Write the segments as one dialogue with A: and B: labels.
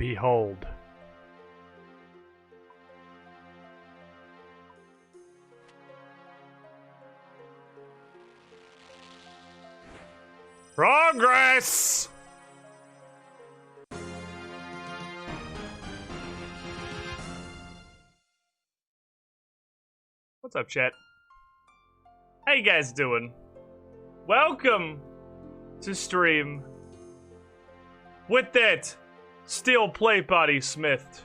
A: Behold. Progress! What's up, chat? How you guys doing? Welcome to stream with that steel plate body smithed.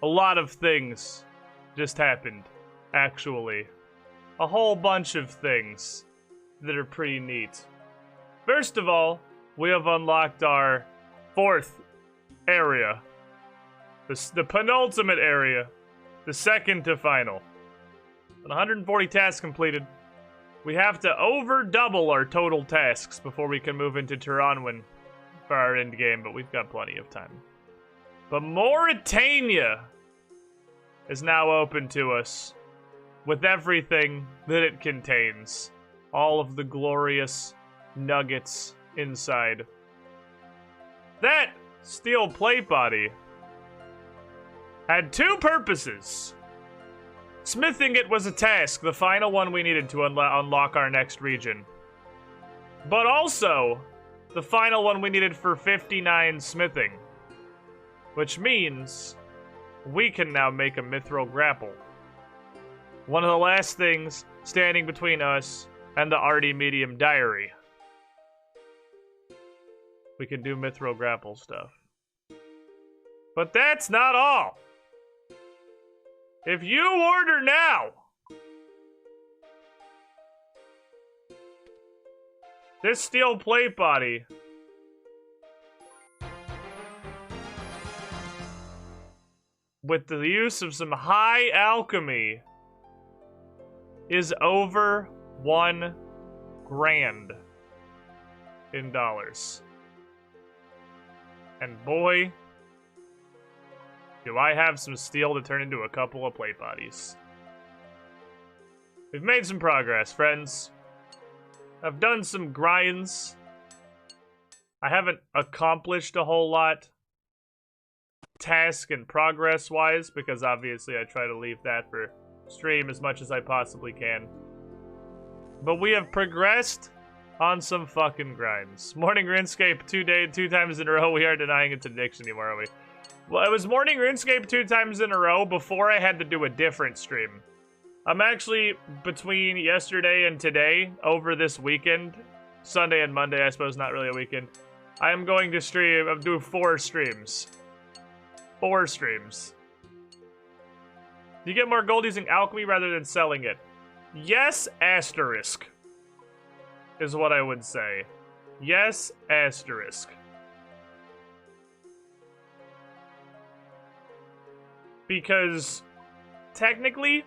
A: A lot of things just happened, actually. A whole bunch of things that are pretty neat. First of all, we have unlocked our 4th area. The penultimate area. The second to final. 140 tasks completed. We have to over double our total tasks before we can move into Turanwin for our end game, but we've got plenty of time. But Mauritania is now open to us with everything that it contains. All of the glorious nuggets inside. That steel plate body had 2 purposes. Smithing it was a task, the final one we needed to unlock our next region. But also, the final one we needed for 59 smithing. Which means, we can now make a mithril grapple. One of the last things standing between us and the Arty Medium Diary. We can do mithril grapple stuff. But that's not all! If you order now, this steel plate body with the use of some high alchemy is over $1 grand in dollars. And boy, do I have some steel to turn into a couple of plate bodies. We've made some progress, friends. I've done some grinds. I haven't accomplished a whole lot task and progress-wise, because obviously I try to leave that for stream as much as I possibly can. But we have progressed on some fucking grinds. Morning RuneScape 2 times in a row. We are denying its addiction anymore, are we? Well, it was Morning RuneScape 2 times in a row before I had to do a different stream. I'm actually, between yesterday and today, over this weekend, Sunday and Monday, I suppose, not really a weekend, I am going to stream, I'll do 4 streams. 4 streams. You get more gold using alchemy rather than selling it. Yes, asterisk. Is what I would say. Yes, asterisk. Because, technically,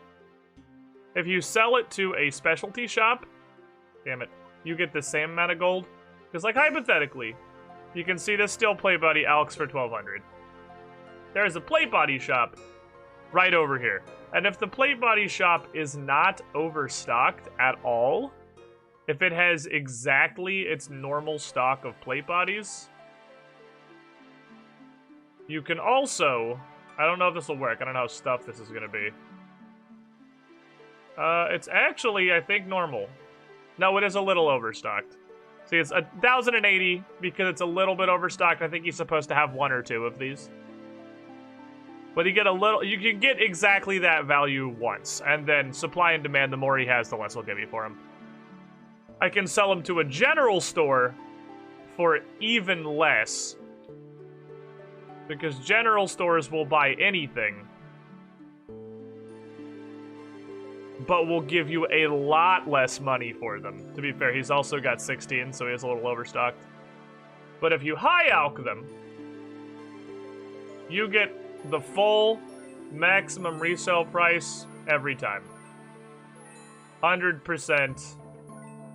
A: if you sell it to a specialty shop, damn it, you get the same amount of gold. Because, like, hypothetically, you can see this steel plate body alks for 1,200. There's a plate body shop right over here. And if the plate body shop is not overstocked at all, if it has exactly its normal stock of plate bodies, you can also... I don't know if this will work. I don't know how stuffed this is going to be. It's actually, I think, normal. No, it is a little overstocked. See, it's 1,080 because it's a little bit overstocked. I think he's supposed to have 1 or 2 of these. But you get a little, you can get exactly that value once. And then supply and demand, the more he has, the less I'll give you for him. I can sell him to a general store for even less. Because general stores will buy anything, but will give you a lot less money for them. To be fair, he's also got 16, so he is a little overstocked. But if you high alch them, you get the full maximum resale price every time. 100%,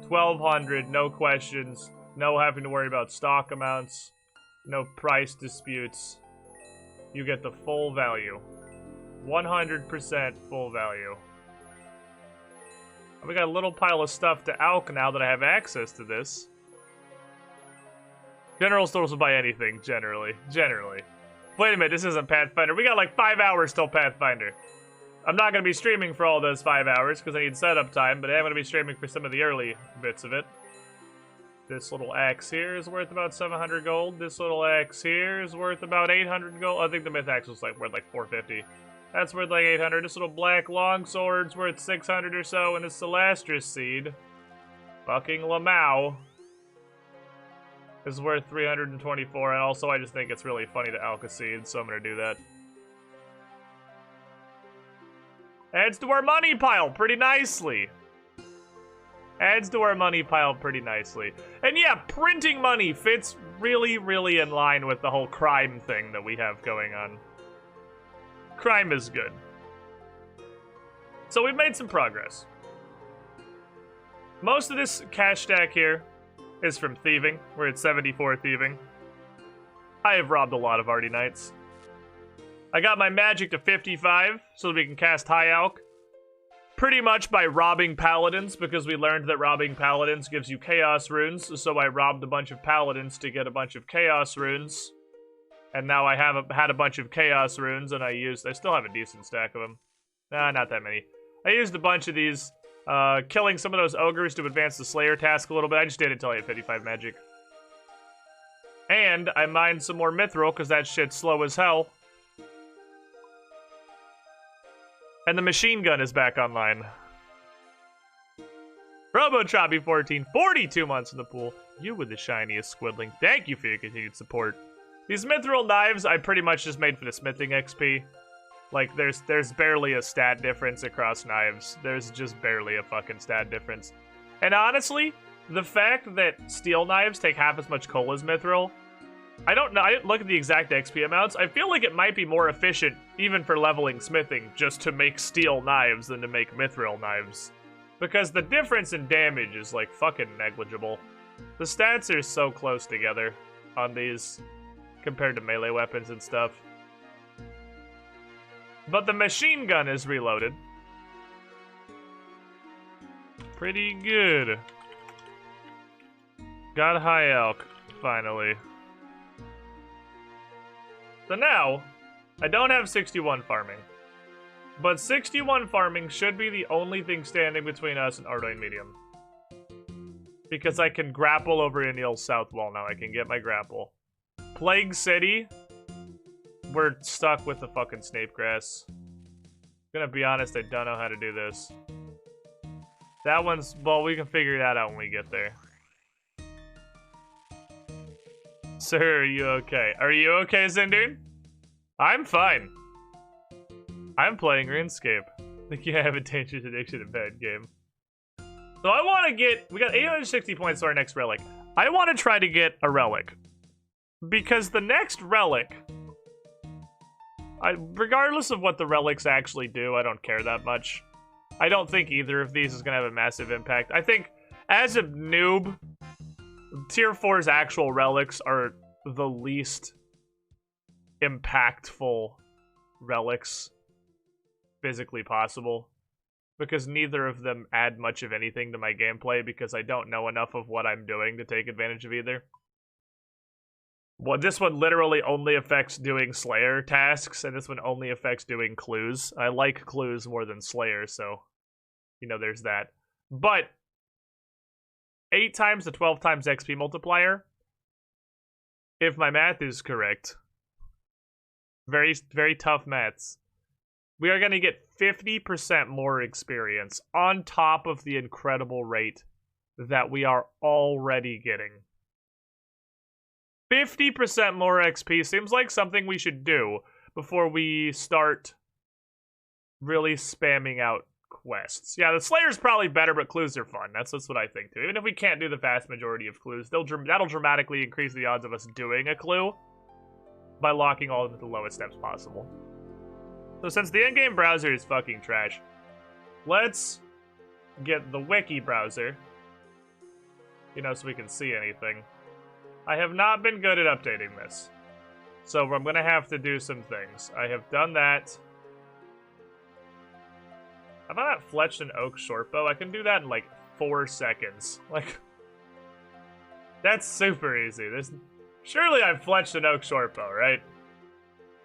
A: 1,200, no questions, no having to worry about stock amounts. No price disputes. You get the full value. 100% full value. We got a little pile of stuff to alch now that I have access to this. General stores will buy anything, generally. Generally. Wait a minute, this isn't Pathfinder. We got like 5 hours till Pathfinder. I'm not going to be streaming for all those 5 hours because I need setup time, but I am going to be streaming for some of the early bits of it. This little axe here is worth about 700 gold. This little axe here is worth about 800 gold. I think the myth axe was like worth like 450. That's worth like 800. This little black longsword's worth 600 or so, and this Celastris seed, fucking Lamau, is worth 324. And also, I just think it's really funny to Alka seed, so I'm gonna do that. Adds to our money pile pretty nicely. Adds to our money pile pretty nicely. And yeah, printing money fits really, really in line with the whole crime thing that we have going on. Crime is good. So we've made some progress. Most of this cash stack here is from thieving. We're at 74 thieving. I have robbed a lot of Arty Knights. I got my magic to 55 so that we can cast High Alch. Pretty much by robbing paladins, because we learned that robbing paladins gives you chaos runes, so I robbed a bunch of paladins to get a bunch of chaos runes. And now I have had a bunch of chaos runes, and I still have a decent stack of them. Nah, not that many. I used a bunch of these, killing some of those ogres to advance the Slayer task a little bit. I just did it until I had 55 magic. And I mined some more mithril, because that shit's slow as hell. And the machine gun is back online. RoboChoppy14, 42 months in the pool. You were the shiniest squiddling. Thank you for your continued support. These mithril knives, I pretty much just made for the smithing XP. Like, there's barely a stat difference across knives. There's just barely a fucking stat difference. And honestly, the fact that steel knives take half as much coal as mithril, I don't know, I didn't look at the exact XP amounts. I feel like it might be more efficient, even for leveling smithing, just to make steel knives than to make mithril knives. Because the difference in damage is, like, fucking negligible. The stats are so close together on these, compared to melee weapons and stuff. But the machine gun is reloaded. Pretty good. Got High Alch, finally. So now, I don't have 61 farming. But 61 farming should be the only thing standing between us and Ardoin Medium. Because I can grapple over Inil's South Wall now. I can get my grapple. Plague City, we're stuck with the fucking Snapegrass. Gonna be honest, I don't know how to do this. That one's, well, we can figure that out when we get there. Sir, are you okay? Are you okay, Zindur? I'm fine. I'm playing RuneScape. I think you have a dangerous addiction in bad game. So I want to get, we got 860 points to our next relic. I want to try to get a relic. Because the next relic, regardless of what the relics actually do, I don't care that much. I don't think either of these is going to have a massive impact. I think, as a noob, Tier 4's actual relics are the least impactful relics physically possible. Because neither of them add much of anything to my gameplay, because I don't know enough of what I'm doing to take advantage of either. Well, this one literally only affects doing Slayer tasks, and this one only affects doing clues. I like clues more than Slayer, so, you know, there's that. But 8 times to 12 times XP multiplier, if my math is correct, very, very tough maths, we are going to get 50% more experience on top of the incredible rate that we are already getting. 50% more XP seems like something we should do before we start really spamming out quests. Yeah, the Slayer's probably better, but clues are fun. That's what I think too. Even if we can't do the vast majority of clues, that'll dramatically increase the odds of us doing a clue by locking all of the lowest steps possible. So since the in-game browser is fucking trash, let's get the wiki browser, you know, so we can see anything. I have not been good at updating this, so I'm gonna have to do some things. I have done that. How about that fletched and oak shortbow? I can do that in like 4 seconds. Like, that's super easy. Surely I've fletched an oak shortbow, right?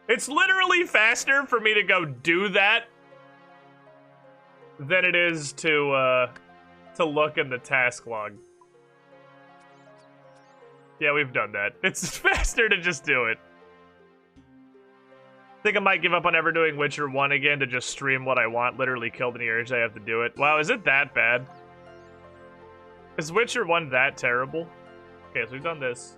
A: It's literally faster for me to go do that than it is to look in the task log. Yeah, we've done that. It's faster to just do it. I think I might give up on ever doing Witcher 1 again to just stream what I want. Literally killed the urge I have to do it. Wow, is it that bad? Is Witcher 1 that terrible? Okay, so we've done this.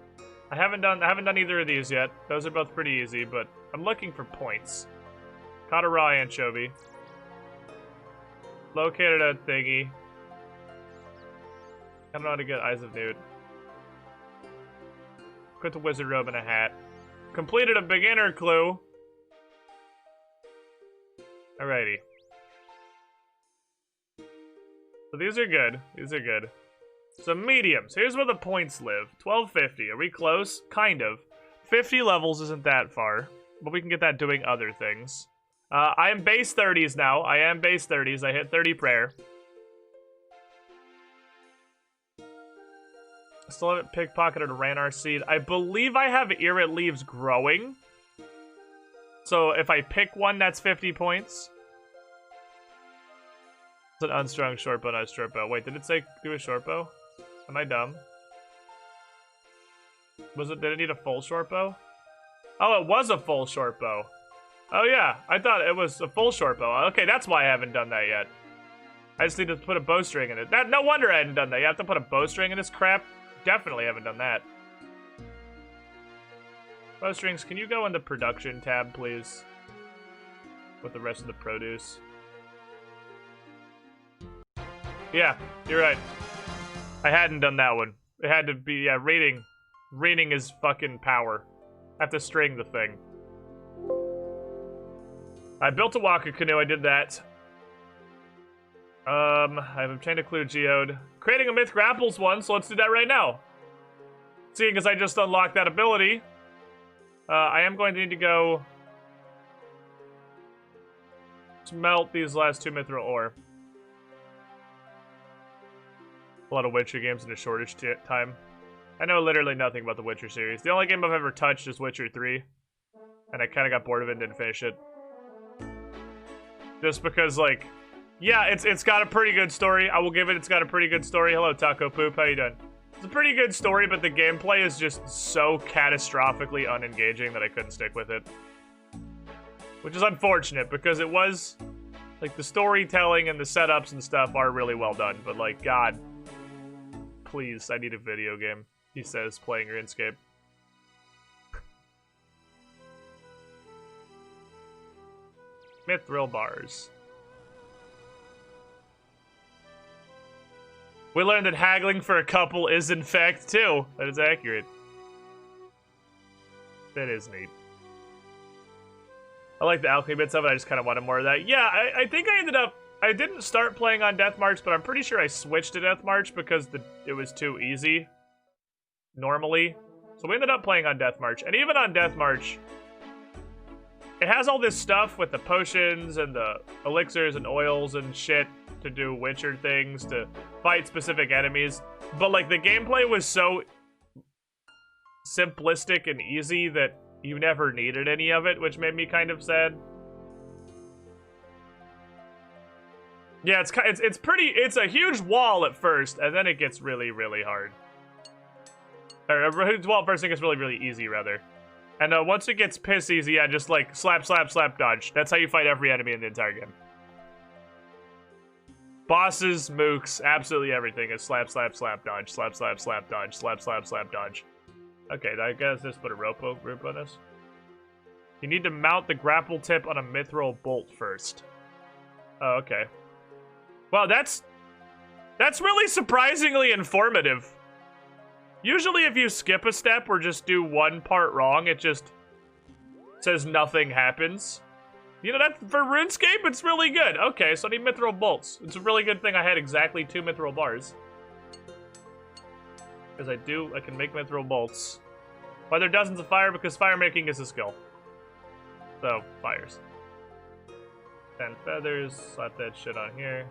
A: I haven't done either of these yet. Those are both pretty easy, but I'm looking for points. Caught a raw anchovy. Located a thingy. I don't know how to get Eyes of Newt. Put the wizard robe in a hat. Completed a beginner clue. Alrighty. So these are good. These are good. So mediums. Here's where the points live. 1250. Are we close? Kind of. 50 levels isn't that far, but we can get that doing other things. I am base 30s now. I am base 30s. I hit 30 prayer. Still haven't pickpocketed a Ranar seed. I believe I have Irrit Leaves growing. So if I pick one, that's 50 points. It's an unstrung short bow, not a short bow. Wait, did it say do a short bow? Am I dumb? Did it need a full short bow? Oh, it was a full short bow. Oh yeah, I thought it was a full short bow. Okay, that's why I haven't done that yet. I just need to put a bowstring in it. No wonder I hadn't done that. You have to put a bowstring in this crap? Definitely haven't done that. Bowstrings, can you go in the production tab, please? With the rest of the produce. Yeah, you're right. I hadn't done that one. It had to be, yeah, rating. Rating is fucking power. I have to string the thing. I built a Waka canoe, I did that. I've obtained a clue geode. Creating a myth grapples one, so let's do that right now. Seeing as I just unlocked that ability, I am going to need to go smelt these last 2 mithril ore. A lot of Witcher games in a shortish time. I know literally nothing about the Witcher series. The only game I've ever touched is Witcher 3. And I kind of got bored of it and didn't finish it. Just because, like, yeah, it's got a pretty good story. I will give it, it's got a pretty good story. Hello, Taco Poop, how you doing? It's a pretty good story, but the gameplay is just so catastrophically unengaging that I couldn't stick with it. Which is unfortunate, because it was, like, the storytelling and the setups and stuff are really well done. But, like, God, please, I need a video game, he says, playing RuneScape. Mithril bars. We learned that haggling for a couple is in fact too. That is accurate. That is neat. I like the alchemy bits of it, I just kind of wanted more of that. Yeah, I think I ended up, I didn't start playing on Death March, but I'm pretty sure I switched to Death March because it was too easy. Normally. So we ended up playing on Death March. And even on Death March, it has all this stuff with the potions and the elixirs and oils and shit to do Witcher things, to fight specific enemies. But, like, the gameplay was so simplistic and easy that you never needed any of it, which made me kind of sad. Yeah, it's a huge wall at first, and then it gets really, really hard. Or a huge wall at first, it gets really, really easy, rather. And once it gets piss easy, yeah, just like slap, slap, slap, dodge. That's how you fight every enemy in the entire game. Bosses, mooks, absolutely everything is slap, slap, slap, dodge, slap, slap, slap, dodge, slap, slap, slap, dodge. Okay, I guess just put a rope on this. You need to mount the grapple tip on a mithril bolt first. Oh, okay. Wow, that's really surprisingly informative. Usually if you skip a step or just do one part wrong, it just says nothing happens. You know, that for RuneScape, it's really good. Okay, so I need mithril bolts. It's a really good thing I had exactly 2 mithril bars. Because I can make mithril bolts. Why there are dozens of fire? Because fire making is a skill. So, fires. 10 feathers, slap that shit on here.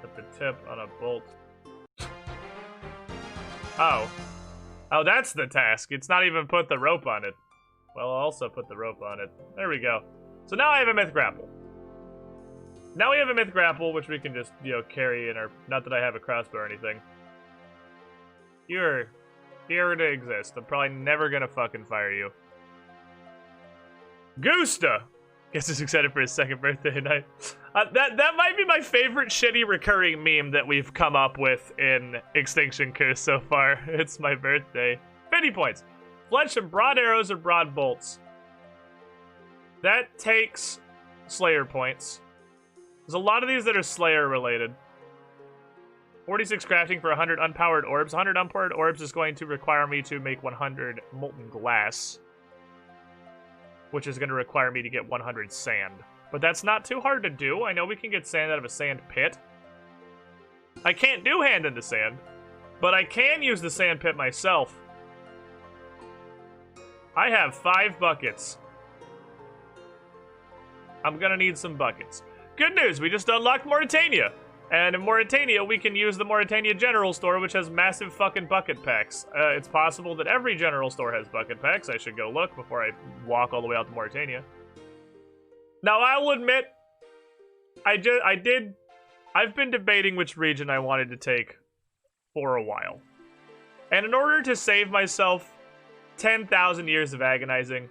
A: Put the tip on a bolt. Oh. Oh, that's the task. It's not even put the rope on it. Well, I'll also put the rope on it. There we go. So now I have a myth grapple. Now we have a myth grapple, which we can just, you know, carry in our... Not that I have a crossbow or anything. You're here to exist. I'm probably never gonna fucking fire you. Gusta! Guess he's excited for his second birthday tonight. That might be my favorite shitty recurring meme that we've come up with in Extinction Curse so far. It's my birthday. 50 points. Fletch and broad arrows or broad bolts. That takes Slayer points. There's a lot of these that are Slayer related. 46 crafting for 100 unpowered orbs. 100 unpowered orbs is going to require me to make 100 molten glass, which is going to require me to get 100 sand. But that's not too hard to do. I know we can get sand out of a sand pit. I can't do hand in the sand, but I can use the sand pit myself. I have 5 buckets. I'm gonna need some buckets. Good news, we just unlocked Mauritania. And in Mauritania, we can use the Mauritania General Store, which has massive fucking bucket packs. It's possible that every general store has bucket packs. I should go look before I walk all the way out to Mauritania. Now, I will admit, I've been debating which region I wanted to take for a while. And in order to save myself 10,000 years of agonizing,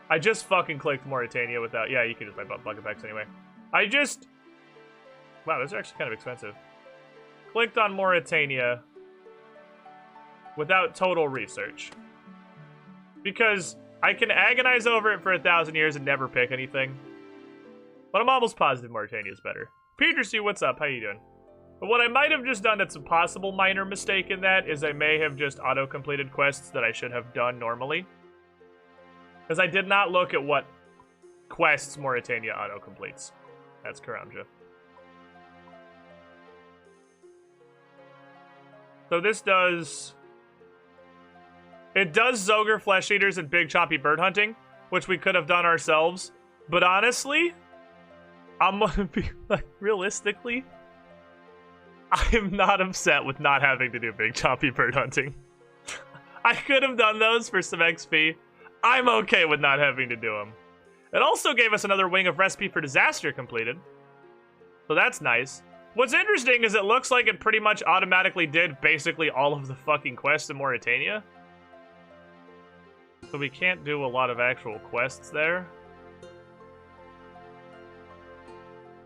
A: I just fucking clicked Mauritania without... Yeah, you can just buy bucket packs anyway. Wow, those are actually kind of expensive. Clicked on Mauritania without total research. Because I can agonize over it for 1,000 years and never pick anything. But I'm almost positive Mauritania is better. Peter C, what's up? How you doing? But what I might have just done that's a possible minor mistake in that is I may have just auto-completed quests that I should have done normally. Because I did not look at what quests Mauritania auto-completes. That's Karanja. So this does... It does Zogre Flesh Eaters and Big Choppy Bird Hunting, which we could have done ourselves. But honestly, I'm gonna be like, realistically, I'm not upset with not having to do Big Choppy Bird Hunting. I could have done those for some XP. I'm okay with not having to do them. It also gave us another Wing of Recipe for Disaster completed. So that's nice. What's interesting is it looks like it pretty much automatically did basically all of the fucking quests in Mauritania. So we can't do a lot of actual quests there.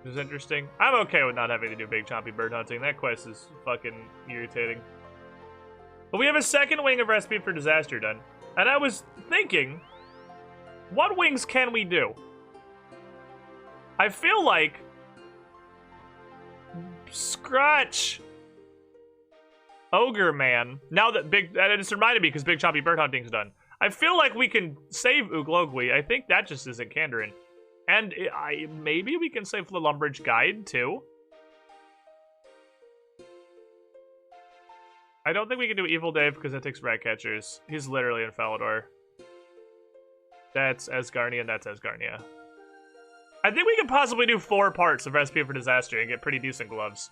A: Which is interesting. I'm okay with not having to do Big Chompy Bird Hunting. That quest is fucking irritating. But we have a second Wing of Recipe for Disaster done. And I was thinking, what wings can we do? I feel like Scratch Ogre Man. Now that that just reminded me because Big Chompy Bird Hunting's done. I feel like we can save Uglogui. I think that just isn't Kandarin. And maybe we can save the Lumbridge Guide too. I don't think we can do Evil Dave because that takes Ratcatchers. He's literally in Falador. That's Asgarnia and that's Asgarnia. I think we could possibly do 4 parts of Recipe for Disaster and get pretty decent gloves.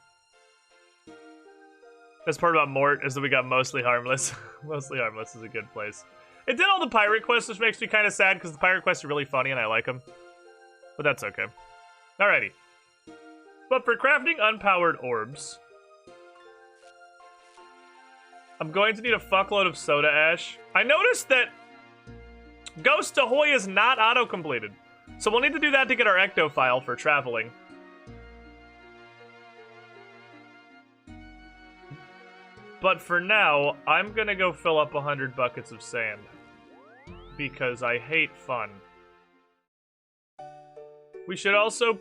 A: Best part about Mort is that we got Mostly Harmless. Mostly Harmless is a good place. It did all the pirate quests, which makes me kind of sad because the pirate quests are really funny and I like them. But that's okay. Alrighty. But for crafting unpowered orbs, I'm going to need a fuckload of soda ash. I noticed that Ghost Ahoy is not auto-completed. So we'll need to do that to get our ecto file for traveling. But for now, I'm gonna go fill up 100 buckets of sand. Because I hate fun. We should also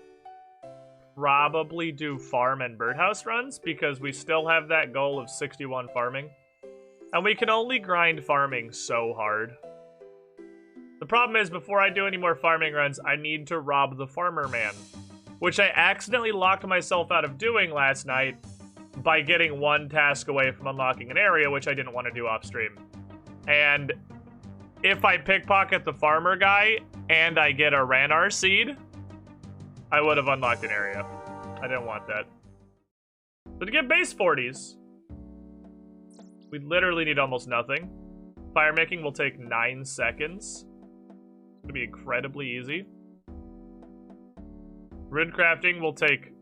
A: probably do farm and birdhouse runs, because we still have that goal of 61 farming. And we can only grind farming so hard. The problem is, before I do any more farming runs, I need to rob the farmer man. Which I accidentally locked myself out of doing last night by getting 1 task away from unlocking an area, which I didn't want to do off stream. And if I pickpocket the farmer guy and I get a Ranar seed, I would have unlocked an area. I didn't want that. So to get base 40s, we literally need almost nothing. Fire making will take 9 seconds. It's gonna be incredibly easy. Rune crafting will take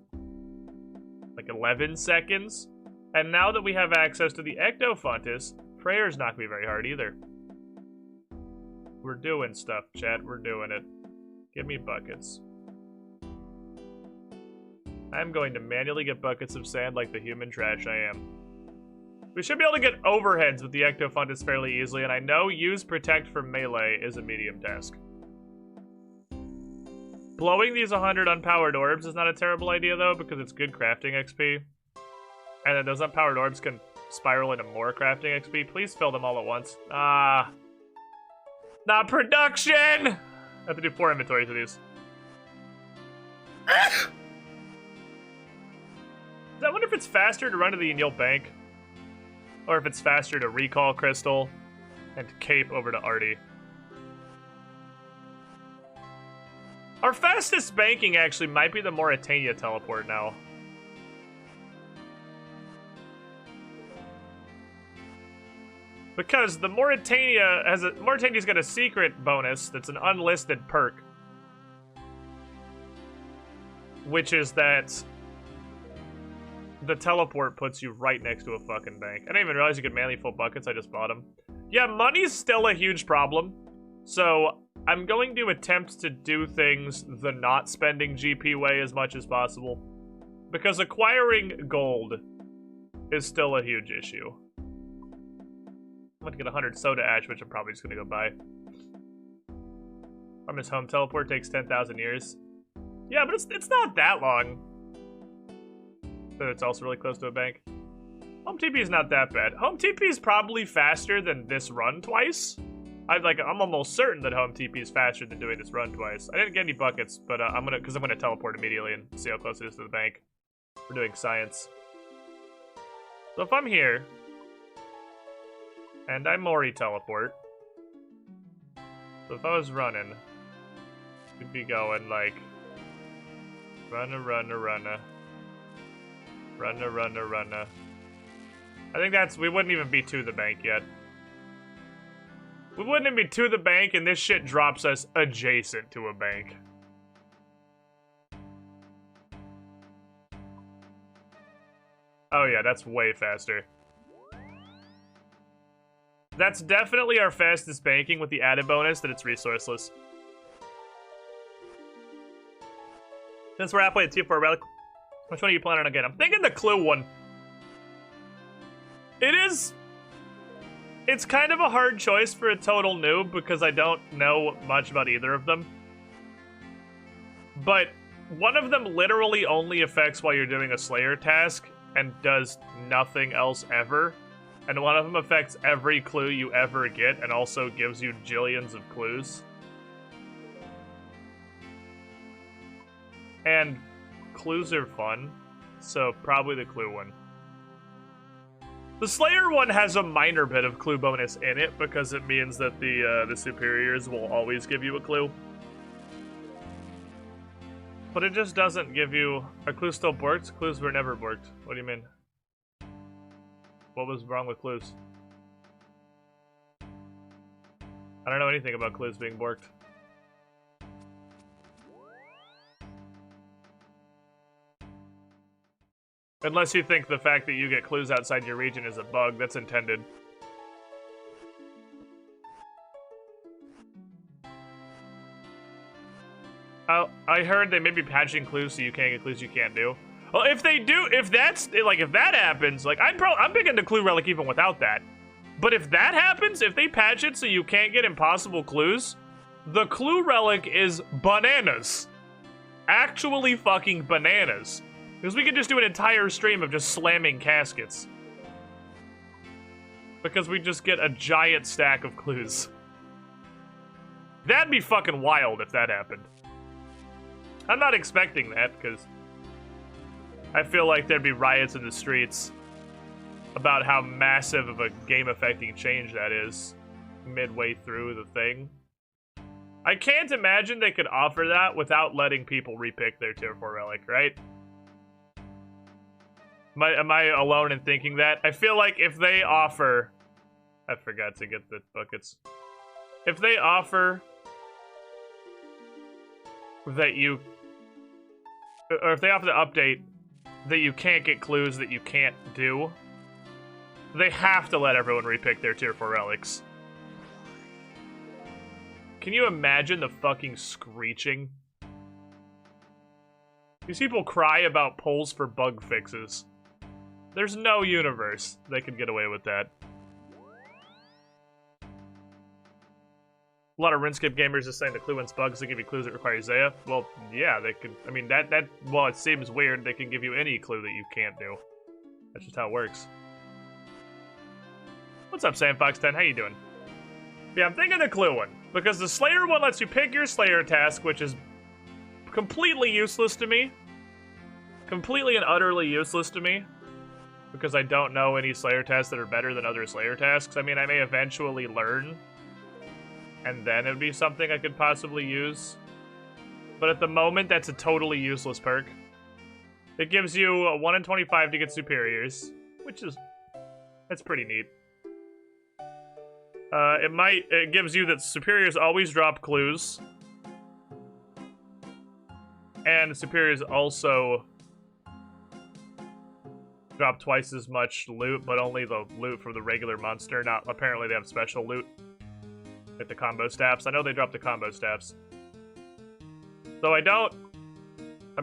A: like 11 seconds. And now that we have access to the Ectofontis, prayer's not gonna be very hard either. We're doing stuff, chat. We're doing it. Give me buckets. I'm going to manually get buckets of sand like the human trash I am. We should be able to get overheads with the Ectofontis fairly easily, and I know use protect for melee is a medium task. Blowing these 100 unpowered orbs is not a terrible idea, though, because it's good crafting XP. And then those unpowered orbs can spiral into more crafting XP. Please fill them all at once. Ah. Not production! I have to do 4 inventories of these. I wonder if it's faster to run to the Anil Bank. Or if it's faster to recall Crystal and cape over to Artie. Our fastest banking actually might be the Mauritania teleport now. Because the Mauritania's got a secret bonus that's an unlisted perk. Which is that the teleport puts you right next to a fucking bank. I didn't even realize you could manually fill buckets, I just bought them. Yeah, money's still a huge problem. So, I'm going to attempt to do things the not spending GP way as much as possible. Because acquiring gold is still a huge issue. I'm going to get 100 soda ash, which I'm probably just going to go buy. From his home teleport takes 10,000 years. Yeah, but it's not that long. But it's also really close to a bank. Home TP is not that bad. Home TP is probably faster than this run twice. I'm almost certain that home TP is faster than doing this run twice. I didn't get any buckets, but I'm gonna teleport immediately and see how close it is to the bank. We're doing science. So if I'm here, and I Mori teleport, so if I was running, we'd be going like, runna. I think we wouldn't even be to the bank yet. We wouldn't even be to the bank, and this shit drops us adjacent to a bank. Oh yeah, that's way faster. That's definitely our fastest banking with the added bonus that it's resourceless. Since we're halfway at Tier 4 Relic, which one are you planning on getting? I'm thinking the Clue one. It's kind of a hard choice for a total noob because I don't know much about either of them. But one of them literally only affects while you're doing a Slayer task and does nothing else ever. And one of them affects every clue you ever get and also gives you jillions of clues. And clues are fun, so probably the Clue one. The Slayer one has a minor bit of clue bonus in it because it means that the superiors will always give you a clue. But it just doesn't give you... Are clues still borked? Clues were never borked. What do you mean? What was wrong with clues? I don't know anything about clues being borked. Unless you think the fact that you get clues outside your region is a bug, that's intended. Oh, I heard they may be patching clues so you can't get clues you can't do. Well, if they do, if that happens, like, I'm big into Clue Relic even without that. But if that happens, if they patch it so you can't get impossible clues, the Clue Relic is bananas. Actually fucking bananas. Because we could just do an entire stream of just slamming caskets. Because we just get a giant stack of clues. That'd be fucking wild if that happened. I'm not expecting that, because I feel like there'd be riots in the streets about how massive of a game-affecting change that is midway through the thing. I can't imagine they could offer that without letting people repick their Tier 4 Relic, right? Am I alone in thinking that? I feel like if they offer... I forgot to get the buckets. If they offer that you... Or if they have to update that you can't get clues that you can't do, they have to let everyone repick their tier 4 relics. Can you imagine the fucking screeching? These people cry about polls for bug fixes. There's no universe they could get away with that. A lot of RuneScape gamers are saying the clue wins bugs that give you clues that require Zaya. Well, yeah, they could. I mean, while it seems weird, they can give you any clue that you can't do. That's just how it works. What's up, SamFox10? How you doing? Yeah, I'm thinking the clue one. Because the Slayer one lets you pick your Slayer task, which is completely useless to me. Completely and utterly useless to me. Because I don't know any Slayer tasks that are better than other Slayer tasks. I mean, I may eventually learn. And then it would be something I could possibly use. But at the moment, that's a totally useless perk. It gives you a 1 in 25 to get superiors. Which is... that's pretty neat. It gives you that superiors always drop clues. And superiors also drop twice as much loot, but only the loot from the regular monster. Not apparently they have special loot. Like the combo staffs. I know they drop the combo staffs. Though I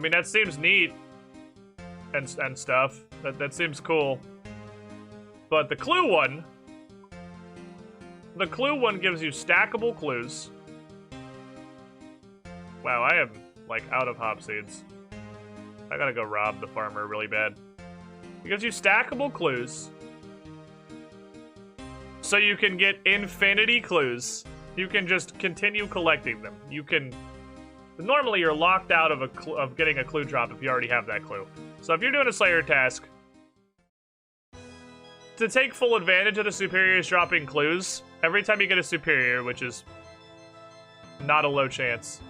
A: mean, that seems neat. And stuff. That seems cool. But the clue one... the clue one gives you stackable clues. Wow, I am, like, out of hop seeds. I gotta go rob the farmer really bad. It gives you stackable clues. So you can get infinity clues. You can just continue collecting them. You can... normally you're locked out of getting a clue drop if you already have that clue. So if you're doing a Slayer task, to take full advantage of the superiors dropping clues, every time you get a superior, which is not a low chance,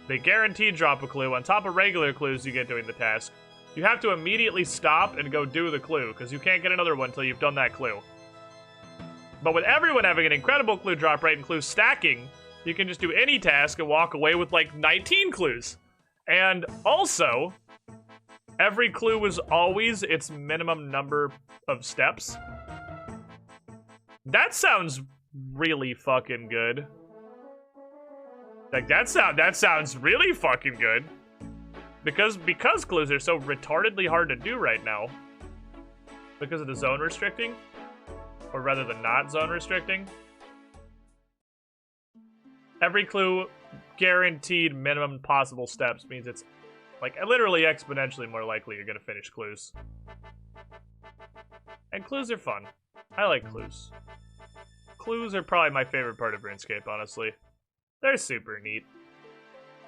A: they guaranteed drop a clue on top of regular clues you get doing the task. You have to immediately stop and go do the clue, because you can't get another one until you've done that clue. But with everyone having an incredible clue drop rate and clue stacking, you can just do any task and walk away with like 19 clues. And also, every clue was always its minimum number of steps. That sounds really fucking good. Like, that sounds really fucking good. Because clues are so retardedly hard to do right now. Because of the zone restricting. Or rather, the not zone restricting. Every clue guaranteed minimum possible steps means it's like literally exponentially more likely you're gonna finish clues. And clues are fun. I like clues. Clues are probably my favorite part of RuneScape, honestly. They're super neat.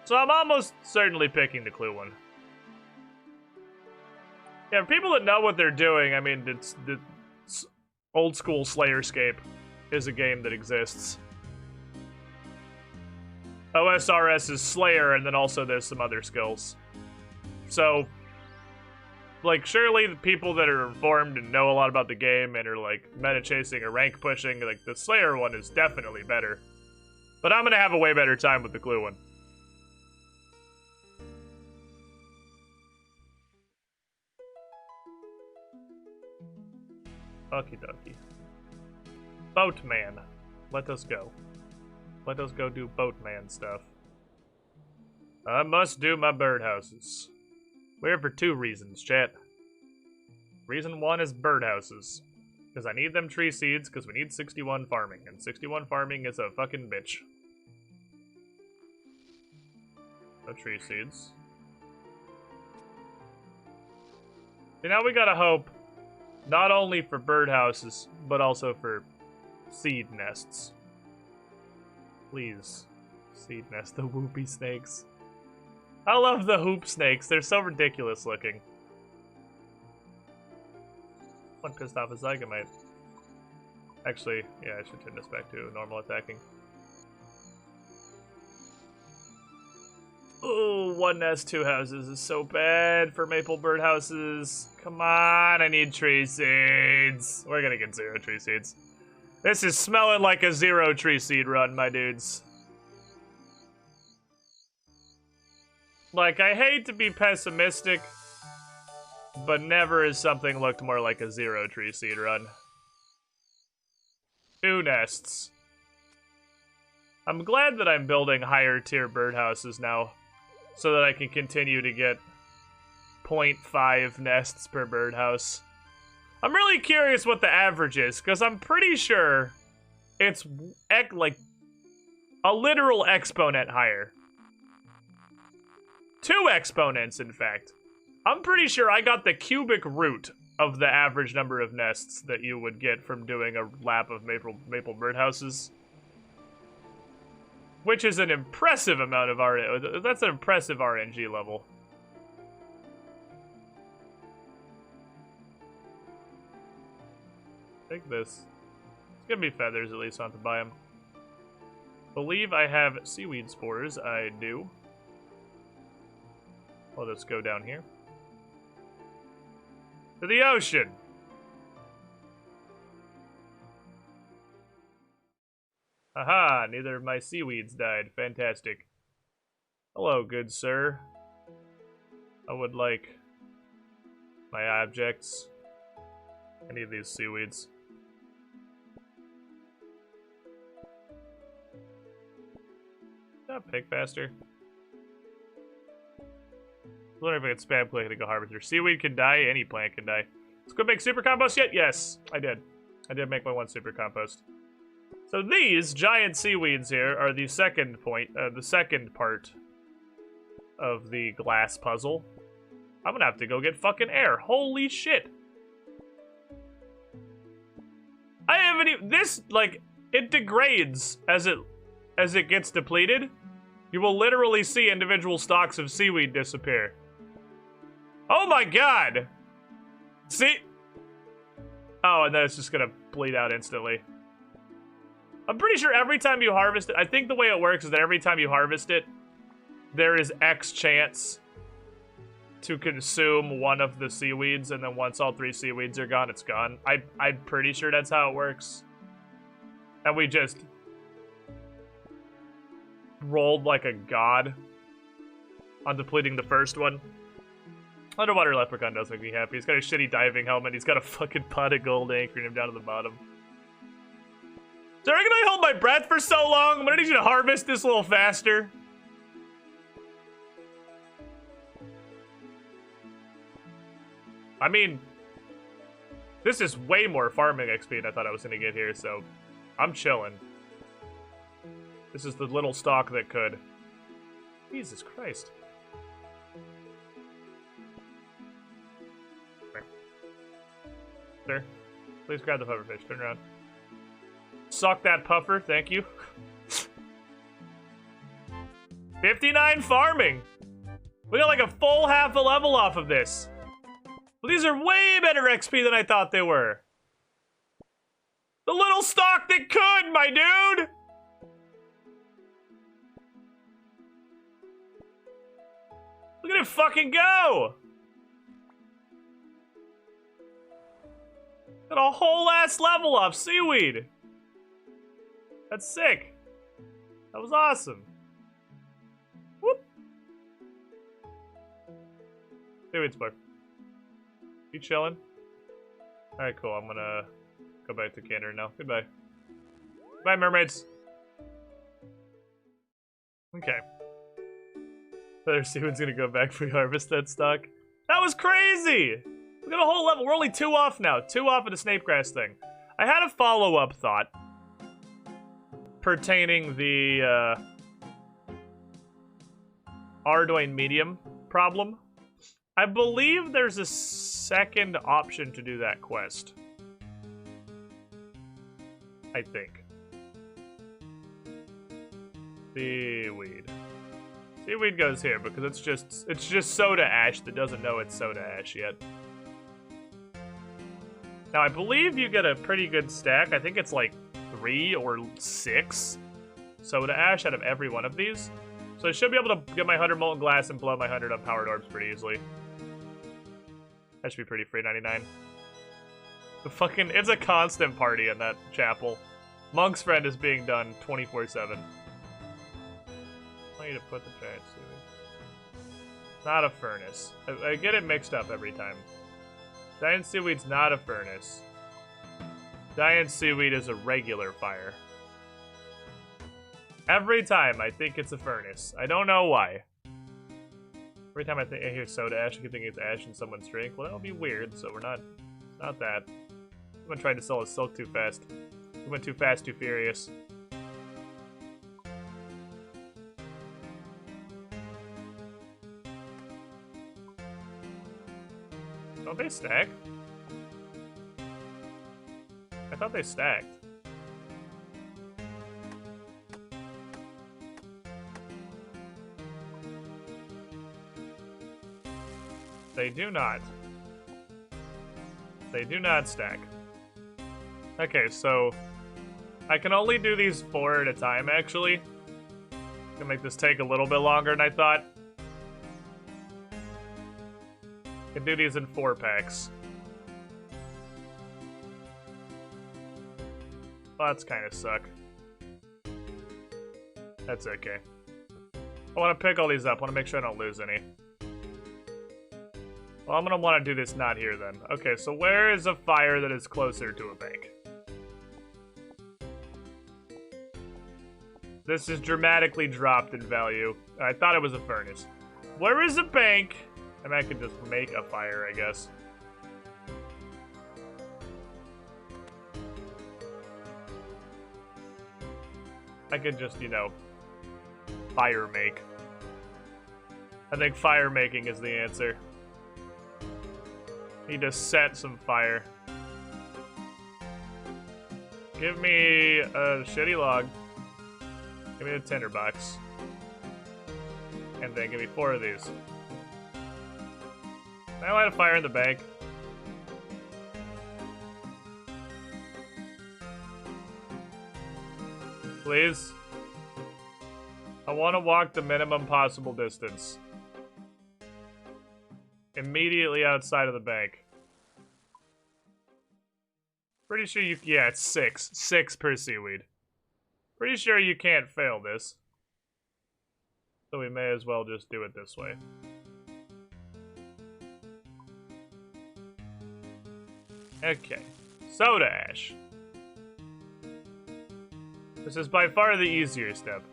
A: So I'm almost certainly picking the clue one. Yeah, for people that know what they're doing, I mean, it's old school Slayerscape is a game that exists. OSRS is Slayer, and then also there's some other skills. So, like, surely the people that are informed and know a lot about the game and are, like, meta chasing or rank pushing, like, the Slayer one is definitely better. But I'm gonna have a way better time with the clue one. Okie dokie. Boatman. Let us go. Let us go do boatman stuff. I must do my birdhouses. We're here for 2 reasons, chat. Reason 1 is birdhouses. Because I need them tree seeds, because we need 61 farming. And 61 farming is a fucking bitch. No tree seeds. See, now we gotta hope not only for birdhouses, but also for seed nests. Please. Seed nest, the whoopy snakes. I love the hoop snakes. They're so ridiculous looking. One pissed off a Zygamite. Actually, yeah, I should turn this back to normal attacking. Ooh, 1 nest, 2 houses is so bad for maple birdhouses. Come on, I need tree seeds. We're gonna get 0 tree seeds. This is smelling like a 0 tree seed run, my dudes. Like, I hate to be pessimistic, but never has something looked more like a zero tree seed run. 2 nests. I'm glad that I'm building higher tier birdhouses now, so that I can continue to get 0.5 nests per birdhouse. I'm really curious what the average is, because I'm pretty sure it's like a literal exponent higher. 2 exponents, in fact. I'm pretty sure I got the cubic root of the average number of nests that you would get from doing a lap of maple birdhouses. Which is an impressive amount of that's an impressive RNG level. Take this. It's gonna be feathers at least, not to buy them. Believe I have seaweed spores. I do. Let us go down here. To the ocean! Aha, neither of my seaweeds died. Fantastic. Hello, good sir. I would like my objects. I need these seaweeds. Pick faster. I wonder if I can spam click to go harvest. Seaweed can die, any plant can die. Let's go make super compost yet? Yes, I did. I did make my 1 super compost. So these giant seaweeds here are the second part of the glass puzzle. I'm gonna have to go get fucking air. Holy shit. I haven't even, this, like, it degrades as it gets depleted. You will literally see individual stalks of seaweed disappear. Oh my god! See? Oh, and then it's just gonna bleed out instantly. I'm pretty sure every time you harvest it, I think the way it works is that every time you harvest it, there is X chance to consume one of the seaweeds, and then once all 3 seaweeds are gone, it's gone. I'm pretty sure that's how it works. And we just rolled like a god on depleting the first one. Underwater Leprechaun does make me happy. He's got a shitty diving helmet. He's got a fucking pot of gold anchoring him down to the bottom. So I reckon I hold my breath for so long. I'm gonna need you to harvest this a little faster. I mean, this is way more farming XP than I thought I was gonna get here, so I'm chilling. This is the little stalk that could. Jesus Christ. Sir, please grab the pufferfish. Turn around. Suck that puffer, thank you. 59 farming! We got like a full half a level off of this. Well, these are way better XP than I thought they were. The little stalk that could, my dude! Look at it fucking go! Got a whole ass level off seaweed. That's sick. That was awesome. Whoop. Seaweed spore. You chilling? Alright, cool. I'm gonna go back to Canada now. Goodbye. Bye, mermaids. Okay. Other seaweed's gonna go back for harvest that stock. That was crazy! We got a whole level. We're only 2 off now. 2 off of the snapegrass thing. I had a follow-up thought pertaining the Ardoin medium problem. I believe there's a second option to do that quest. I think. Seaweed. Seaweed goes here because it's just soda ash that doesn't know it's soda ash yet. Now I believe you get a pretty good stack. I think it's like 3 or 6 soda ash out of every one of these. So I should be able to get my 100 molten glass and blow my 100 unpowered orbs pretty easily. That should be pretty free 99. It's a constant party in that chapel. Monk's Friend is being done 24/7. I need to put the giant seaweed. Not a furnace. I get it mixed up every time. Giant seaweed's not a furnace. Giant seaweed is a regular fire. Every time I think it's a furnace. I don't know why. Every time I hear soda ash, I keep thinking it's ash in someone's drink. Well, that would be weird, so we're not that. Someone tried to sell us silk too fast. We went too fast, too furious. Don't they stack? I thought they stacked. They do not. They do not stack. Okay, so I can only do these 4 at a time, actually. Gonna make this take a little bit longer than I thought. Can do these in 4 packs. Thoughts kind of suck. That's okay. I want to pick all these up. I want to make sure I don't lose any. Well, I'm going to want to do this not here then. Okay, so where is a fire that is closer to a bank? This is dramatically dropped in value. I thought it was a furnace. Where is a bank? I mean, I could just make a fire, I guess. I could just, you know, fire make. I think fire making is the answer. Need to set some fire. Give me a shitty log. Give me a tinderbox. And then give me 4 of these. Can I light a fire in the bank? Please? I want to walk the minimum possible distance. Immediately outside of the bank. Pretty sure you... Yeah, it's 6. 6 per seaweed. Pretty sure you can't fail this. So we may as well just do it this way. Okay. Soda ash. This is by far the easier step.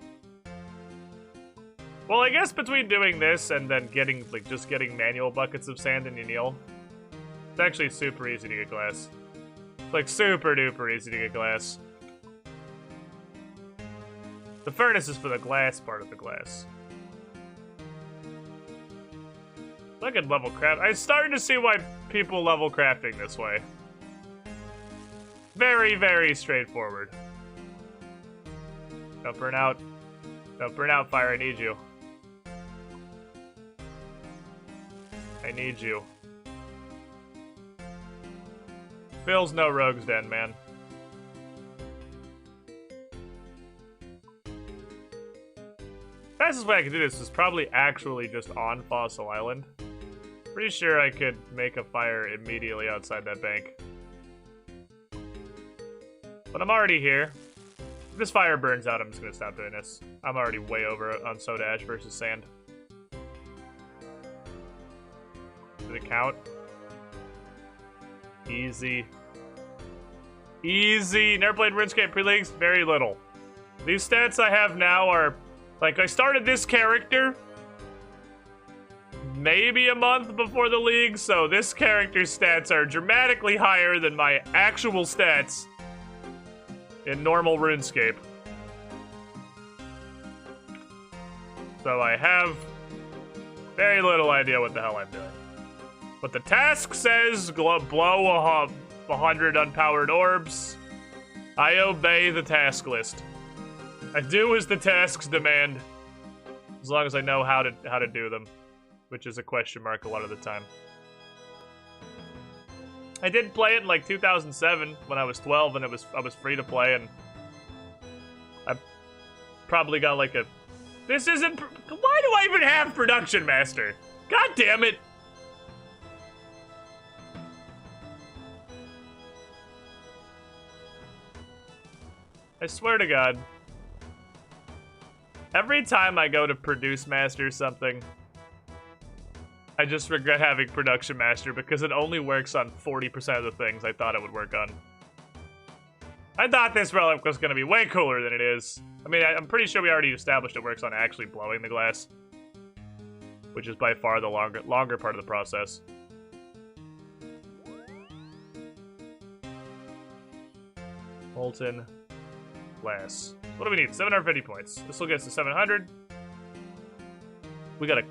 A: Well, I guess between doing this and then getting, like, just getting manual buckets of sand in your Neil, it's actually super easy to get glass. It's, like, super duper easy to get glass. The furnace is for the glass part of the glass. I could level craft. I'm starting to see why people level crafting this way. Very, very straightforward. Don't burn out. Don't burn out, fire. I need you. I need you. Phil's no rogue's den, man. Fastest way I could do this is probably actually just on Fossil Island. Pretty sure I could make a fire immediately outside that bank. But I'm already here. If this fire burns out, I'm just gonna stop doing this. I'm already way over on soda ash versus sand. Did it count? Easy. Easy. Never played RuneScape pre-leagues? Very little. These stats I have now are... Like, I started this character maybe a month before the league, so this character's stats are dramatically higher than my actual stats in normal RuneScape. So I have very little idea what the hell I'm doing. But the task says blow 100 unpowered orbs. I obey the task list. I do as the tasks demand, as long as I know how to do them, which is a question mark a lot of the time. I did play it in like 2007 when I was 12 and I was free to play, and I probably got like a... This isn't... Why do I even have Production Master? God damn it! I swear to God. Every time I go to Produce Master something, I just regret having Production Master because it only works on 40% of the things I thought it would work on. I thought this relic was going to be way cooler than it is. I mean, I'm pretty sure we already established it works on actually blowing the glass, which is by far the longer part of the process. Molten glass. What do we need? 750 points. This will get us to 700. We got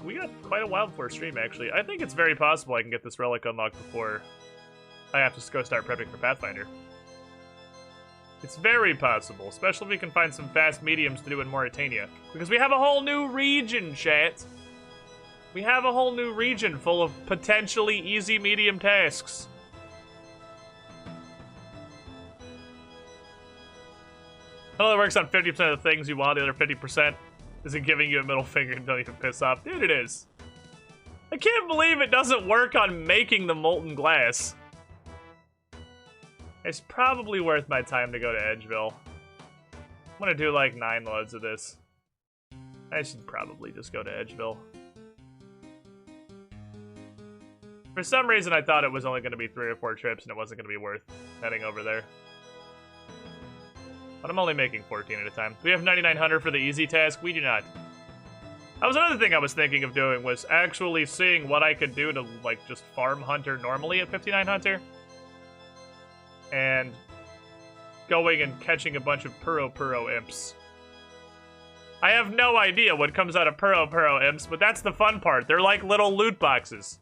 A: quite a while before stream, actually. I think it's very possible I can get this relic unlocked before I have to go start prepping for Pathfinder. It's very possible, especially if we can find some fast mediums to do in Mauritania. Because we have a whole new region, chat. We have a whole new region full of potentially easy medium tasks. I know it works on 50% of the things you want, the other 50% isn't giving you a middle finger until you can piss off. Dude, it is. I can't believe it doesn't work on making the molten glass. It's probably worth my time to go to Edgeville. I'm gonna do like 9 loads of this. I should probably just go to Edgeville. For some reason, I thought it was only gonna be 3 or 4 trips and it wasn't gonna be worth heading over there. But I'm only making 14 at a time. Do we have 9900 for the easy task? We do not. That was another thing I was thinking of doing, was actually seeing what I could do to, like, just farm Hunter normally at 59 Hunter. And going and catching a bunch of Puro imps. I have no idea what comes out of Puro imps, but that's the fun part. They're like little loot boxes.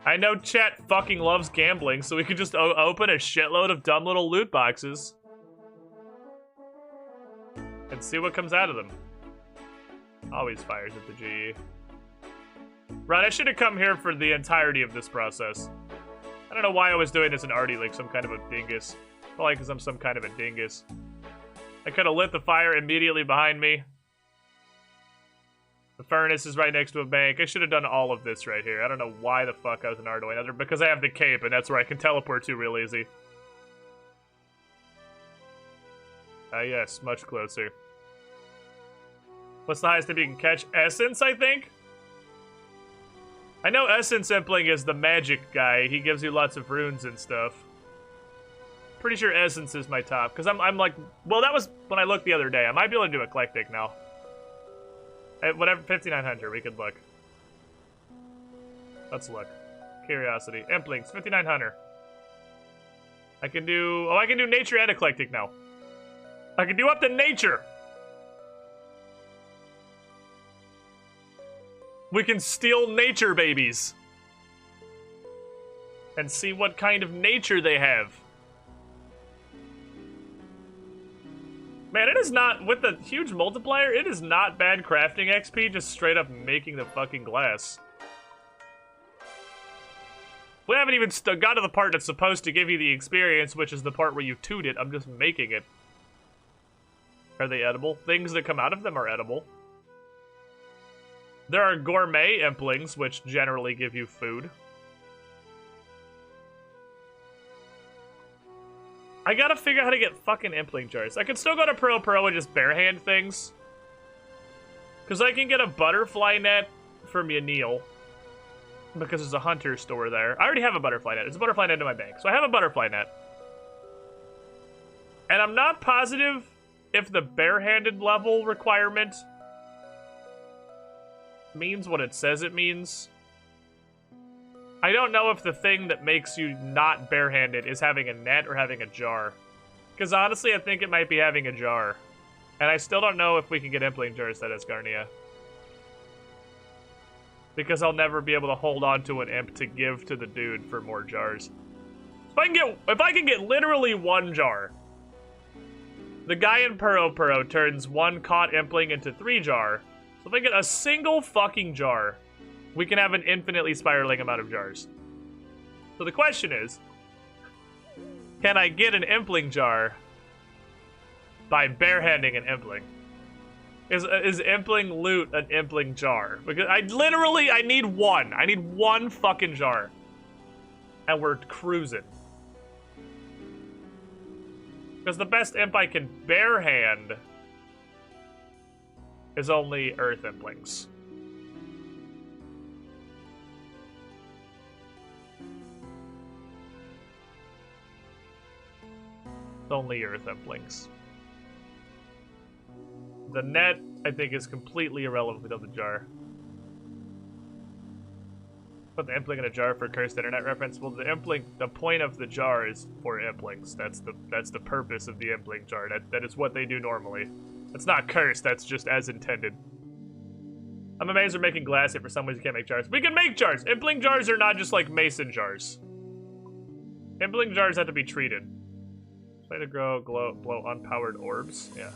A: I know chat fucking loves gambling, so we could just open a shitload of dumb little loot boxes. And see what comes out of them. Always fires at the GE. Right, I should have come here for the entirety of this process. I don't know why I was doing this in Artie like some kind of a dingus. Probably because I'm some kind of a dingus. I could have lit the fire immediately behind me. The furnace is right next to a bank. I should have done all of this right here. I don't know why the fuck I was in Arduino. Other because I have the cape, and that's where I can teleport to real easy. Yes, much closer. What's the highest tip you can catch? Essence, I think? I know Essence Impling is the magic guy. He gives you lots of runes and stuff. Pretty sure Essence is my top, because I'm like... Well, that was when I looked the other day. I might be able to do Eclectic now. Whatever, 5900, we could look. Let's look. Curiosity. Implings, 5900. I can do... Oh, I can do Nature and Eclectic now. I can do up to Nature! We can steal nature babies. And see what kind of nature they have. Man, it is not, with the huge multiplier, it is not bad crafting XP, just straight up making the fucking glass. We haven't even got to the part that's supposed to give you the experience, which is the part where you toot it. I'm just making it. Are they edible? Things that come out of them are edible. There are gourmet implings, which generally give you food. I gotta figure out how to get fucking impling jars. I can still go to Pro and just barehand things. Because I can get a butterfly net from Yanil. Because there's a hunter store there. I already have a butterfly net. There's a butterfly net in my bank. So I have a butterfly net. And I'm not positive if the barehanded level requirement means what it says it means. I don't know if the thing that makes you not barehanded is having a net or having a jar. Because honestly, I think it might be having a jar. And I still don't know if we can get impling jars that is Garnia. Because I'll never be able to hold on to an imp to give to the dude for more jars. If I can get literally 1 jar, the guy in Puro turns 1 caught impling into 3 jar. So if I get a single fucking jar, we can have an infinitely spiraling amount of jars. So the question is, can I get an impling jar by barehanding an impling? Is impling loot an impling jar? Because I need 1. I need 1 fucking jar. And we're cruising. Because the best imp I can barehand is only earth implings. only Earth Implings. The net, I think, is completely irrelevant without the jar. Put the Impling in a jar for cursed internet reference. Well, the Impling, the point of the jar is for Implings. That's the purpose of the Impling jar. That is what they do normally. It's not cursed, that's just as intended. I'm amazed we're making glass, yet for some ways you can't make jars. We can make jars! Impling jars are not just like mason jars. Impling jars have to be treated. Try to blow unpowered orbs. Yeah.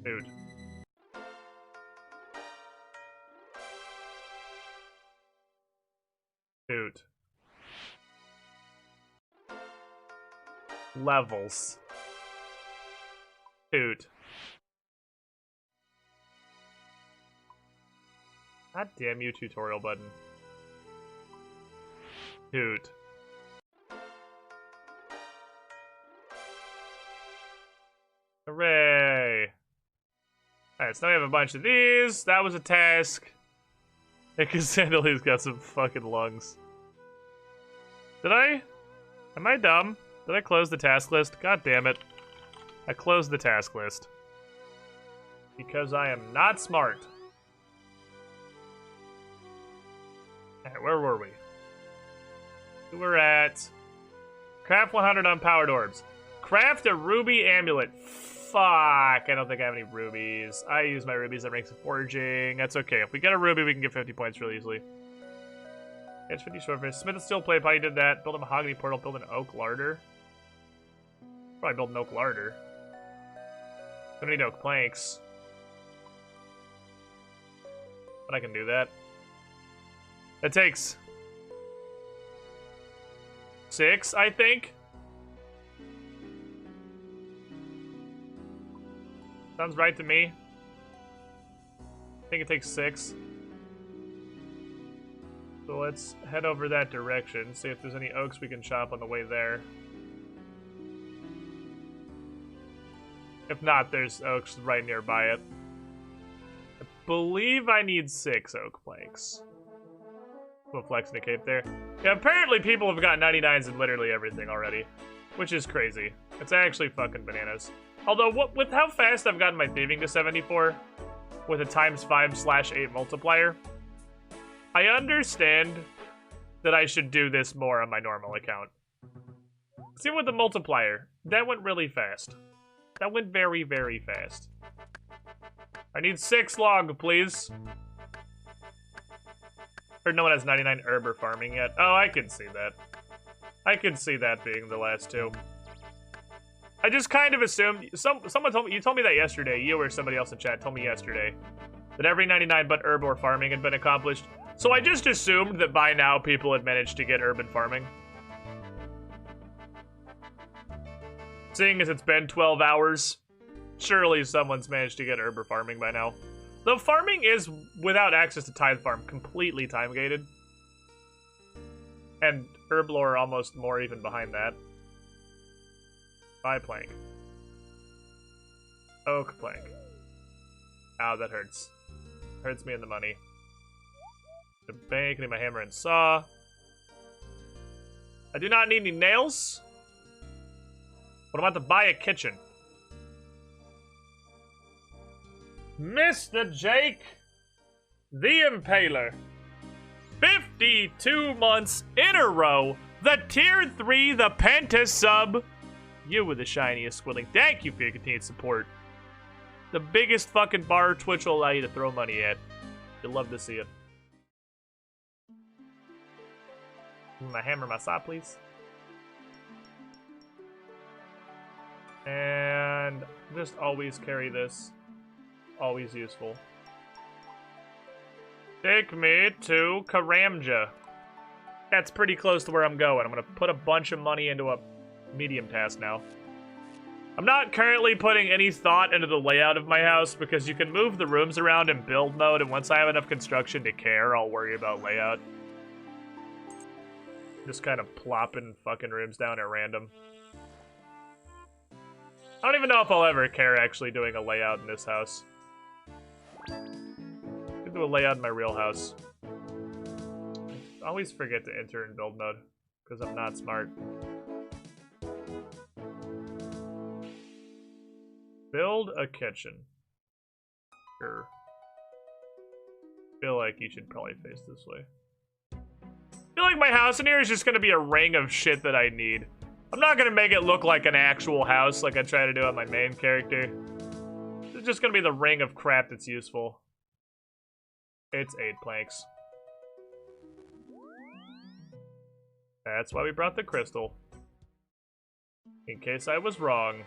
A: Dude. Dude. Levels. Dude. God damn you, tutorial button. Dude. Hooray! Alright, so now we have a bunch of these. That was a task. Because Sandalie's got some fucking lungs. Did I? Am I dumb? Did I close the task list? God damn it. I closed the task list. Because I am not smart. Alright, where were we? We were at... Craft 100 unpowered orbs. Craft a ruby amulet. Fuck, I don't think I have any rubies. I use my rubies at ranks of foraging. That's okay. If we get a ruby, we can get 50 points really easily. Catch 50 swordfish. Smith and steel plate potty did that. Build a mahogany portal. Build an oak larder. Probably build an oak larder. Don't need oak planks. But I can do that. It takes 6, I think. Sounds right to me. I think it takes 6. So let's head over that direction, see if there's any oaks we can chop on the way there. If not, there's oaks right nearby it. I believe I need 6 oak planks. We'll flex in the cape there. Yeah, apparently people have got 99s in literally everything already, which is crazy. It's actually fucking bananas. Although, with how fast I've gotten my thieving to 74, with a ×5/8 multiplier, I understand that I should do this more on my normal account. See, with the multiplier, that went really fast. That went very, very fast. I need 6 log, please. Or no one has 99 herb or farming yet. Oh, I can see that. I can see that being the last 2. I just kind of assumed, someone told me, you told me that yesterday, you or somebody else in chat told me yesterday, that every 99 but herb or farming had been accomplished. So I just assumed that by now people had managed to get urban farming. Seeing as it's been 12 hours, surely someone's managed to get herb or farming by now. Though farming is, without access to tithe farm, completely time-gated. And herb lore almost more even behind that. Buy plank. Oak plank. Ow, that hurts. Hurts me in the money. The bank, I need my hammer and saw. I do not need any nails. But I'm about to buy a kitchen. Mr. Jake, the Impaler. 52 months in a row. The tier 3, the Penta sub. You were the shiniest squilling. Thank you for your continued support. The biggest fucking bar Twitch will allow you to throw money at. You'll love to see it. My hammer, my saw, please. And just always carry this. Always useful. Take me to Karamja. That's pretty close to where I'm going. I'm gonna put a bunch of money into a medium task now. I'm not currently putting any thought into the layout of my house because you can move the rooms around in build mode, and once I have enough construction to care, I'll worry about layout. Just kind of plopping fucking rooms down at random. I don't even know if I'll ever care actually doing a layout in this house. I could do a layout in my real house. I always forget to enter in build mode because I'm not smart. Build a kitchen. Sure. Feel like you should probably face this way. I feel like my house in here is just gonna be a ring of shit that I need. I'm not gonna make it look like an actual house like I try to do on my main character. It's just gonna be the ring of crap that's useful. It's 8 planks. That's why we brought the crystal. In case I was wrong.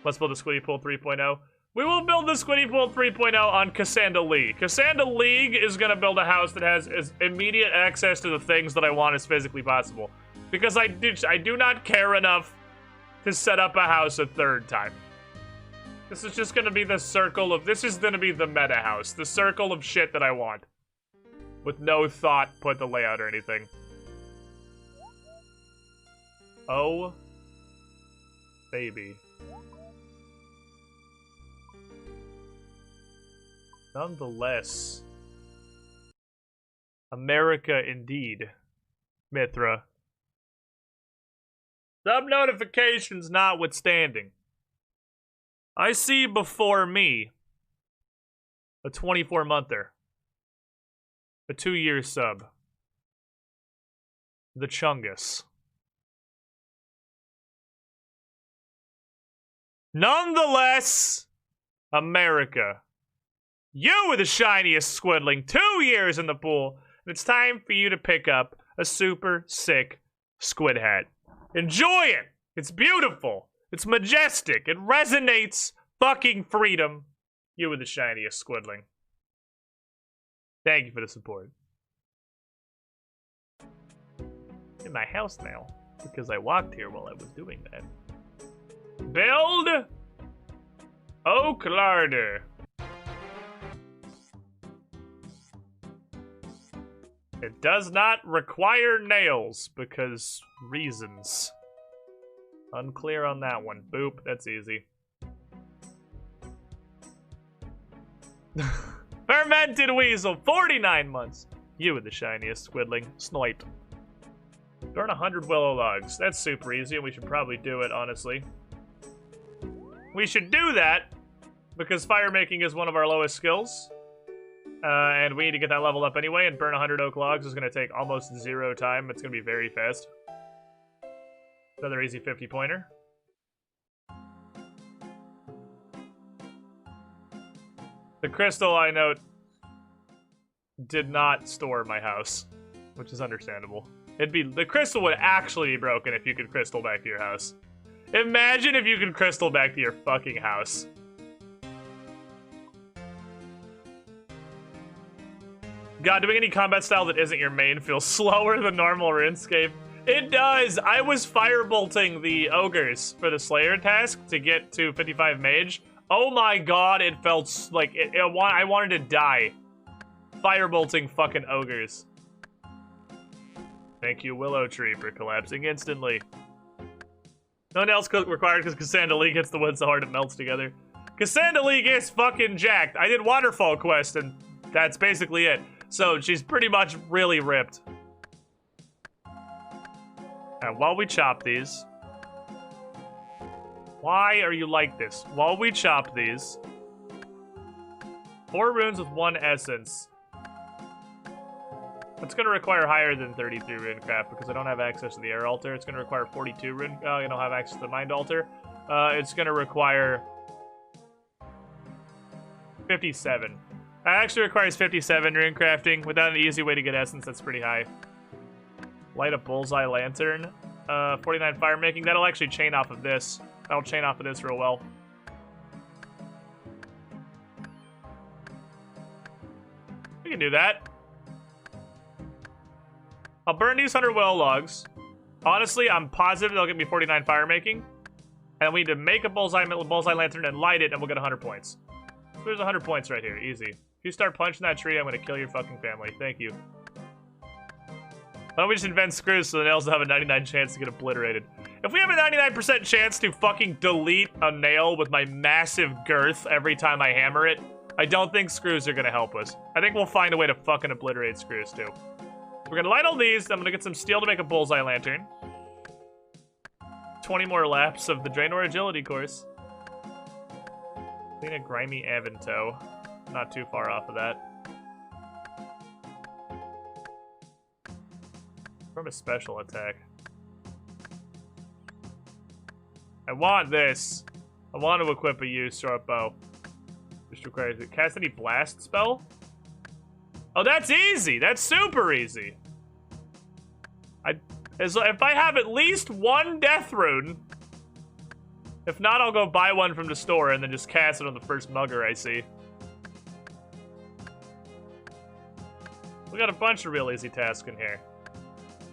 A: Let's build a Squiddy Pool 3.0. We will build the Squiddy Pool 3.0 on Cassandra League. Cassandra League is going to build a house that has as immediate access to the things that I want as physically possible. Because I do not care enough to set up a house a third time. This is just going to be the circle of... This is going to be the meta house. The circle of shit that I want. With no thought put to layout or anything. Oh. Baby. Nonetheless. America indeed. Mithra. Sub notifications notwithstanding. I see before me a 24-monther. A 2-year sub. The Chungus. Nonetheless, America. You were the shiniest squidling. 2 years in the pool. And it's time for you to pick up a super sick squid hat. Enjoy it. It's beautiful. It's majestic. It resonates fucking freedom. You were the shiniest squidling. Thank you for the support. In my house now, because I walked here while I was doing that. Build oak larder. It does not require nails because reasons. Unclear on that one. Boop, that's easy. Fermented weasel, 49 months. You were the shiniest squidling. Snoit. Burn 100 willow logs. That's super easy, and we should probably do it, honestly. We should do that because fire making is one of our lowest skills. And we need to get that leveled up anyway, and burn 100 oak logs is going to take almost 0 time. It's going to be very fast. Another easy 50-pointer. The crystal, I note, did not store my house, which is understandable. The crystal would actually be broken if you could crystal back to your house. Imagine if you could crystal back to your fucking house. God, doing any combat style that isn't your main feels slower than normal RuneScape. It does! I was firebolting the ogres for the Slayer task to get to 55 mage. Oh my god, it felt like I wanted to die. Firebolting fucking ogres. Thank you, Willow Tree, for collapsing instantly. No one else required because Cassandra League hits the wood so hard it melts together. Cassandra League is fucking jacked. I did Waterfall Quest and that's basically it. So she's pretty much really ripped. And while we chop these... Why are you like this? While we chop these... 4 runes with 1 essence. It's going to require higher than 33 runecraft because I don't have access to the air altar. It's going to require 42 rune... I don't have access to the mind altar. It's going to require... 57. It actually requires 57 rune crafting. Without an easy way to get essence, that's pretty high. Light a bullseye lantern. 49 fire making. That'll actually chain off of this. That'll chain off of this real well. We can do that. I'll burn these 100 willow logs. Honestly, I'm positive they'll get me 49 fire making. And we need to make a bullseye lantern and light it, and we'll get 100 points. So there's 100 points right here. Easy. If you start punching that tree, I'm going to kill your fucking family. Thank you. Why don't we just invent screws so the nails will have a 99 chance to get obliterated? If we have a 99% chance to fucking delete a nail with my massive girth every time I hammer it, I don't think screws are going to help us. I think we'll find a way to fucking obliterate screws too. We're going to light all these. I'm going to get some steel to make a bullseye lantern. 20 more laps of the Draenor Agility course. Clean a grimy Avanto. Not too far off of that. From a special attack. I want this. I want to equip a used short bow. Which requires it. Cast any blast spell? Oh, that's easy. That's super easy. If I have at least one death rune. If not, I'll go buy one from the store and then just cast it on the first mugger I see. We got a bunch of real easy tasks in here.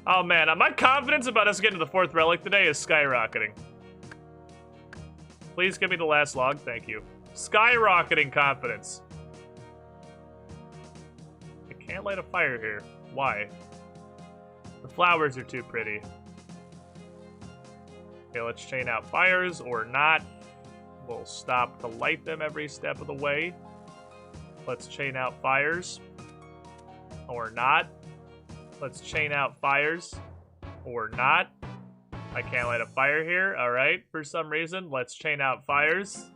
A: Oh man, my confidence about us getting to the 4th relic today is skyrocketing. Please give me the last log, thank you. Skyrocketing confidence. I can't light a fire here. Why? The flowers are too pretty. Okay, let's chain out fires or not. We'll stop to light them every step of the way. Let's chain out fires. Or not. Let's chain out fires. Or not. I can't light a fire here. Alright, for some reason. Let's chain out fires.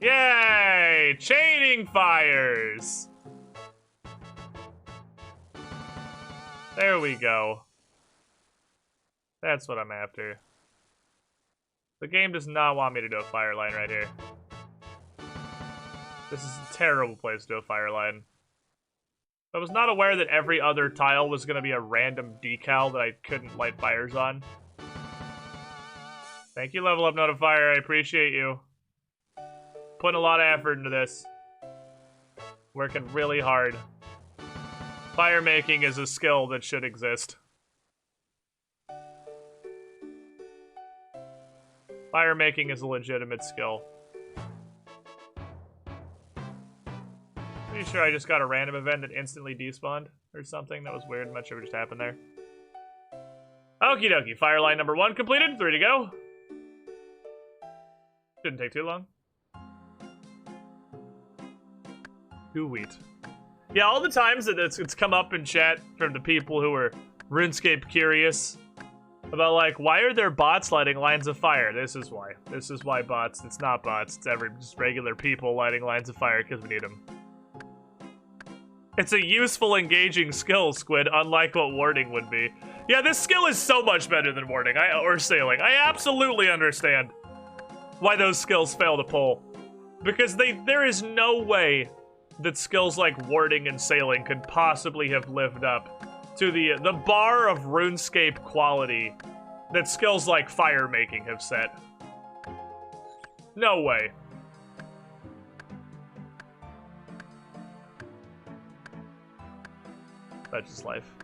A: Yay! Chaining fires! There we go. That's what I'm after. The game does not want me to do a fire line right here. This is a terrible place to do a fire line. I was not aware that every other tile was going to be a random decal that I couldn't light fires on. Thank you, Level Up Notifier. I appreciate you. Putting a lot of effort into this. Working really hard. Fire making is a skill that should exist. Fire making is a legitimate skill. Pretty sure I just got a random event that instantly despawned or something. That was weird. I'm not sure what just happened there. Okie dokie. Fire line number 1 completed. 3 to go. Didn't take too long. 2 wheat. Yeah, all the times that it's come up in chat from the people who are RuneScape curious about, like, why are there bots lighting lines of fire? This is why. This is why bots. It's not bots. It's just regular people lighting lines of fire because we need them. It's a useful, engaging skill, Squid, unlike what warding would be. Yeah, this skill is so much better than warding, or sailing. I absolutely understand why those skills fail to pull. Because there is no way that skills like warding and sailing could possibly have lived up to the bar of RuneScape quality that skills like fire making have set. No way. That's just life.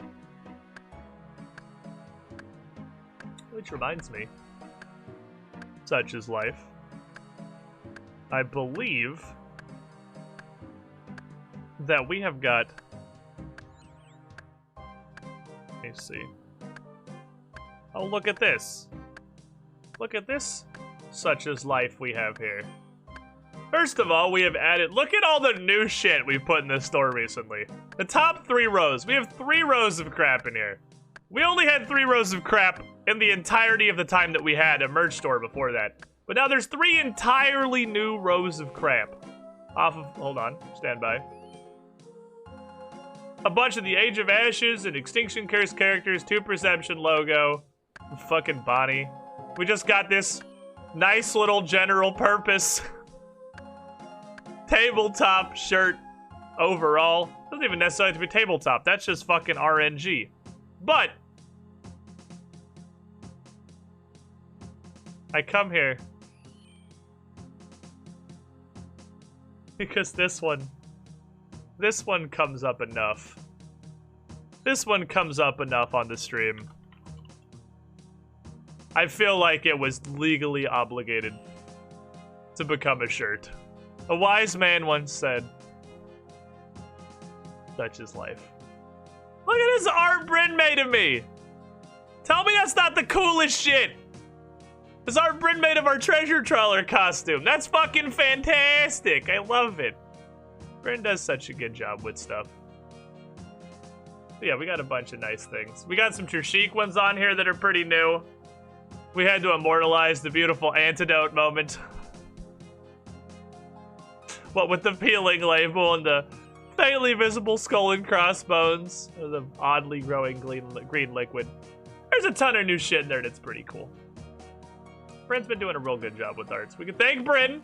A: Which reminds me, such is life. I believe that we have got, let me see. Oh, look at this. Look at this such is life we have here. First of all, we have added, look at all the new shit we've put in this store recently. The top 3 rows. We have 3 rows of crap in here. We only had 3 rows of crap in the entirety of the time that we had a merch store before that. But now there's 3 entirely new rows of crap. Off of, hold on, stand by. A bunch of the Age of Ashes and Extinction Curse characters, 2 Perception logo. Fucking Bonnie. We just got this nice little general purpose tabletop shirt overall. Doesn't even necessarily have to be tabletop. That's just fucking RNG. But I come here because this one comes up enough. This one comes up enough on the stream. I feel like it was legally obligated to become a shirt. A wise man once said, such is life. Look at this art Bryn made of me. Tell me that's not the coolest shit. This art Bryn made of our treasure trawler costume. That's fucking fantastic. I love it. Bryn does such a good job with stuff. But yeah, we got a bunch of nice things. We got some Trishik ones on here that are pretty new. We had to immortalize the beautiful antidote moment. What with the peeling label and the faintly visible skull and crossbones, or the oddly growing green liquid. There's a ton of new shit in there that's pretty cool. Bryn's been doing a real good job with arts. We can thank Bryn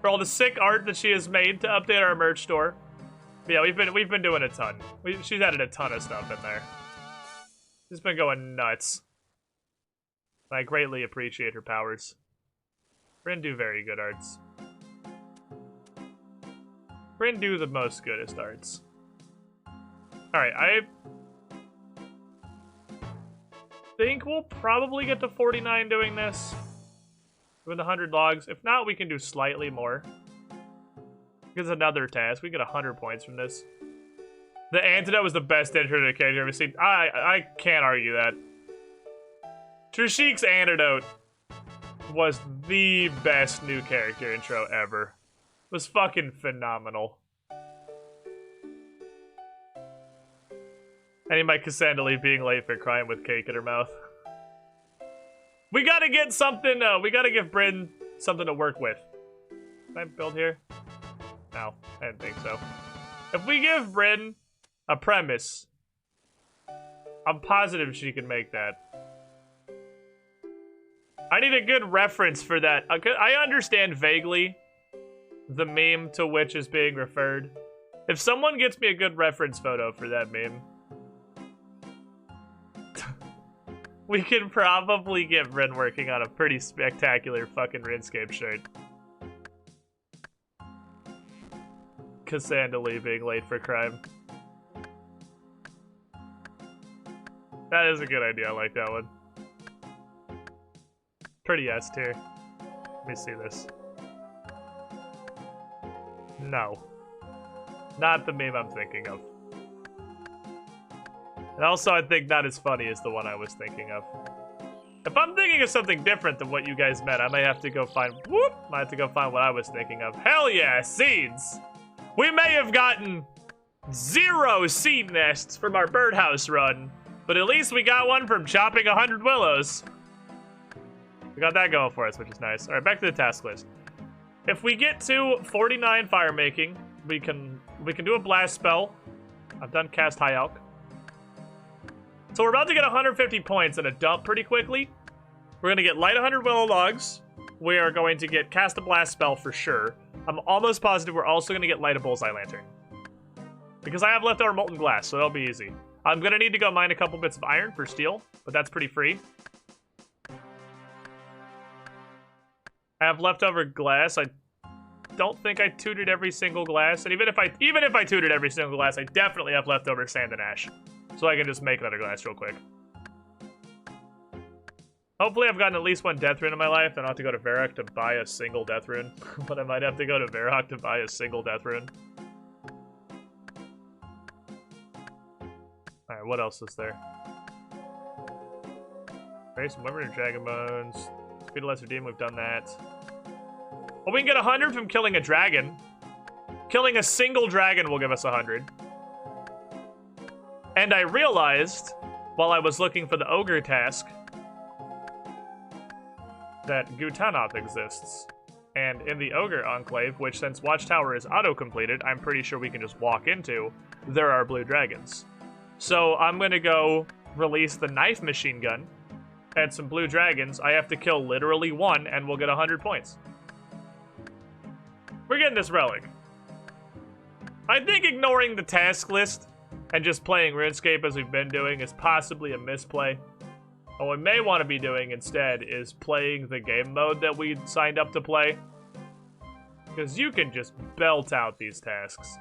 A: for all the sick art that she has made to update our merch store. But yeah, we've been doing a ton. She's added a ton of stuff in there. She's been going nuts. I greatly appreciate her powers. Bryn do very good arts. Bryn do the most goodest arts. Alright, I think we'll probably get to 49 doing this. With 100 logs. If not, we can do slightly more. Because another task. We get 100 points from this. The antidote was the best intro to the character I've ever seen. I can't argue that. Trishik's antidote was the best new character intro ever. It was fucking phenomenal. Any my Cassandra being late for crying with cake in her mouth. We gotta get something, we gotta give Bryn something to work with. Can I build here? No, I didn't think so. If we give Bryn a premise, I'm positive she can make that. I need a good reference for that. I understand vaguely the meme to which is being referred. If someone gets me a good reference photo for that meme, we can probably get Bryn working on a pretty spectacular fucking RuneScape shirt. Cassandra being late for crime. That is a good idea, I like that one. Pretty S tier. Let me see this. No. Not the meme I'm thinking of. And also, I think not as funny as the one I was thinking of. If I'm thinking of something different than what you guys meant, I might have to go find... Whoop! Might have to go find what I was thinking of. Hell yeah! Seeds! We may have gotten 0 seed nests from our birdhouse run, but at least we got one from chopping 100 willows. We got that going for us, which is nice. Alright, back to the task list. If we get to 49 fire making, we can do a blast spell. I've done cast High Elk. So we're about to get 150 points in a dump pretty quickly. We're going to get light 100 willow logs. We are going to get cast a blast spell for sure. I'm almost positive we're also going to get light a bullseye lantern. Because I have leftover molten glass, so that'll be easy. I'm going to need to go mine a couple bits of iron for steel, but that's pretty free. I have leftover glass. I don't think I tutored every single glass, and even if I tutored every single glass, I definitely have leftover sand and ash. So I can just make another glass real quick. Hopefully I've gotten at least one death rune in my life. I don't have to go to Varrock to buy a single death rune. But I might have to go to Varrock to buy a single death rune. Alright, what else is there? Okay, some Wyvern Dragon Bones. Speed of Lesser Demon, we've done that. Well, we can get 100 from killing a dragon. Killing a single dragon will give us 100. And I realized, while I was looking for the ogre task, that Gutanoth exists. And in the ogre enclave, which since Watchtower is auto-completed, I'm pretty sure we can just walk into, there are blue dragons. So I'm gonna go release the knife machine gun, add some blue dragons. I have to kill literally one, and we'll get 100 points. We're getting this relic. I think ignoring the task list and just playing RuneScape as we've been doing is possibly a misplay. What we may want to be doing instead is playing the game mode that we signed up to play. Because you can just belt out these tasks.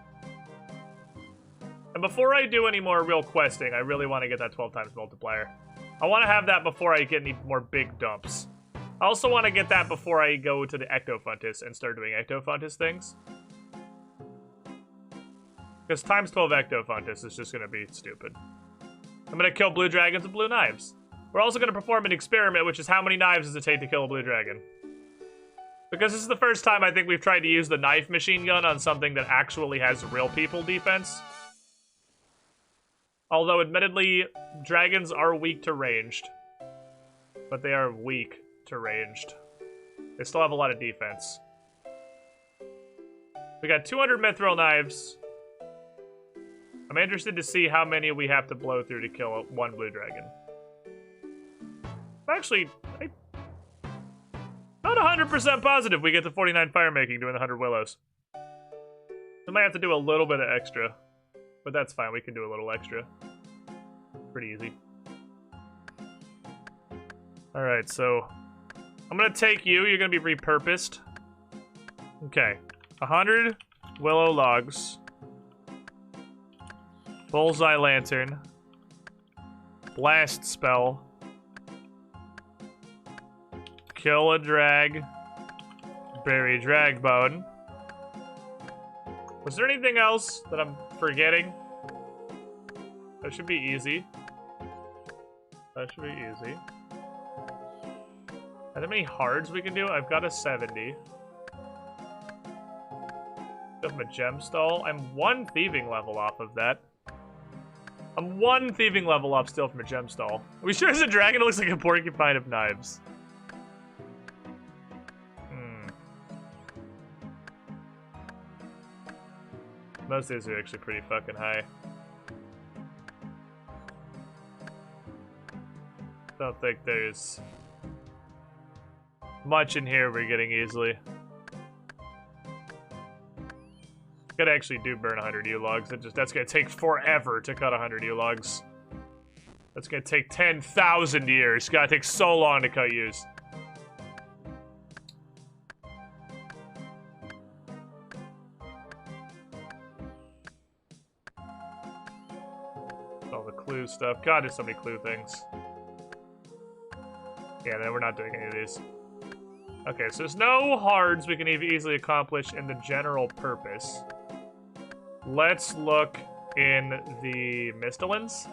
A: And before I do any more real questing, I really want to get that 12 times multiplier. I want to have that before I get any more big dumps. I also want to get that before I go to the Ectofuntus and start doing Ectofuntus things. Because times 12 Ectofuntus is just going to be stupid. I'm going to kill blue dragons with blue knives. We're also going to perform an experiment, which is how many knives does it take to kill a blue dragon? Because this is the first time I think we've tried to use the knife machine gun on something that actually has real people defense. Although, admittedly, dragons are weak to ranged. But they are weak to ranged. They still have a lot of defense. We got 200 mithril knives. I'm interested to see how many we have to blow through to kill one blue dragon. Actually, I'm not 100% positive we get to 49 fire making doing the 100 willows. We might have to do a little bit of extra. But that's fine, we can do a little extra. Pretty easy. Alright, so I'm gonna take you, you're gonna be repurposed. Okay. 100 willow logs. Bullseye lantern. Blast spell. Kill a drag. Bury drag bone. Was there anything else that I'm forgetting? That should be easy. That should be easy. Are there many hards we can do? I've got a 70. Of a gem stall. I'm one thieving level off of that. I'm one thieving level up still from a gem stall. Are we sure it's a dragon? It looks like a porcupine of knives. Most of these are actually pretty fucking high. Don't think there's much in here we're getting easily. Could actually do burn 100 U-logs. That's gonna take forever to cut 100 U-logs. That's gonna take 10,000 years. It's gotta take so long to cut U's. All the clue stuff. God, there's so many clue things. Yeah, then we're not doing any of these. Okay, so there's no hards we can easily accomplish in the general purpose. Let's look in the Mistolins.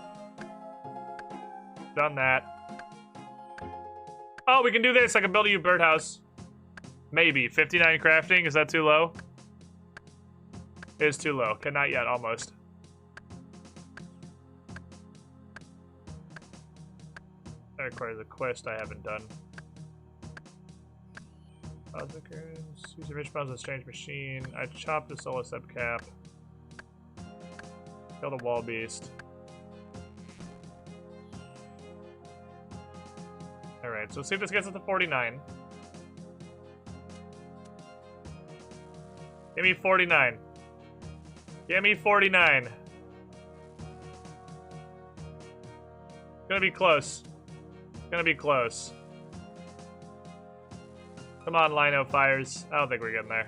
A: Done that. Oh, we can do this. I can build a birdhouse. Maybe. 59 crafting. Is that too low? It is too low. Okay, not yet. Almost. That requires a quest I haven't done. Use your rich bones on a strange machine. I chopped the solo sub cap. Killed a wall beast. Alright, so let's see if this gets us to 49. Give me 49. Give me 49. Gonna be close. Gonna be close. Come on, Lino Fires. I don't think we're getting there.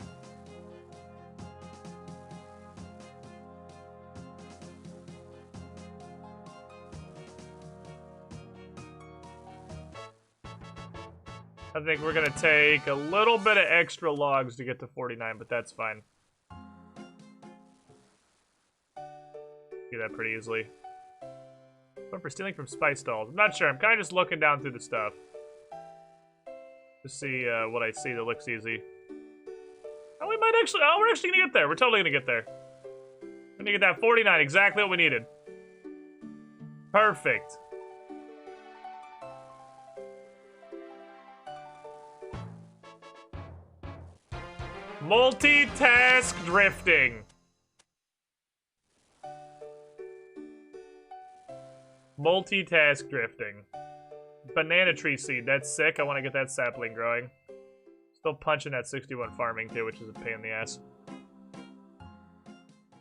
A: I think we're gonna take a little bit of extra logs to get to 49, but that's fine. Do that pretty easily. But for stealing from spice stalls, I'm not sure. I'm kind of just looking down through the stuff. To see what I see that looks easy. Oh, we might actually... Oh, we're actually gonna get there. We're totally gonna get there. We're gonna get that 49, exactly what we needed. Perfect. Multitask drifting. Multitask drifting. Banana tree seed, that's sick. I want to get that sapling growing. Still punching that 61 farming too, which is a pain in the ass.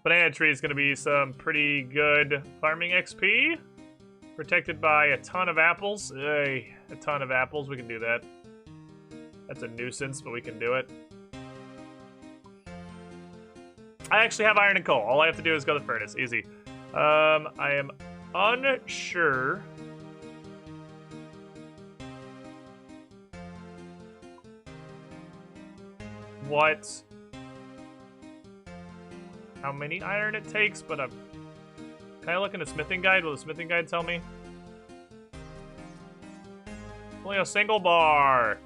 A: Banana tree is going to be some pretty good farming XP. Protected by a ton of apples. Hey, a ton of apples, we can do that. That's a nuisance, but we can do it. I actually have iron and coal. All I have to do is go to the furnace. Easy. I am unsure. How many iron it takes, but can I look in the smithing guide? Will the smithing guide tell me? Only a single bar.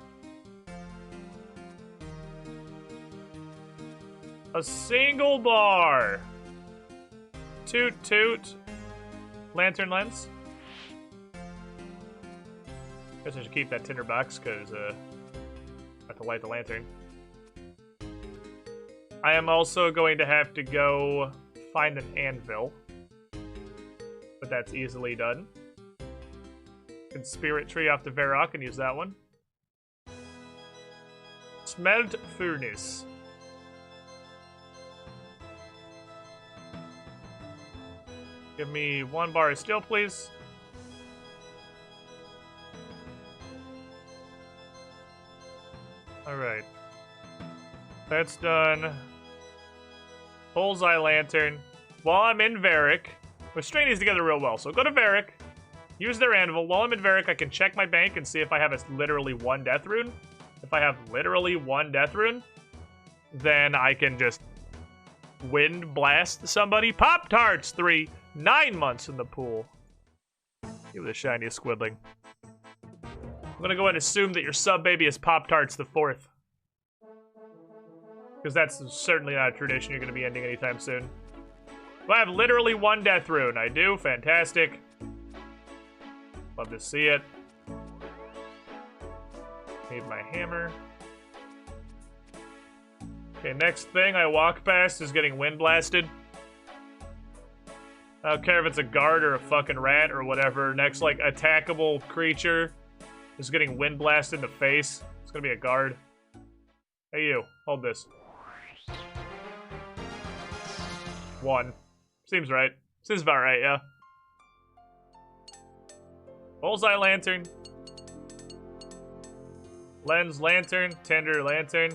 A: A single bar. Toot toot. lantern lens. Guess I should keep that tinder box, because I have to light the lantern. I am also going to have to go find an anvil. But that's easily done. Can spirit tree off the Varrock and use that one. Smelt furnace. Give me 1 bar of steel, please. Alright. That's done. Bullseye lantern. While I'm in Varric, we're stringing these together real well. So go to Varric, use their anvil. While I'm in Varric, I can check my bank and see if I have literally 1 death rune. If I have literally 1 death rune, then I can just wind blast somebody. Pop-Tarts 3, 9 months in the pool. Give it the shiniest squidling. I'm gonna go ahead and assume that your sub baby is Pop-Tarts the 4th. Because that's certainly not a tradition you're gonna be ending anytime soon. Do I have literally 1 death rune? I do. Fantastic. Love to see it. Need my hammer. Okay, next thing I walk past is getting wind blasted. I don't care if it's a guard or a fucking rat or whatever. Next, like, attackable creature is getting wind blasted in the face. It's gonna be a guard. Hey, you. Hold this. 1. Seems right. Seems about right, yeah. Bullseye lantern. Lens lantern. Tender lantern.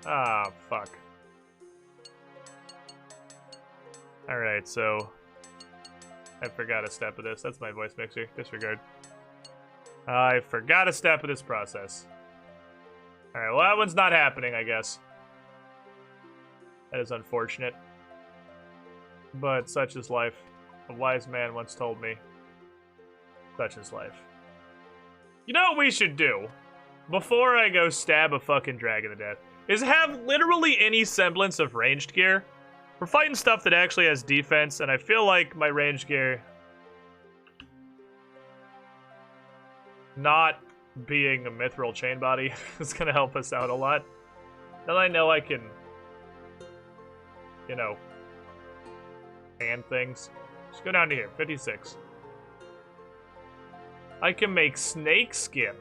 A: Ah, fuck. Alright, so... I forgot a step of this. That's my voice mixer. Disregard. I forgot a step of this process. Alright, well that one's not happening, I guess. That is unfortunate. But such is life. A wise man once told me. Such is life. You know what we should do? Before I go stab a fucking dragon to death, is have literally any semblance of ranged gear. We're fighting stuff that actually has defense, and I feel like my ranged gear not being a mithril chain body is gonna help us out a lot. Now that I know I can, you know, hand things. Just go down to here, 56. I can make snake skin.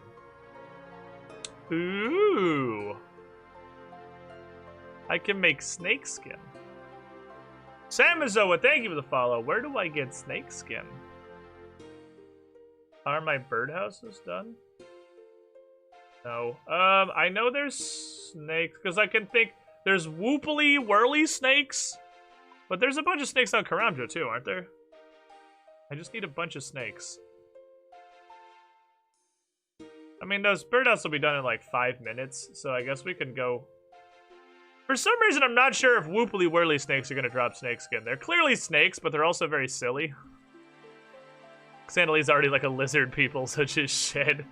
A: Ooh. I can make snake skin. Samazoa, thank you for the follow. Where do I get snake skin? Are my birdhouses done? No. I know there's snakes, because I can think there's whoopily whirly snakes, but there's a bunch of snakes on Karamjo too, aren't there? I just need a bunch of snakes. I mean, those birdhouses will be done in like 5 minutes, so I guess we can go. For some reason, I'm not sure if whoopily whirly snakes are gonna drop snakeskin. They're clearly snakes, but they're also very silly. Xandali's already like a lizard people, so just shed.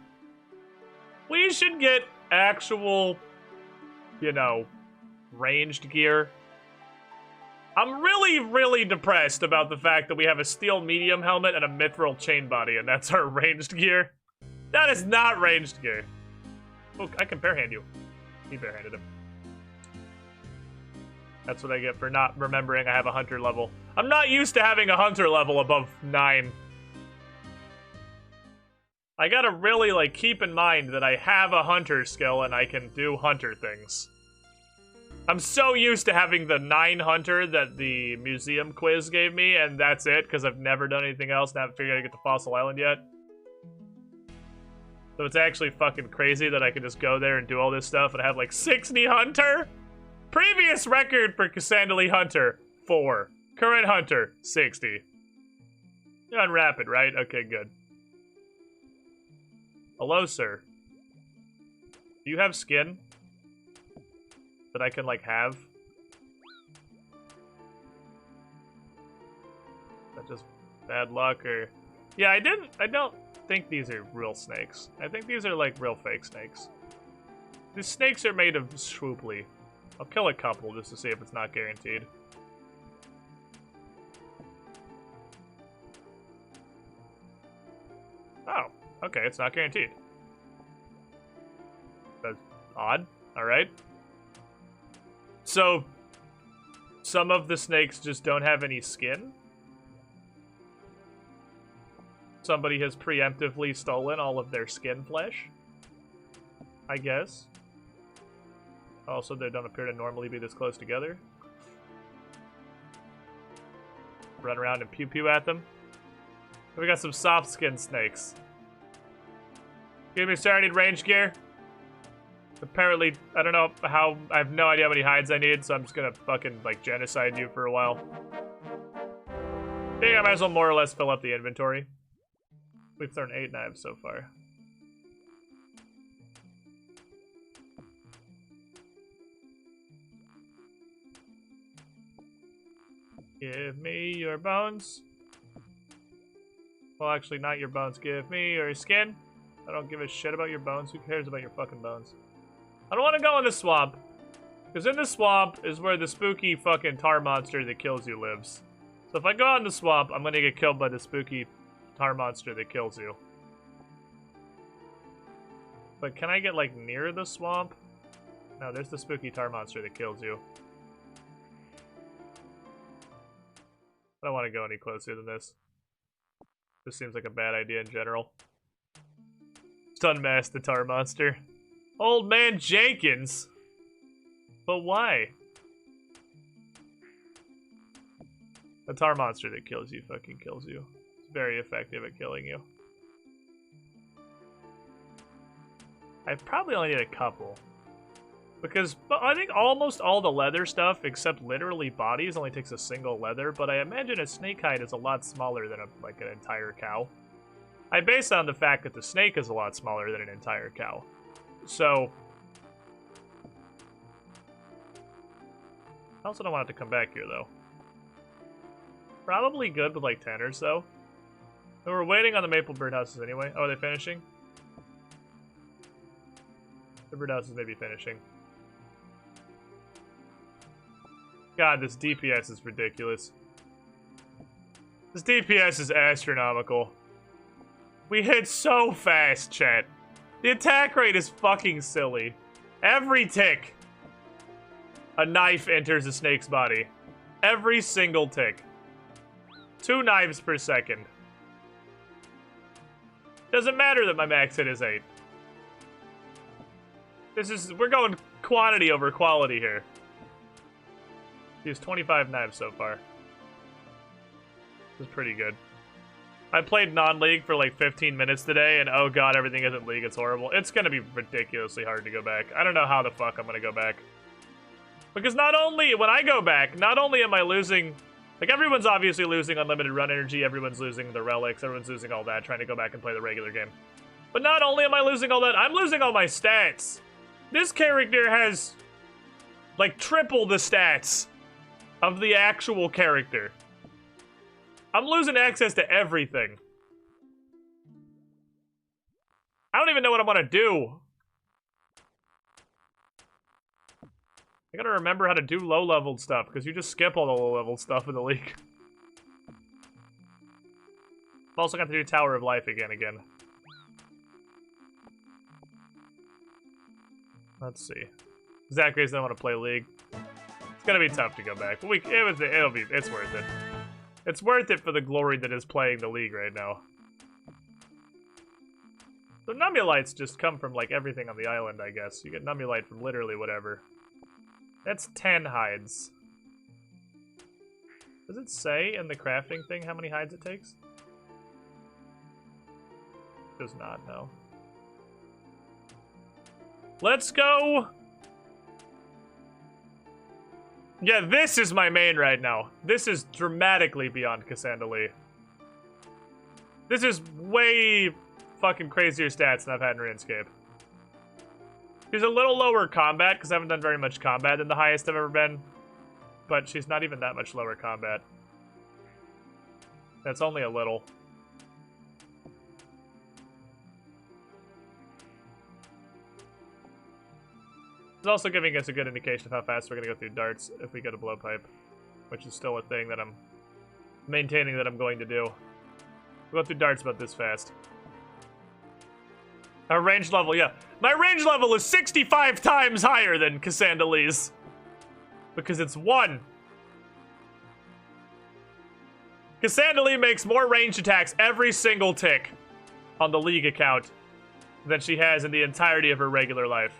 A: We should get actual, you know, ranged gear. I'm really, really depressed about the fact that we have a steel medium helmet and a mithril chain body, and that's our ranged gear. That is not ranged gear. Oh, I can barehand you. He barehanded him. That's what I get for not remembering I have a hunter level. I'm not used to having a hunter level above 9. I gotta really, like, keep in mind that I have a hunter skill and I can do hunter things. I'm so used to having the 9 hunter that the museum quiz gave me, and that's it, because I've never done anything else and haven't figured out how to get to Fossil Island yet. So it's actually fucking crazy that I can just go there and do all this stuff and have, like, 60 hunter? Previous record for Cassandali Hunter, 4. Current Hunter, 60. You're on rapid, right? Okay, good. Hello, sir. Do you have skin that I can, like, have? Is that just bad luck, or... Yeah, I don't think these are real snakes. I think these are, like, real fake snakes. These snakes are made of swooply. I'll kill a couple just to see if it's not guaranteed. Oh, okay, it's not guaranteed. That's odd. Alright. So, some of the snakes just don't have any skin? Somebody has preemptively stolen all of their skin flesh? I guess. Also, they don't appear to normally be this close together. Run around and pew-pew at them. We got some soft skin snakes. Give me started, I need range gear. Apparently, I don't know how, I have no idea how many hides I need, so I'm just gonna fucking, like, genocide you for a while. I think I might as well more or less fill up the inventory. We've thrown 8 knives so far. Give me your bones. Well, actually, not your bones. Give me your skin. I don't give a shit about your bones. Who cares about your fucking bones? I don't want to go in the swamp. Because in the swamp is where the spooky fucking tar monster that kills you lives. So if I go out in the swamp, I'm gonna get killed by the spooky tar monster that kills you. But can I get, like, near the swamp? No, there's the spooky tar monster that kills you. I don't want to go any closer than this. This seems like a bad idea in general. Just unmask the tar monster. Old man Jenkins! But why? The tar monster that kills you fucking kills you. It's very effective at killing you. I probably only need a couple. Because I think almost all the leather stuff, except literally bodies, only takes a single leather, but I imagine a snake hide is a lot smaller than like an entire cow. I base it on the fact that the snake is a lot smaller than an entire cow. So, I also don't want it to come back here, though. Probably good with like 10 or so. But we're waiting on the maple birdhouses anyway. Oh, are they finishing? The birdhouses may be finishing. God, this DPS is ridiculous. This DPS is astronomical. We hit so fast, chat. The attack rate is fucking silly. Every tick, a knife enters a snake's body. Every single tick. 2 knives per second. Doesn't matter that my max hit is 8. We're going quantity over quality here. Used 25 knives so far. This is pretty good. I played non-League for like 15 minutes today, and oh god, everything isn't League, it's horrible. It's gonna be ridiculously hard to go back. I don't know how the fuck I'm gonna go back. Because not only, when I go back, not only am I losing... Like, everyone's obviously losing unlimited run energy, everyone's losing the relics, everyone's losing all that, trying to go back and play the regular game. But not only am I losing all that, I'm losing all my stats! This character has, like, triple the stats of the actual character. I'm losing access to everything. I don't even know what I want to do. I gotta remember how to do low-leveled stuff, because you just skip all the low-leveled stuff in the League. I've also got to do Tower of Life again. Let's see. Zachary's don't want to play League. It's gonna be tough to go back, but it's worth it. It's worth it for the glory that is playing the League right now. So Nummulites just come from, like, everything on the island, I guess. You get Nummulite from literally whatever. That's 10 hides. Does it say in the crafting thing how many hides it takes? Does not, no. Let's go! Yeah, this is my main right now. This is dramatically beyond Cassandra Lee. This is way fucking crazier stats than I've had in RuneScape. She's a little lower combat, because I haven't done very much combat than the highest I've ever been. But she's not even that much lower combat. That's only a little. It's also giving us a good indication of how fast we're going to go through darts if we get a blowpipe. Which is still a thing that I'm maintaining that I'm going to do. We'll go through darts about this fast. Our range level, yeah. My range level is 65 times higher than Cassandalee's. Because it's 1. Cassandalee makes more ranged attacks every single tick on the League account than she has in the entirety of her regular life.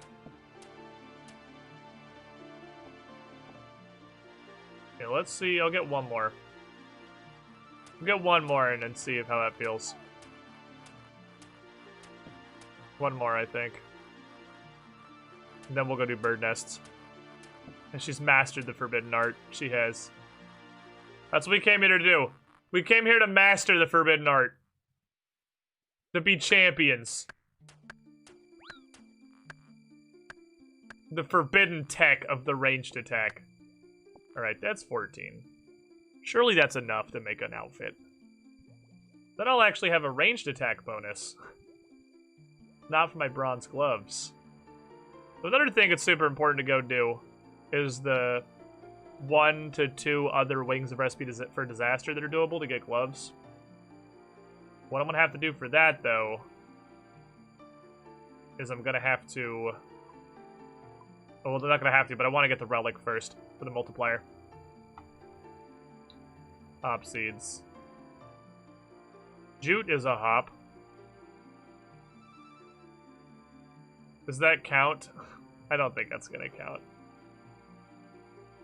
A: Okay, let's see. I'll get one more. I'll get one more and then see how that feels. One more, I think. And then we'll go do bird nests. And she's mastered the forbidden art. She has. That's what we came here to do. We came here to master the forbidden art. To be champions. The forbidden tech of the ranged attack. Alright, that's 14. Surely that's enough to make an outfit. Then I'll actually have a ranged attack bonus. Not for my bronze gloves. But another thing that's super important to go do is the 1 to 2 other Wings of Recipe for Disaster that are doable to get gloves. What I'm going to have to do for that, though, is I'm going to have to... Oh, well, they're not going to have to, but I want to get the Relic first for the multiplier. Hop seeds. Jute is a hop. Does that count? I don't think that's going to count.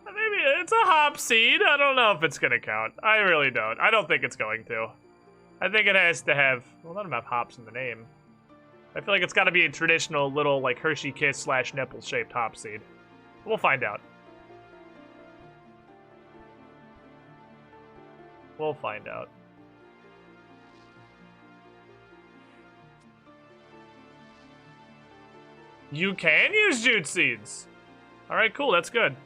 A: Maybe it's a hop seed. I don't know if it's going to count. I really don't. I don't think it's going to. I think it has to have... Well, none of them have hops in the name. I feel like it's got to be a traditional little, like, Hershey Kiss / nipple-shaped hop seed. We'll find out. We'll find out. You can use jute seeds! Alright, cool, that's good.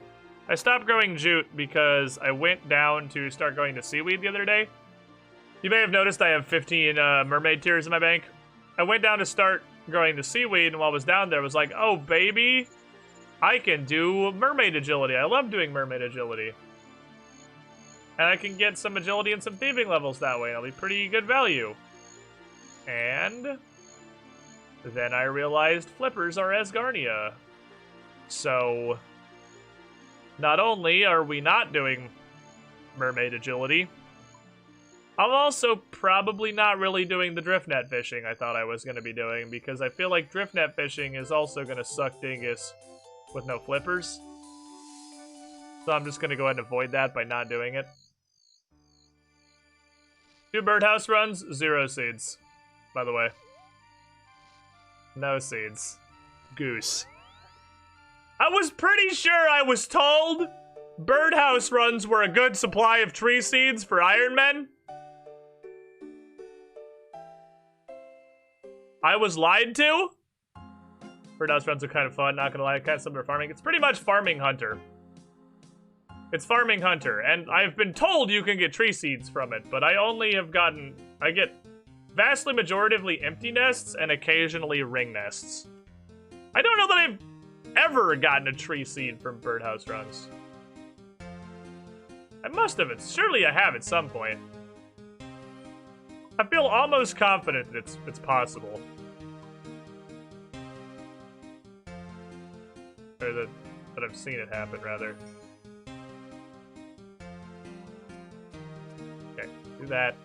A: I stopped growing jute because I went down to start going to seaweed the other day. You may have noticed I have 15 mermaid tears in my bank. I went down to start growing the seaweed, and while I was down there, I was like, oh, baby, I can do mermaid agility. I love doing mermaid agility. And I can get some agility and some thieving levels that way, and it'll be pretty good value. And then I realized flippers are Asgarnia. So, not only are we not doing mermaid agility, I'm also probably not really doing the drift net fishing I thought I was going to be doing, because I feel like drift net fishing is also going to suck dingus with no flippers. So I'm just going to go ahead and avoid that by not doing it. 2 birdhouse runs, 0 seeds, by the way. No seeds. Goose. I was pretty sure I was told birdhouse runs were a good supply of tree seeds for Iron Men. I was lied to? Birdhouse runs are kind of fun, not gonna lie, kind of similar to farming. It's pretty much Farming Hunter. It's Farming Hunter, and I've been told you can get tree seeds from it, but I only have gotten... I get vastly majoritively empty nests and occasionally ring nests. I don't know that I've ever gotten a tree seed from birdhouse runs. I must have. Surely I have at some point. I feel almost confident that it's possible. Or that I've seen it happen, rather. Okay, do that.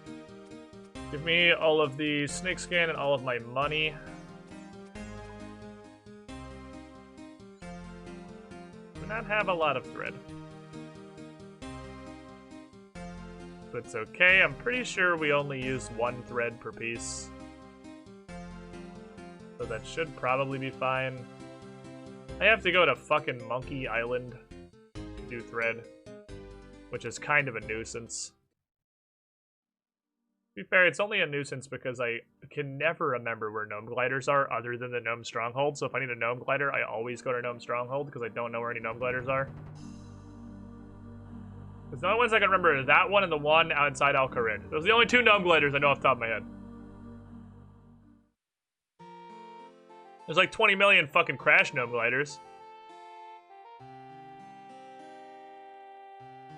A: Give me all of the snake skin and all of my money. Do not have a lot of thread. But it's okay, I'm pretty sure we only use 1 thread per piece. So that should probably be fine. I have to go to fucking Monkey Island to do thread, which is kind of a nuisance. To be fair, it's only a nuisance because I can never remember where gnome gliders are other than the gnome stronghold, so if I need a gnome glider, I always go to gnome stronghold because I don't know where any gnome gliders are. Because the only ones I can remember are that one and the one outside Al-Kharid. Those are the only 2 gnome gliders I know off the top of my head. There's like 20 million fucking crash gnome gliders.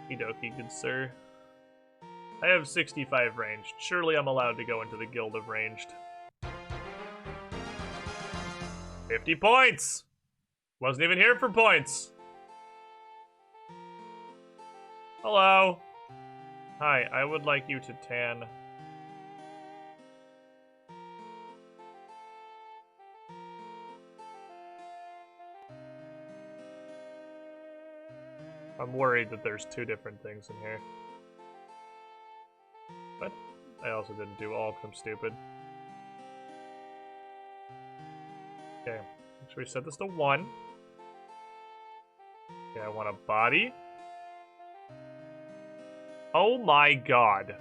A: Okie-dokie, good sir. I have 65 ranged. Surely I'm allowed to go into the Guild of Ranged. 50 points! Wasn't even here for points. Hello. Hi, I would like you to tan. I'm worried that there's two different things in here. But I also didn't do all because I'm stupid. Okay, should we set this to 1? Okay, I want a body. Oh my god.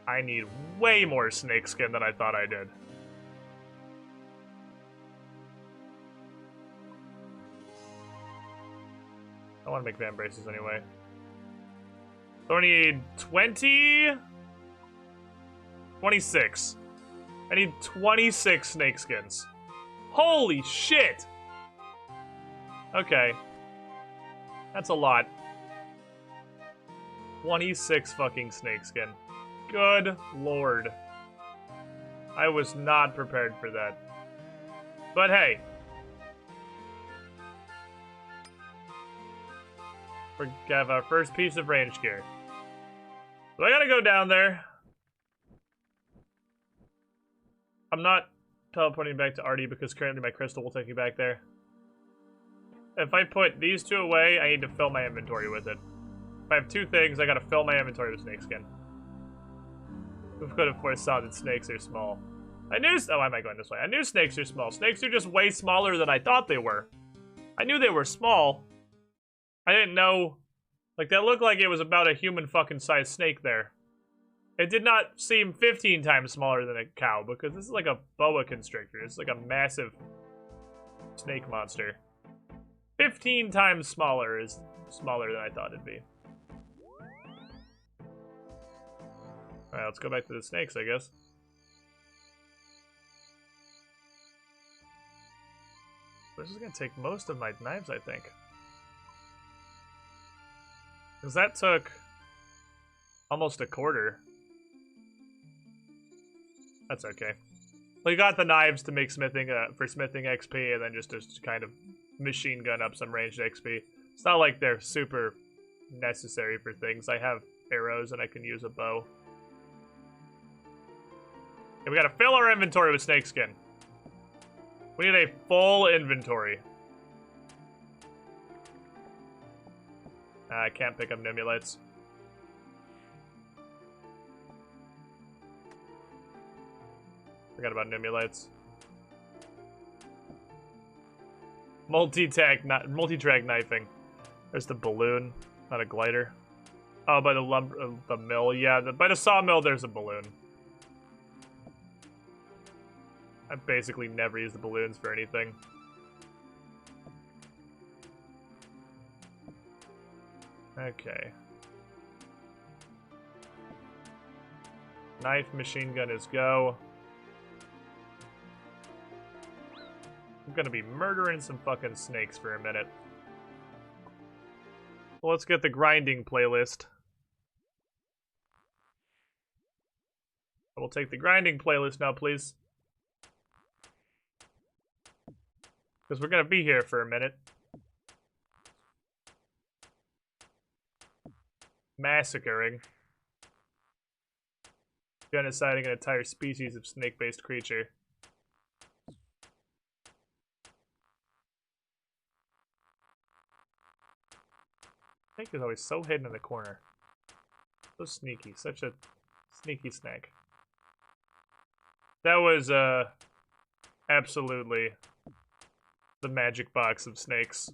A: I need way more snake skin than I thought I did. I want to make van braces anyway. So I need 20... 26. I need 26 snake skins. Holy shit! Okay. That's a lot. 26 fucking snakeskin. Good lord. I was not prepared for that. But hey. We have our first piece of range gear. So I gotta go down there. I'm not teleporting back to Artie because currently my crystal will take me back there. If I put these two away, I need to fill my inventory with it. If I have two things, I gotta fill my inventory with snakeskin. Who could have foresaw that snakes are small? I knew- oh, why am I going this way? I knew snakes are small. Snakes are just way smaller than I thought they were. I knew they were small. I didn't know... like, that looked like it was about a human fucking sized snake there. It did not seem 15 times smaller than a cow, because this is like a boa constrictor. It's like a massive snake monster. 15 times smaller is smaller than I thought it'd be. Alright, let's go back to the snakes, I guess. This is gonna take most of my knives, I think. Because that took almost a quarter. That's okay. We got the knives to make smithing, for smithing XP, and then just to kind of machine gun up some ranged XP. It's not like they're super necessary for things. I have arrows and I can use a bow. Okay, we gotta fill our inventory with snakeskin. We need a full inventory. I can't pick up Nimulites. Forgot about Nimulites. Multi-track knifing. There's the balloon, not a glider. Oh, by the mill. Yeah, by the sawmill, there's a balloon. I basically never use the balloons for anything. Okay. Knife, machine gun is go. I'm gonna be murdering some fucking snakes for a minute. Well, let's get the grinding playlist. I will take the grinding playlist now, please. Because we're gonna be here for a minute. Massacring. Genociding an entire species of snake-based creature. Snake is always so hidden in the corner. So sneaky. Such a sneaky snake. That was, absolutely the magic box of snakes.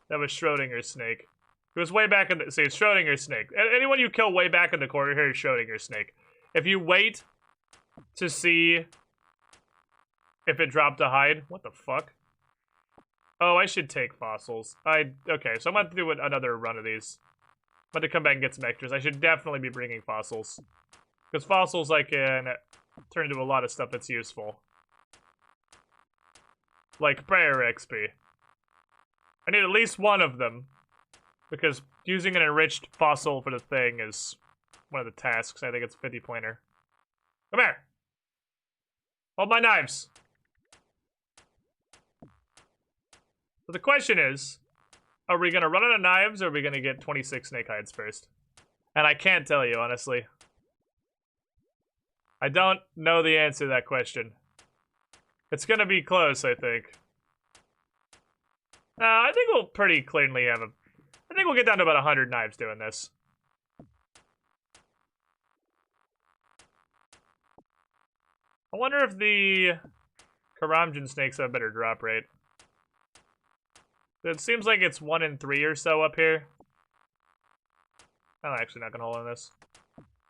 A: That was Schrodinger's snake. It was way back in the... see, it's Schrodinger's snake. Anyone you kill way back in the corner here is Schrodinger's snake. If you wait to see if it dropped a hide... what the fuck? Oh, I should take fossils. Okay, so I'm going to do another run of these. I'm going to come back and get some extras. I should definitely be bringing fossils. Because fossils I can turn into a lot of stuff that's useful. Like prayer XP. I need at least one of them. Because using an enriched fossil for the thing is one of the tasks. I think it's 50 pointer. Come here! Hold my knives. So the question is, are we gonna run out of knives or are we gonna get 26 snake hides first? And I can't tell you, honestly. I don't know the answer to that question. It's gonna be close, I think. I think we'll pretty cleanly have a... I think we'll get down to about 100 knives doing this. I wonder if the Karamjan snakes have a better drop rate. It seems like it's 1 in 3 or so up here. I'm actually not gonna hold on this.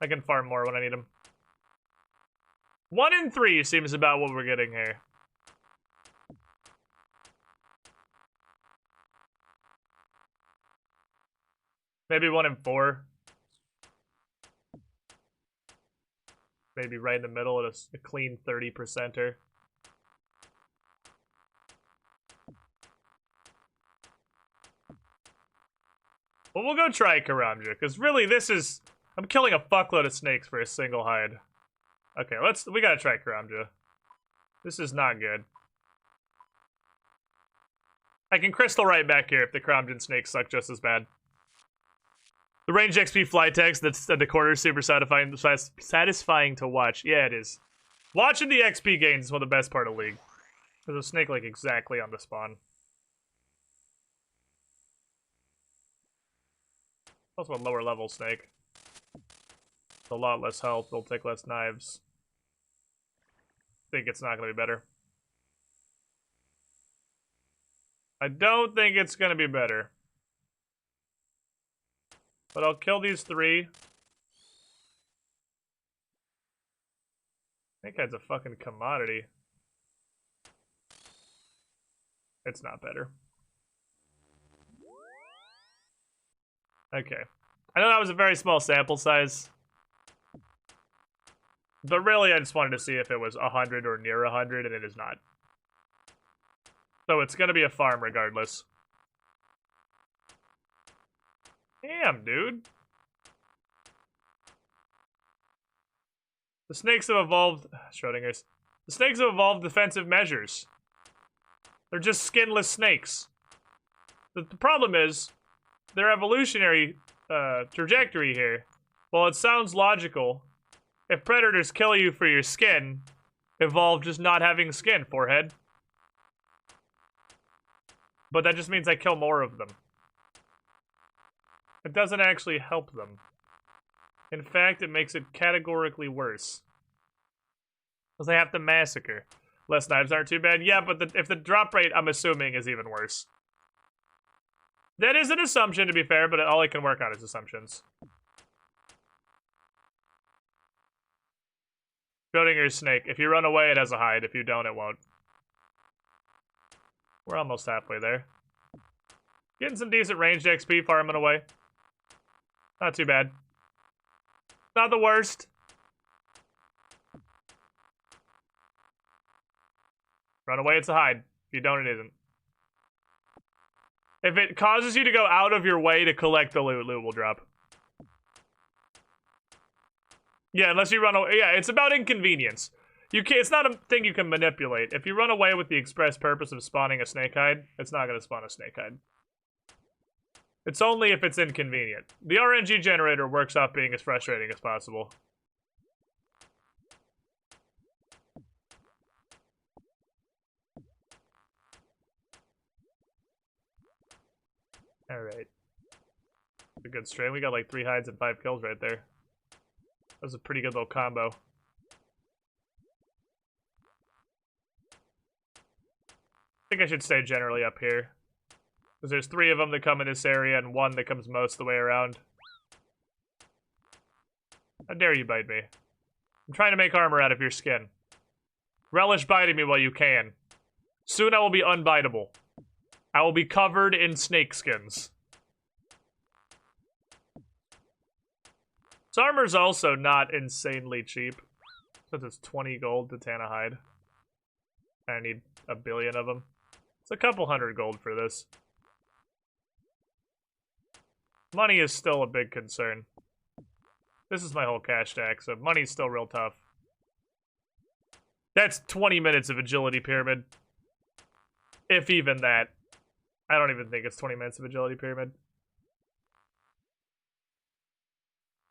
A: I can farm more when I need them. 1 in 3 seems about what we're getting here. Maybe 1 in 4. Maybe right in the middle at a clean 30%er. Well, we'll go try Karamja, because really this is... I'm killing a fuckload of snakes for a single hide. Okay, we gotta try Karamja. This is not good. I can crystal right back here if the Karamjan snakes suck just as bad. The range XP fly text that's at the corner is super satisfying to watch. Yeah, it is. Watching the XP gains is one of the best part of League. There's a snake like exactly on the spawn. Also a lower level snake. A lot less health, they'll take less knives. Think it's not gonna be better. I don't think it's gonna be better. But I'll kill these 3. That guy's a fucking commodity. It's not better. Okay. I know that was a very small sample size. But really, I just wanted to see if it was 100 or near 100, and it is not. So it's gonna be a farm regardless. Damn, dude. The snakes have evolved... Schrodinger's. The snakes have evolved defensive measures. They're just skinless snakes. The problem is, their evolutionary trajectory here, while it sounds logical, if predators kill you for your skin, evolve just not having skin, forehead. But that just means I kill more of them. It doesn't actually help them. In fact, it makes it categorically worse. Because they have to massacre. Less knives aren't too bad. Yeah, but if the drop rate, I'm assuming, is even worse. That is an assumption, to be fair, but all I can work on is assumptions. Schrodinger's snake. If you run away, it has a hide. If you don't, it won't. We're almost halfway there. Getting some decent ranged XP farming away. Not too bad. Not the worst. Run away, it's a hide. If you don't, it isn't. If it causes you to go out of your way to collect the loot, loot will drop. Yeah, unless you run away. Yeah, it's about inconvenience. You can't, it's not a thing you can manipulate. If you run away with the express purpose of spawning a snake hide, it's not going to spawn a snake hide. It's only if it's inconvenient. The RNG generator works off being as frustrating as possible. Alright. A good strain. We got like 3 hides and 5 kills right there. That was a pretty good little combo. I think I should stay generally up here. Because there's 3 of them that come in this area and 1 that comes most of the way around. How dare you bite me? I'm trying to make armor out of your skin. Relish biting me while you can. Soon I will be unbiteable. I will be covered in snake skins. This armor's also not insanely cheap. Since it's 20 gold to tan a hide. I need a billion of them. It's a couple hundred gold for this. Money is still a big concern. This is my whole cash stack, so money's still real tough. That's 20 minutes of agility pyramid. If even that. I don't even think it's 20 minutes of agility pyramid.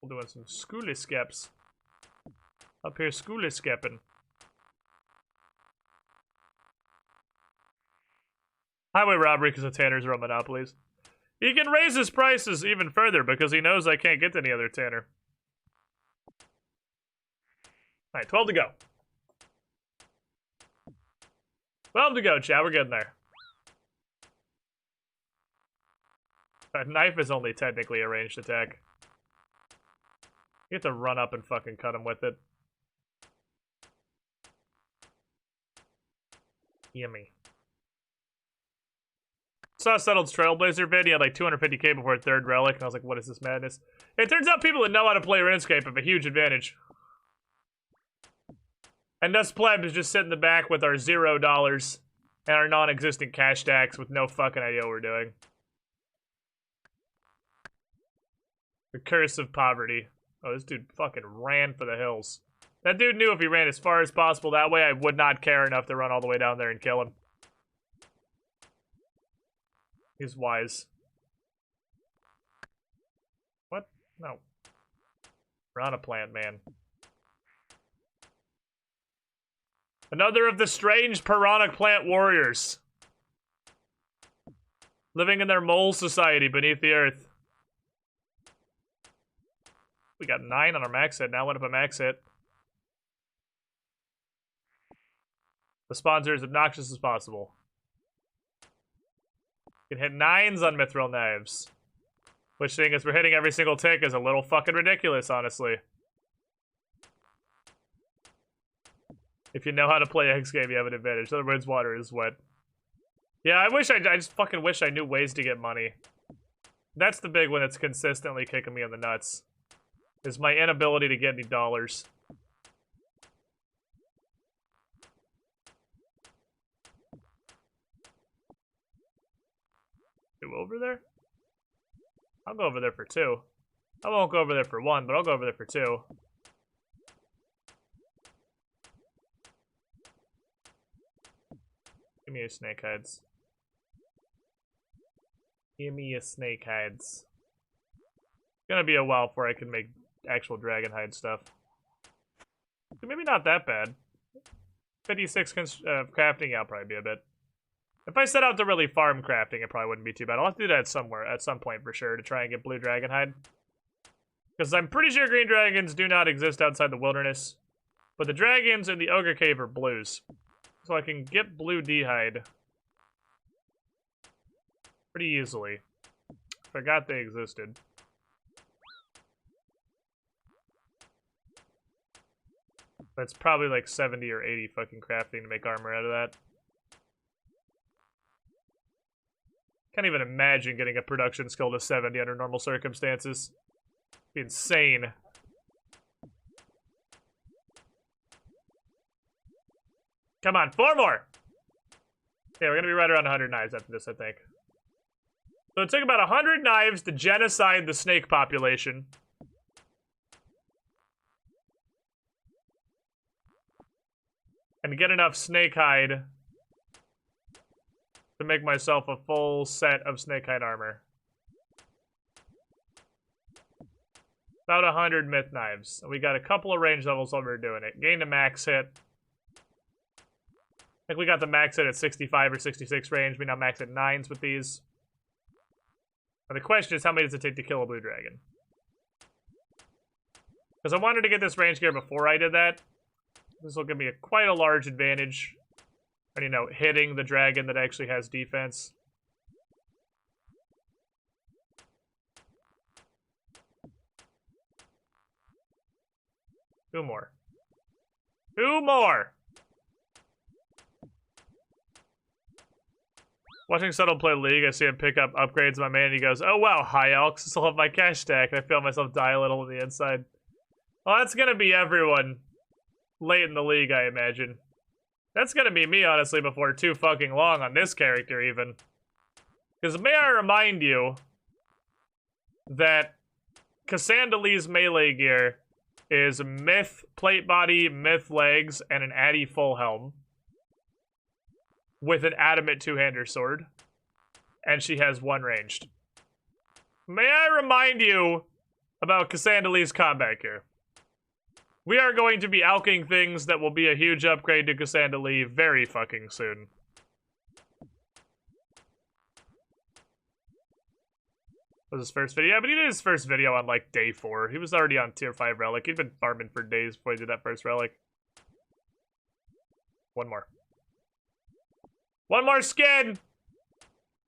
A: We're doing some schooly skeps. Up here schooly skepping. Highway robbery because the Tanners are on monopolies. He can raise his prices even further because he knows I can't get to any other Tanner. Alright, 12 to go. 12 to go, chat. We're getting there. That knife is only technically a ranged attack. You have to run up and fucking cut him with it. Yummy. Saw Settled's Trailblazer vid. He had like 250k before a third relic, and I was like, what is this madness? It turns out people that know how to play RuneScape have a huge advantage. And us plebs just sit in the back with our $0 and our non-existent cash stacks with no fucking idea what we're doing. The curse of poverty. Oh, this dude fucking ran for the hills. That dude knew if he ran as far as possible that way, I would not care enough to run all the way down there and kill him. He's wise. What? No. We're on a plant, man. Another of the strange Piranic plant warriors. Living in their mole society beneath the earth. We got 9 on our max hit. Now went up a max hit. The spawns are as obnoxious as possible. You can hit 9s on Mithril Knives. Which, seeing as we're hitting every single tick, is a little fucking ridiculous, honestly. If you know how to play X game, you have an advantage. In other words, water is wet. Yeah, I just fucking wish I knew ways to get money. That's the big one that's consistently kicking me in the nuts. Is my inability to get any dollars. Go over there? I'll go over there for 2. I won't go over there for 1, but I'll go over there for 2. Give me your snake heads. Give me your snake heads. It's gonna be a while before I can make actual dragon hide stuff. Maybe not that bad. 56 crafting, yeah, I'll probably be a bit. If I set out to really farm crafting, it probably wouldn't be too bad. I'll have to do that somewhere, at some point for sure, to try and get blue dragon hide. Because I'm pretty sure green dragons do not exist outside the wilderness. But the dragons in the ogre cave are blues. So I can get blue D-hide pretty easily. Forgot they existed. That's probably like 70 or 80 fucking crafting to make armor out of that. Can't even imagine getting a production skill to 70 under normal circumstances. It'd be insane. Come on, 4 more! Yeah, we're gonna be right around 100 knives after this, I think. So it took about 100 knives to genocide the snake population. And get enough snake hide to make myself a full set of snake hide armor. About 100 myth knives. And we got a couple of range levels while we were doing it. Gained a max hit. I think we got the max hit at 65 or 66 range. We now max at 9s with these. And the question is, how many does it take to kill a blue dragon? Because I wanted to get this range gear before I did that. This will give me quite a large advantage. And, you know, hitting the dragon that actually has defense. Two more. 2 more! Watching Settle play League, I see him pick up upgrades in my man, and he goes, oh wow, high elks, I still have my cash stack. I feel myself die a little on the inside. Well, that's gonna be everyone late in the league, I imagine. That's gonna be me, honestly, before too fucking long on this character, even. Because may I remind you that Cassandalee's melee gear is myth plate body, myth legs, and an Addy full helm. With an adamant two-hander sword. And she has one ranged. May I remind you about Cassandra Lee's combat gear? We are going to be alching things that will be a huge upgrade to Cassandra Lee very fucking soon. Was his first video? Yeah, but he did his first video on, like, day 4. He was already on tier 5 Relic. He'd been farming for days before he did that first Relic. One more. One more skin!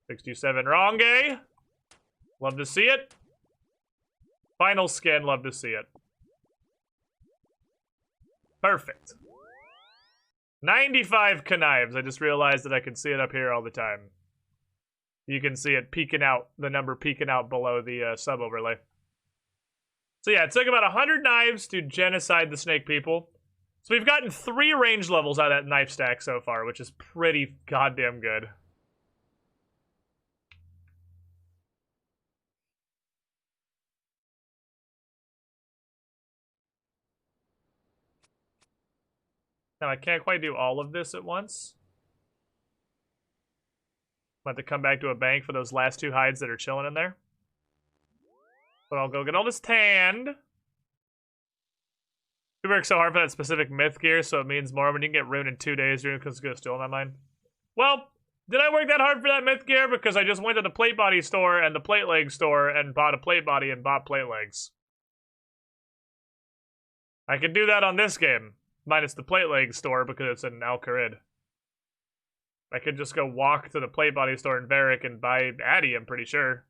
A: 627 Ronge. Love to see it. Final skin, love to see it. Perfect. 95 connives. I just realized that I can see it up here all the time. You can see it peeking out, the number peeking out below the sub overlay. So yeah, it took about 100 knives to genocide the snake people. So we've gotten 3 range levels out of that knife stack so far, which is pretty goddamn good. Now I can't quite do all of this at once. I'm about to come back to a bank for those last 2 hides that are chilling in there. But I'll go get all this tanned. We work so hard for that specific myth gear, so it means more when you can get ruined in 2 days, because it's gonna steal my mind. Well, did I work that hard for that myth gear? Because I just went to the plate body store and the plate leg store and bought a plate body and bought plate legs. I can do that on this game, minus the plate leg store because it's in Al Kharid. I could just go walk to the plate body store in Varric and buy Addy, I'm pretty sure.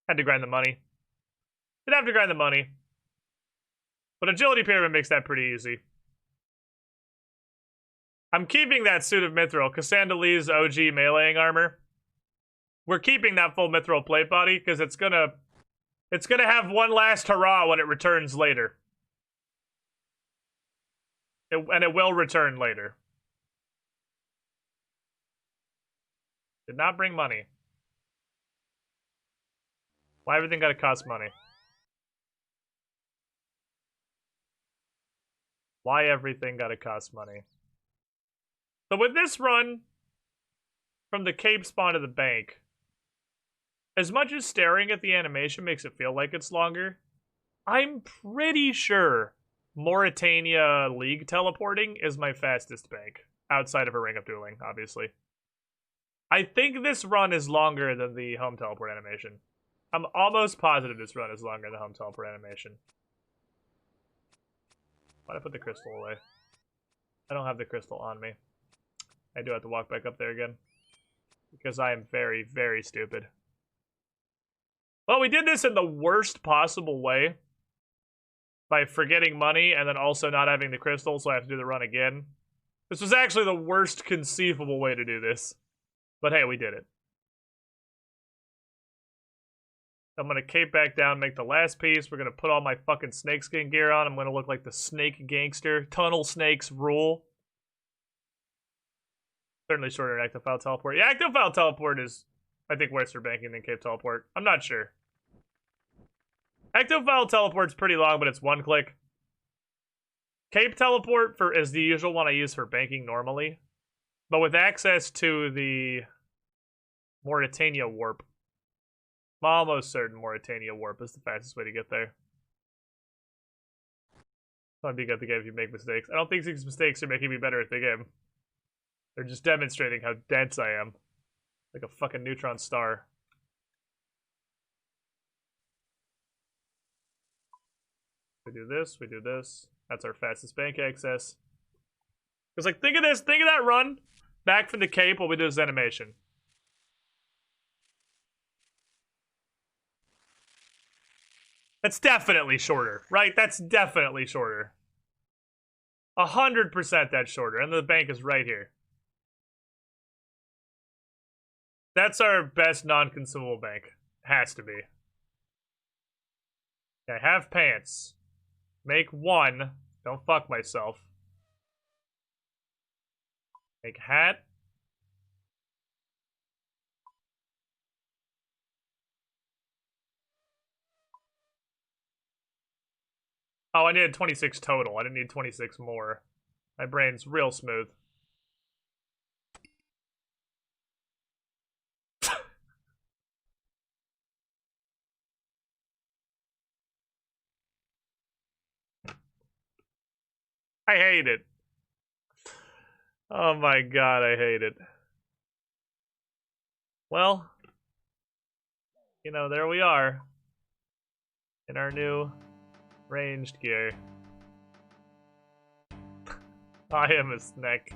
A: Had to grind the money. Didn't have to grind the money. But Agility Pyramid makes that pretty easy. I'm keeping that suit of Mithril, Cassandra Lee's OG meleeing armor. We're keeping that full Mithril plate body, because it's gonna have one last hurrah when it returns later. And it will return later. Did not bring money. Why everything gotta cost money? Why everything gotta cost money? So with this run, from the Cape spawn to the bank, as much as staring at the animation makes it feel like it's longer, I'm pretty sure Mauritania League teleporting is my fastest bank, outside of a Ring of Dueling, obviously. I think this run is longer than the home teleport animation. I'm almost positive this run is longer than the home teleport animation. Why'd I put the crystal away? I don't have the crystal on me. I do have to walk back up there again. Because I am very, very stupid. Well, we did this in the worst possible way. By forgetting money and then also not having the crystal, so I have to do the run again. This was actually the worst conceivable way to do this. But hey, we did it. I'm gonna cape back down, make the last piece. We're gonna put all my fucking snakeskin gear on. I'm gonna look like the snake gangster. Tunnel snakes rule. Certainly shorter than active file teleport. Yeah, active file teleport is, I think, worse for banking than cape teleport. I'm not sure. Active file teleport's pretty long, but it's 1 click. Cape teleport is the usual one I use for banking normally. But with access to the Mauritania warp, I'm almost certain Mauritania warp is the fastest way to get there. Might be good at the game if you make mistakes. I don't think these mistakes are making me better at the game. They're just demonstrating how dense I am. Like a fucking neutron star. We do this, we do this. That's our fastest bank access. Because, like, think of this, think of that run back from the Cape while we do this animation. That's definitely shorter, right? That's definitely shorter. 100% that's shorter, and the bank is right here. That's our best non-consumable bank. Has to be. Okay, have pants. Make 1. Don't fuck myself. Make hat. Oh, I needed 26 total. I didn't need 26 more. My brain's real smooth. I hate it. Oh my god, I hate it. Well, you know, there we are. In our new ranged gear. I am a snake.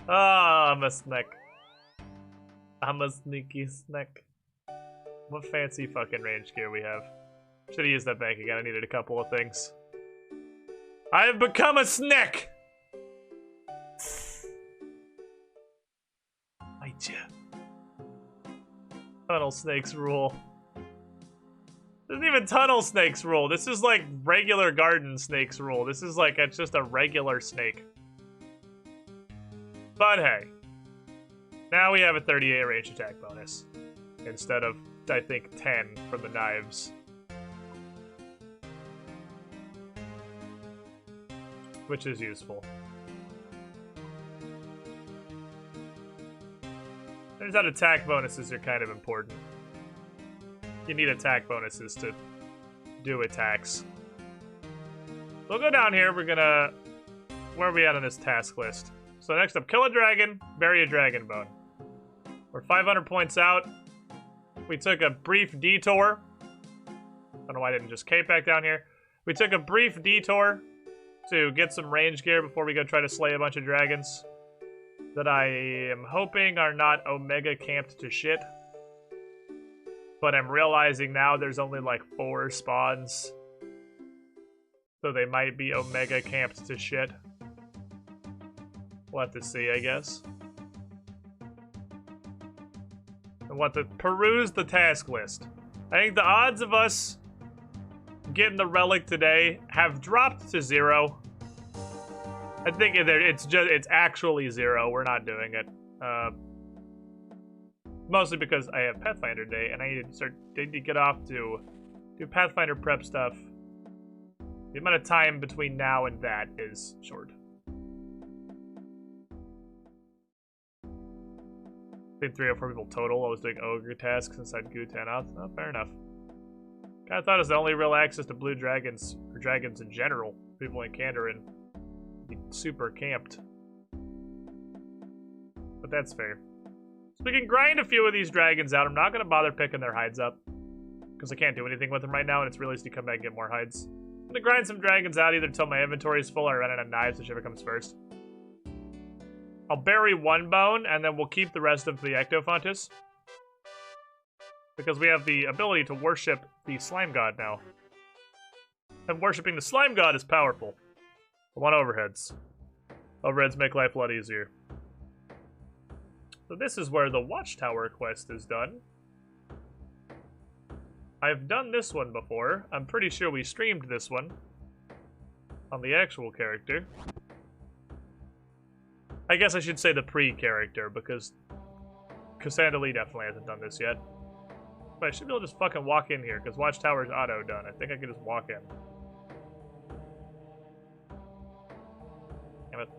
A: Ah, I'm a snake. I'm a sneaky snake. What fancy fucking range gear we have. Should've used that bank again. I needed a couple of things. I have become a snake! Might ya? Tunnel snakes rule. This isn't even tunnel snakes rule. This is like regular garden snakes rule. This is like, it's just a regular snake. But hey. Now we have a 38 range attack bonus. Instead of, I think, 10 from the knives. Which is useful. Turns out attack bonuses are kind of important. You need attack bonuses to do attacks. We'll go down here, we're gonna... Where are we at on this task list? So next up, kill a dragon, bury a dragon bone. We're 500 points out. We took a brief detour. I don't know why I didn't just cape back down here. We took a brief detour to get some range gear before we go try to slay a bunch of dragons that I am hoping are not Omega camped to shit. But I'm realizing now there's only like 4 spawns. So they might be Omega camped to shit. We'll have to see, I guess. I want to peruse the task list. I think the odds of us getting the relic today have dropped to 0. I think it's actually 0. We're not doing it. Mostly because I have Pathfinder Day and I need to get off to do Pathfinder prep stuff. The amount of time between now and that is short. I think 3 or 4 people total. I was doing ogre tasks inside Gutanoth. Oh, fair enough. Kinda thought it was the only real access to blue dragons, or dragons in general. People in Kandarin be super camped. But that's fair. So we can grind a few of these dragons out. I'm not gonna bother picking their hides up. Because I can't do anything with them right now, and it's really easy to come back and get more hides. I'm gonna grind some dragons out either until my inventory is full or I run out of knives, whichever comes first. I'll bury 1 bone, and then we'll keep the rest of the Ectofontis. Because we have the ability to worship the slime god now. And worshipping the slime god is powerful. I want overheads. Overheads make life a lot easier. So this is where the Watchtower Quest is done. I've done this one before. I'm pretty sure we streamed this one on the actual character. I guess I should say the pre-character, because Cassandra Lee definitely hasn't done this yet. But I should be able to just fucking walk in here, because Watchtower's auto-done. I think I can just walk in. Damn it.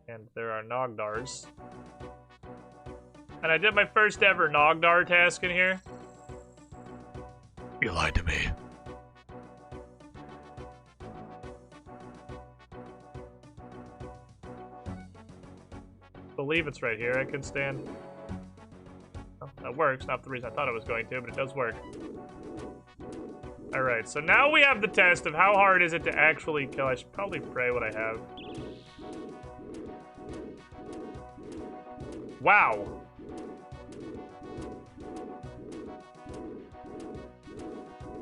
A: And there are Nogdars. And I did my first ever Nogdar task in here. You lied to me. I believe it's right here. I can stand. Oh, that works. Not the reason I thought it was going to, but it does work. Alright, so now we have the test of how hard is it to actually kill. I should probably pray what I have. Wow.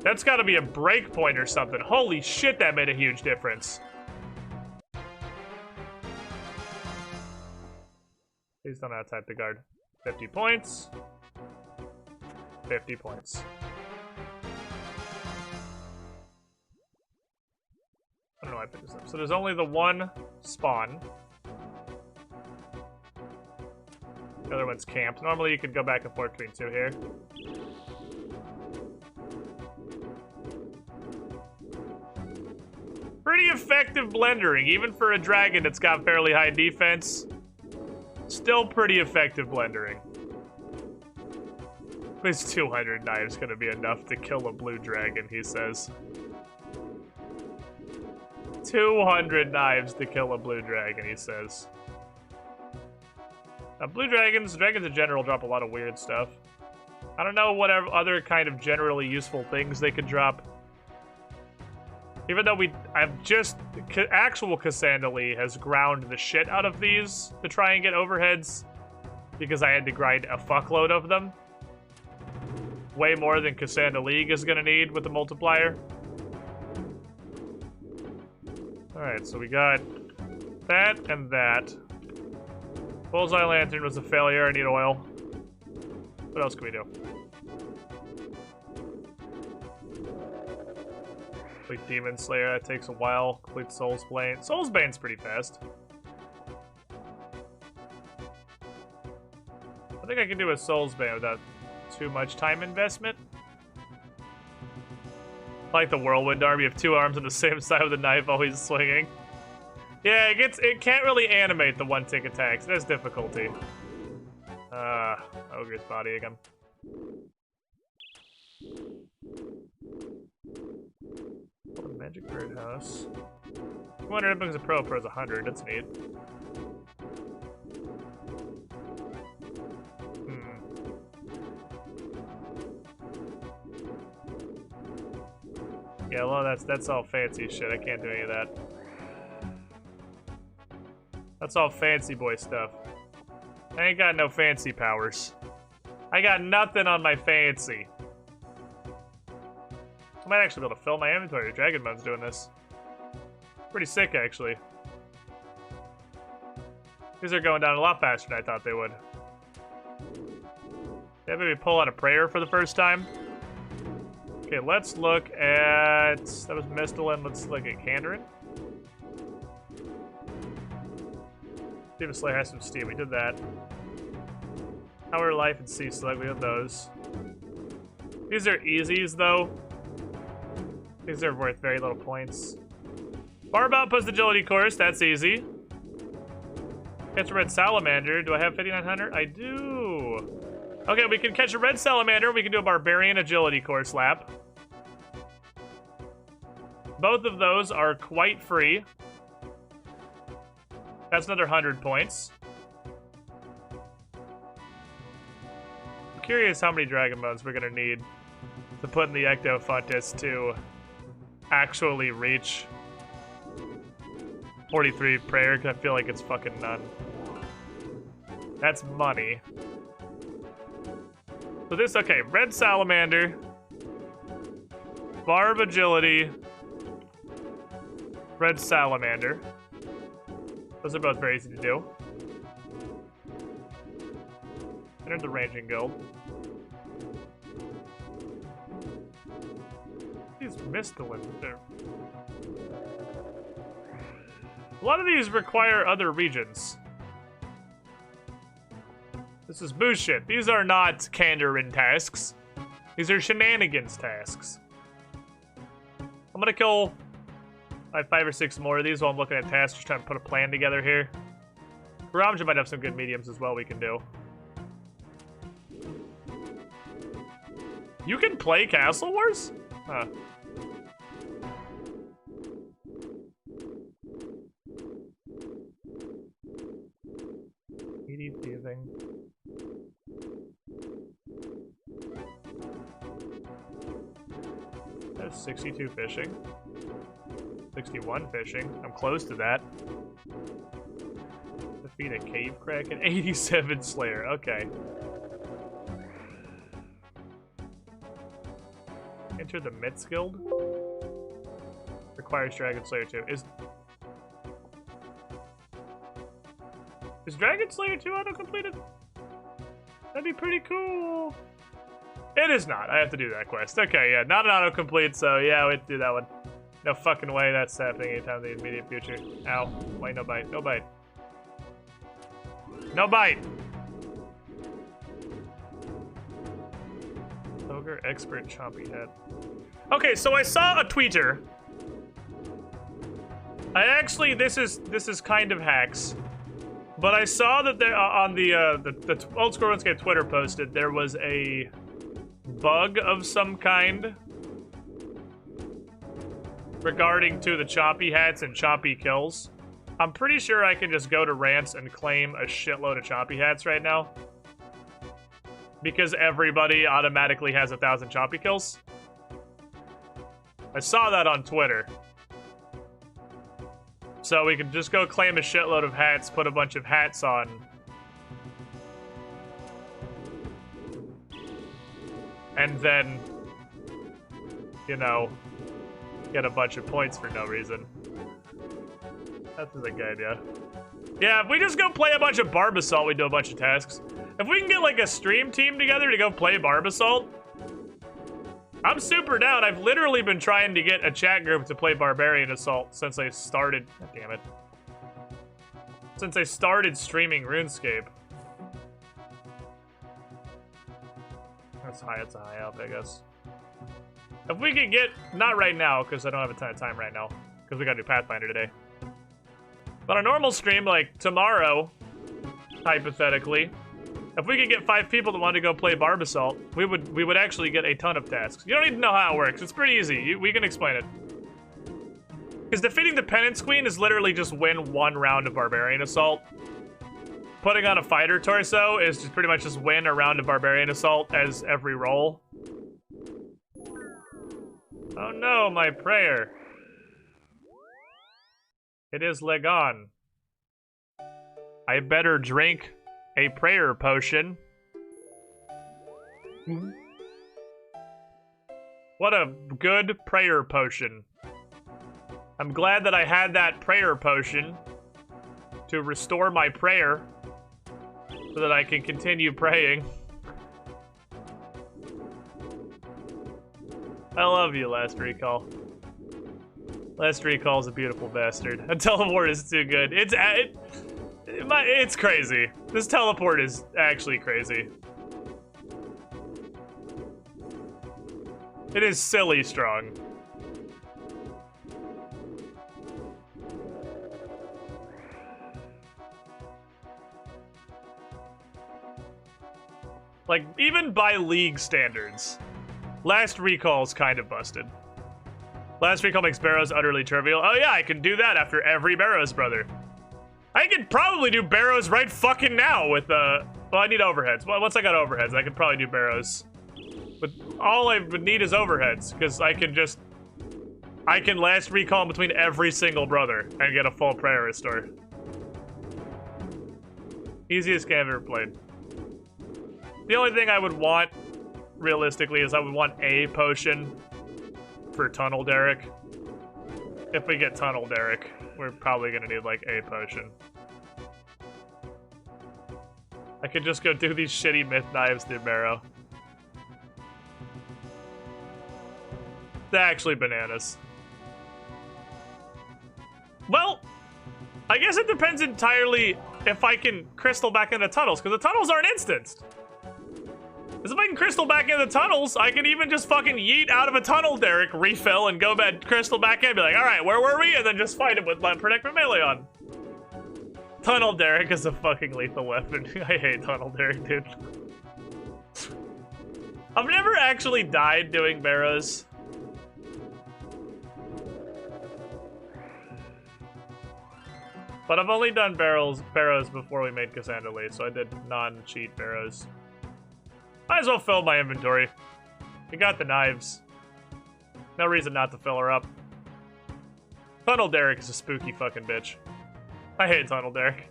A: That's gotta be a breakpoint or something. Holy shit, that made a huge difference. Please don't out-type the guard. 50 points. 50 points. I don't know why I picked this up. So there's only the 1 spawn. The other one's camped. Normally you could go back and forth between two here. Pretty effective blendering, even for a dragon that's got fairly high defense. Still pretty effective blendering. This 200 knives gonna be enough to kill a blue dragon, he says. 200 knives to kill a blue dragon, he says. Now, dragons in general drop a lot of weird stuff. I don't know what other kind of generally useful things they could drop. Even though actual Cassandra has ground the shit out of these to try and get overheads, because I had to grind a fuckload of them. Way more than Cassandra League is gonna need with the multiplier. Alright, so we got that and that. Bullseye Lantern was a failure, I need oil. What else can we do? Complete Demon Slayer, that takes a while. Complete Soulsbane. Soulsbane's pretty fast. I think I can do a Soulsbane without too much time investment. Like the Whirlwind Arm, you have two arms on the same side with a knife always swinging. Yeah, it can't really animate the one-tick attacks. That's difficulty. Ogre's body again. Magic Birdhouse. 200 brings a pro is 100. That's neat. Yeah, well, that's all fancy shit. I can't do any of that. That's all fancy boy stuff. I ain't got no fancy powers. I got nothing on my fancy. I might actually be able to fill my inventory with Dragon Bones doing this. Pretty sick, actually. These are going down a lot faster than I thought they would. Yeah, maybe pull out a prayer for the first time. Okay, let's look at... That was Mistolin. Let's look at Kandarin. Demon Slayer has some steam. We did that. Power, Life, and Sea Slug. We have those. These are easies, though. These are worth very little points. Barb Outpost Agility Course. That's easy. Catch a Red Salamander. Do I have 5,900? I do. Okay, we can catch a Red Salamander. We can do a Barbarian Agility Course lap. Both of those are quite free. That's another 100 points. I'm curious how many Dragon Bones we're gonna need to put in the Ectofontis to actually reach 43 prayer, because I feel like it's fucking none. That's money. So this, okay, Red Salamander, Barb Agility, Red Salamander. Those are both very easy to do. Enter the Ranging Guild. These Mistolins, they're... A lot of these require other regions. This is bullshit. These are not Kandarin tasks. These are shenanigans tasks. I'm gonna kill like 5 or 6 more of these while I'm looking at tasks, just trying to put a plan together here. Ramja might have some good mediums as well we can do. You can play Castle Wars? Huh. ED thieving. That's 62 fishing. 61 fishing. I'm close to that. Defeat a cave kraken. 87 slayer. Okay. Enter the Myths Guild. Requires Dragon Slayer 2. Is Dragon Slayer 2 auto-completed? That'd be pretty cool. It is not. I have to do that quest. Okay, yeah. Not an auto-complete, so yeah, we have to do that one. No fucking way that's happening anytime in the immediate future. Ow. Wait, no bite. No bite. No bite! Or expert choppy hat. Okay, so I saw a tweeter. I actually, this is kind of hacks, but I saw that there on the Old School RuneScape Twitter posted there was a bug of some kind regarding to the choppy hats and choppy kills. I'm pretty sure I can just go to rants and claim a shitload of choppy hats right now, because everybody automatically has 1,000 choppy kills. I saw that on Twitter. So we can just go claim a shitload of hats, put a bunch of hats on. And then, you know, get a bunch of points for no reason. That's a good idea. Yeah, if we just go play a bunch of Barbasalt, we do a bunch of tasks. If we can get like a stream team together to go play Barbasalt, I'm super down. I've literally been trying to get a chat group to play Barbarian Assault since I started. God damn it. Since I started streaming RuneScape. That's high, it's a high up, I guess. If we could get, not right now, because I don't have a ton of time right now, because we gotta do Pathfinder today. But a normal stream, like tomorrow, hypothetically, if we could get 5 people that want to go play Barbasalt, we would actually get a ton of tasks. You don't need to know how it works. It's pretty easy. We can explain it. Because defeating the Penance Queen is literally just win 1 round of Barbarian Assault. Putting on a fighter torso is just pretty much just win a round of Barbarian Assault as every roll. Oh no, my prayer. It is Legon. I better drink a prayer potion. What a good prayer potion. I'm glad that I had that prayer potion to restore my prayer so that I can continue praying. I love you, Last Recall. Last Recall is a beautiful bastard. A teleport is too good. It's crazy. This teleport is actually crazy. It is silly strong. Like, even by League standards, Last Recall's kind of busted. Last Recall makes Barrows utterly trivial. Oh yeah, I can do that after every Barrows brother. I could probably do Barrows right fucking now with, well, I need overheads. Well, once I got overheads, I could probably do Barrows. But all I would need is overheads, because I can Last Recall between every single brother and get a full prayer restore. Easiest game I've ever played. The only thing I would want, realistically, is I would want a potion for Tunnel Derek. If we get Tunnel Derek, we're probably gonna need like a potion. I could just go do these shitty myth knives through Barrow. They're actually bananas. Well, I guess it depends entirely if I can crystal back into tunnels, because the tunnels aren't instanced. Because if I can crystal back into the tunnels, I can even just fucking yeet out of a tunnel Derek, refill, and go back, crystal back in, and be like, alright, where were we? And then just fight it with Protect from Melee on. Tunnel Derek is a fucking lethal weapon. I hate Tunnel Derek, dude. I've never actually died doing Barrows. But I've only done Barrows before we made Cassandra Lee, so I did non-cheat Barrows. Might as well fill my inventory. We got the knives. No reason not to fill her up. Tunnel Derek is a spooky fucking bitch. I hate Tunnel Derek.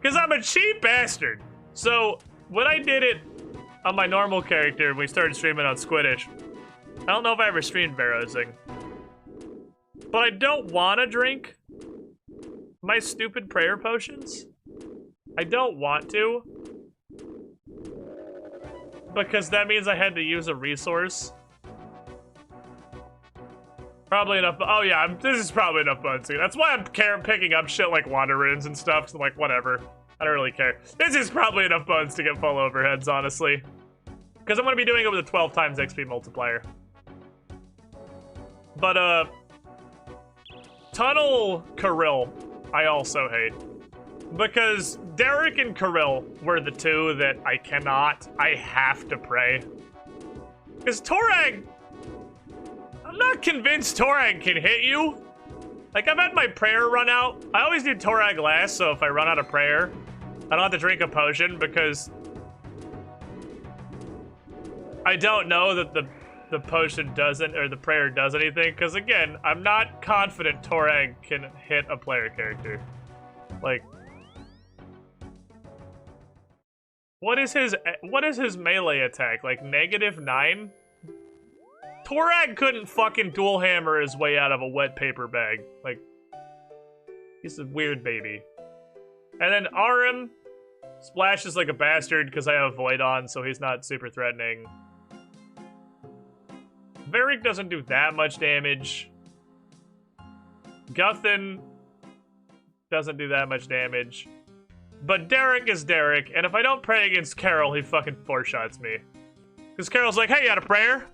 A: Because I'm a cheap bastard. So, when I did it on my normal character, when we started streaming on Squiddish, I don't know if I ever streamed Barrowsing. But I don't want to drink my stupid prayer potions. I don't want to. Because that means I had to use a resource. Probably enough. Oh yeah, this is probably enough bones. That's why I'm picking up shit like water runes and stuff. So I'm like, whatever. I don't really care. This is probably enough bones to get full overheads, honestly. Because I'm going to be doing it with a 12 times XP multiplier. But, Tunnel Kirill, I also hate. Because Derek and Kirill were the two that I have to pray. Because Torag, I'm not convinced Torag can hit you. Like, I've had my prayer run out. I always do Torag last, so if I run out of prayer, I don't have to drink a potion because I don't know that the potion doesn't, or the prayer does anything. Because again, I'm not confident Torag can hit a player character. Like, what is his melee attack? Like -9? Torag couldn't fucking dual hammer his way out of a wet paper bag. Like, he's a weird baby. And then Arim splashes like a bastard because I have Void on, so he's not super threatening. Varric doesn't do that much damage. Guthin doesn't do that much damage. But Derek is Derek, and if I don't pray against Carol, he fucking 4-shots me. Because Carol's like, hey, you had a prayer?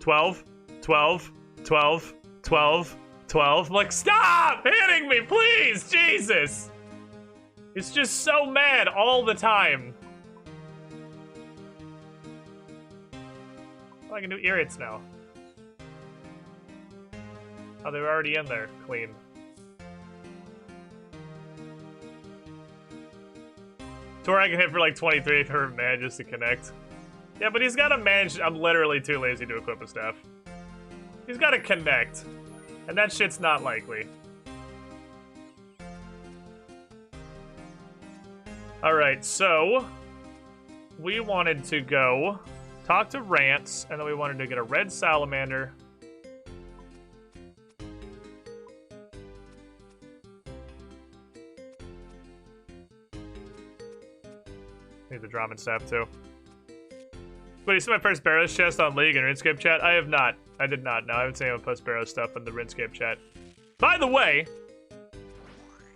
A: 12, 12, 12, 12, 12. I'm like, stop hitting me, please, Jesus! It's just so mad all the time. Oh, I can do irrits now. Oh, they're already in there, clean. Torag can hit for like 23 if he manages to connect. Yeah, but he's gotta manage. I'm literally too lazy to equip a staff. He's gotta connect. And that shit's not likely. Alright, so we wanted to go talk to Rance, and then we wanted to get a red salamander. Need the Drummond staff too. But you see my first Barrows chest on League and RuneScape chat? I have not. I did not. No, I haven't seen him post Barrows stuff in the RuneScape chat. By the way,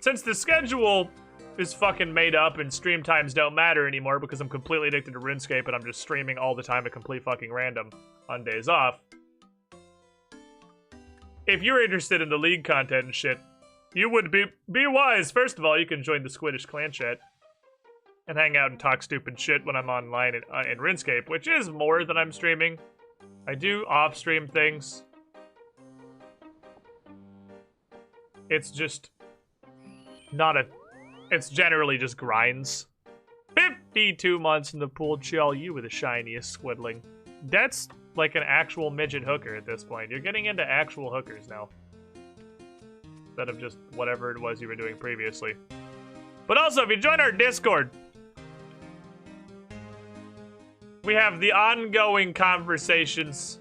A: since the schedule is fucking made up and stream times don't matter anymore because I'm completely addicted to RuneScape and I'm just streaming all the time at complete fucking random on days off. If you're interested in the League content and shit, you would be wise. First of all, you can join the Squiddish clan chat and hang out and talk stupid shit when I'm online in RuneScape, which is more than I'm streaming. I do off-stream things. It's just not a... It's generally just grinds. 52 months in the pool, chill, you were the shiniest squiddling. That's like an actual midget hooker at this point. You're getting into actual hookers now. Instead of just whatever it was you were doing previously. But also, if you join our Discord, we have the ongoing conversations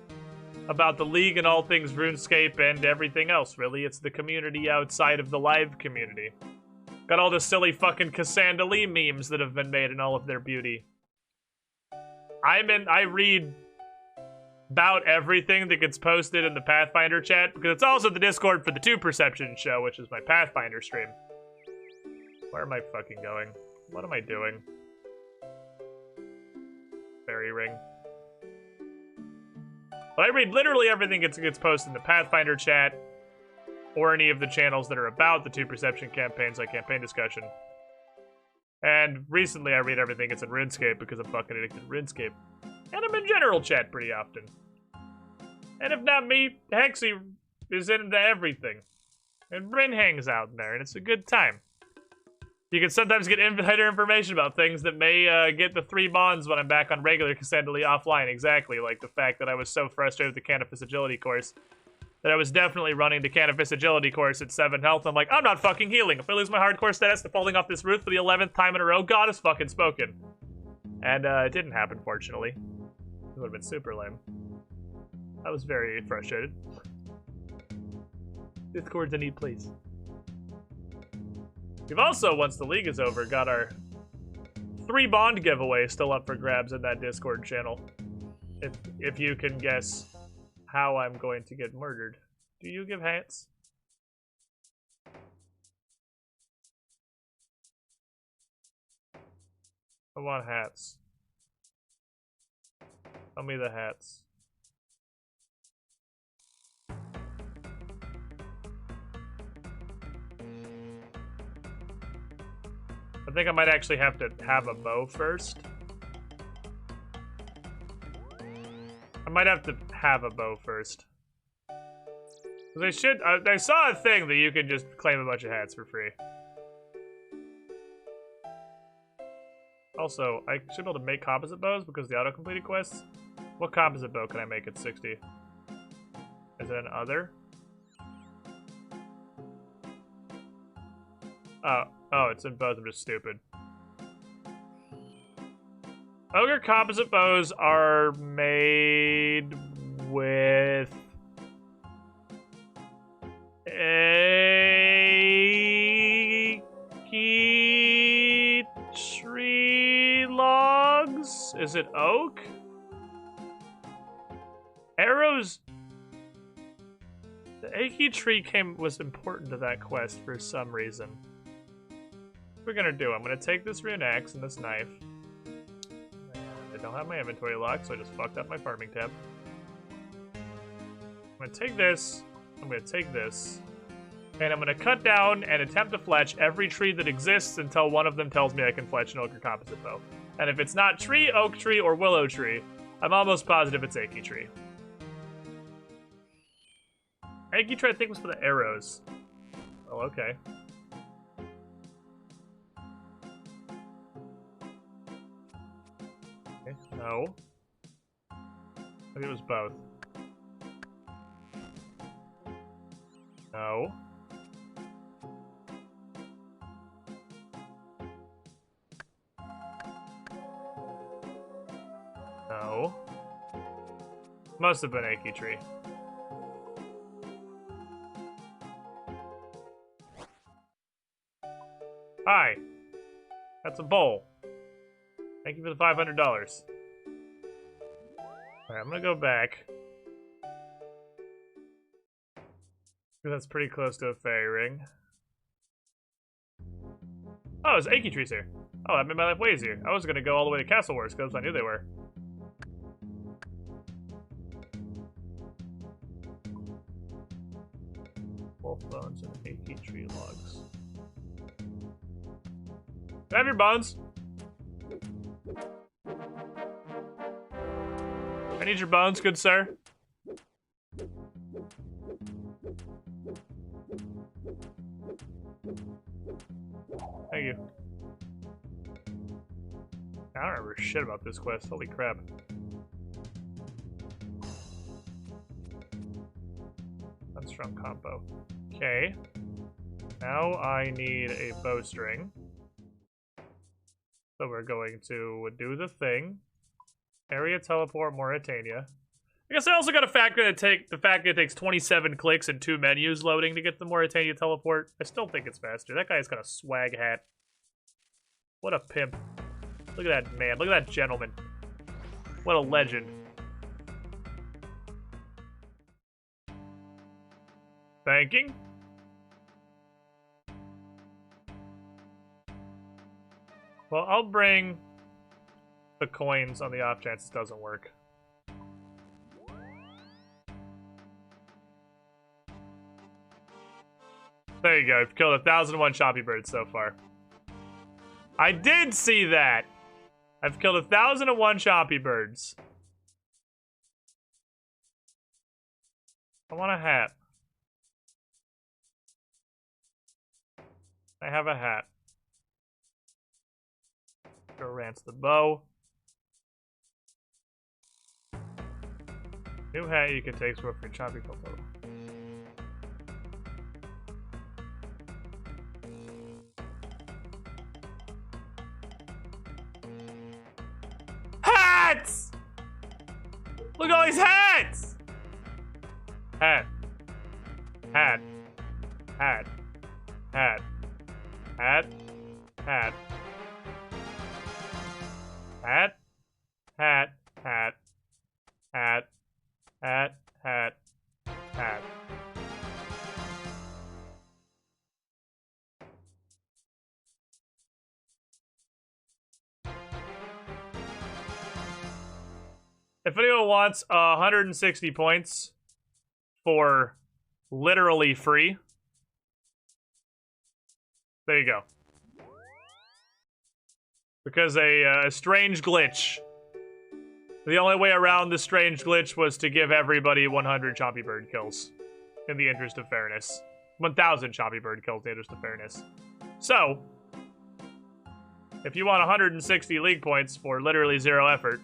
A: about the League and all things RuneScape and everything else, really. It's the community outside of the live community. Got all the silly fucking Cassandra Lee memes that have been made in all of their beauty. I read about everything that gets posted in the Pathfinder chat, because it's also the Discord for the 2 Perception show, which is my Pathfinder stream. Where am I fucking going? What am I doing? Fairy ring. But I read literally everything that gets posted in the Pathfinder chat, or any of the channels that are about the 2 Perception campaigns, like Campaign Discussion. And recently I read everything that's in RuneScape because I'm fucking addicted to RuneScape. And I'm in general chat pretty often. And if not me, Hexy is into everything. And Bryn hangs out in there, and it's a good time. You can sometimes get insider information about things that may get the 3 bonds when I'm back on regular Cassandra Lee offline. Exactly, like the fact that I was so frustrated with the Canifis Agility course that I was definitely running the Canifis Agility course at 7 health. I'm like, I'm not fucking healing. If I lose my hardcore status to falling off this roof for the 11th time in a row, God has fucking spoken. And it didn't happen, fortunately. It would have been super lame. I was very frustrated. Discord's a neat place. We've also, once the League is over, got our 3 bond giveaway still up for grabs in that Discord channel. If you can guess how I'm going to get murdered. Do you give hats? I want hats. Tell me the hats. I think I might actually have to have a bow first. I might have to have a bow first. I saw a thing that you can just claim a bunch of hats for free. Also, I should be able to make composite bows because of the auto-completed quests. What composite bow can I make at 60? Is it an other? Oh, it's in bows. I'm just stupid. Ogre composite bows are made with Aiki tree logs? Is it oak? Arrows. The Aiki tree was important to that quest for some reason. What we're gonna do? I'm gonna take this rune axe and this knife. I don't have my inventory locked, so I just fucked up my farming tab. I'm gonna take this, I'm gonna take this, and I'm gonna cut down and attempt to fletch every tree that exists until one of them tells me I can fletch an ogre composite bow. And if it's not tree, oak tree, or willow tree, I'm almost positive it's Aiki tree. Aiki tree, I think, was for the arrows. Oh, okay. No. I think it was both. No. No. Must have been Aiki tree. Hi. That's a bowl. Thank you for the $500. Alright, I'm gonna go back. That's pretty close to a fairy ring. Oh, there's Aiki trees here. Oh, that made my life way easier. I was gonna go all the way to Castle Wars because I knew they were. Wolf bones and Aiki tree logs. Can I have your bones? I need your bones, good sir. Thank you. I don't remember shit about this quest. Holy crap. Unstrung combo. Okay. Now I need a bowstring. So we're going to do the thing. Area teleport Mauritania. I guess I also got to factor the fact that it takes 27 clicks and 2 menus loading to get the Mauritania teleport. I still think it's faster. That guy's got a swag hat. What a pimp. Look at that man. Look at that gentleman. What a legend. Banking. Well, I'll bring the coins on the off chance it doesn't work. There you go. I've killed 1,001 choppy birds so far. I did see that. I've killed 1,001 choppy birds. I want a hat. I have a hat. Go rance the bow. New hat you can take for your choppy cocoa. Hats! Look at all these hats! Hat. Hat. Hat. Hat. Hat. Hat. Hat. Hat. Hat. Hat. Hat. Hat. Hat. If anyone wants 160 points for literally free, there you go. Because a strange glitch. The only way around the strange glitch was to give everybody 100 chompy bird kills. In the interest of fairness. 1,000 chompy bird kills in the interest of fairness. So, if you want 160 league points for literally 0 effort,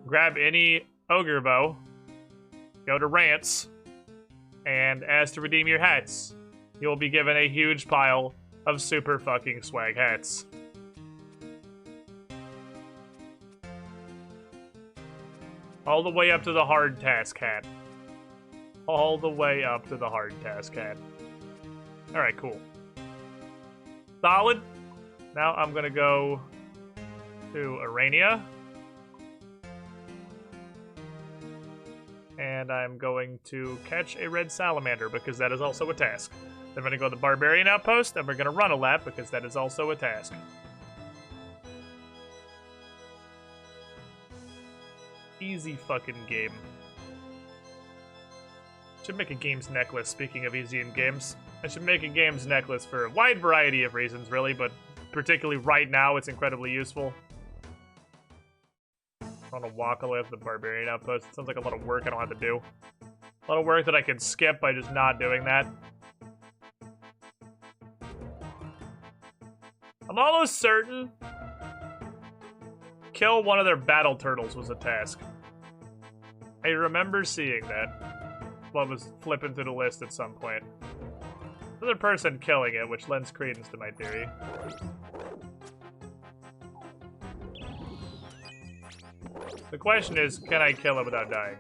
A: grab any ogre bow, go to rants, and ask to redeem your hats. You'll be given a huge pile of super fucking swag hats. All the way up to the hard task hat. All the way up to the hard task hat. Alright, cool. Solid. Now I'm gonna go to Arania. And I'm going to catch a red salamander because that is also a task. Then I'm gonna go to the Barbarian Outpost and we're gonna run a lap because that is also a task. Easy fucking game. Should make a games necklace, speaking of easy in games. I should make a games necklace for a wide variety of reasons, really, but particularly right now, it's incredibly useful. I want to walk all the way up to the Barbarian Outpost. It sounds like a lot of work I don't have to do. A lot of work that I can skip by just not doing that. I'm almost certain kill one of their battle turtles was a task. I remember seeing that. Well, I was flipping through the list at some point. Another person killing it, which lends credence to my theory. The question is, can I kill it without dying?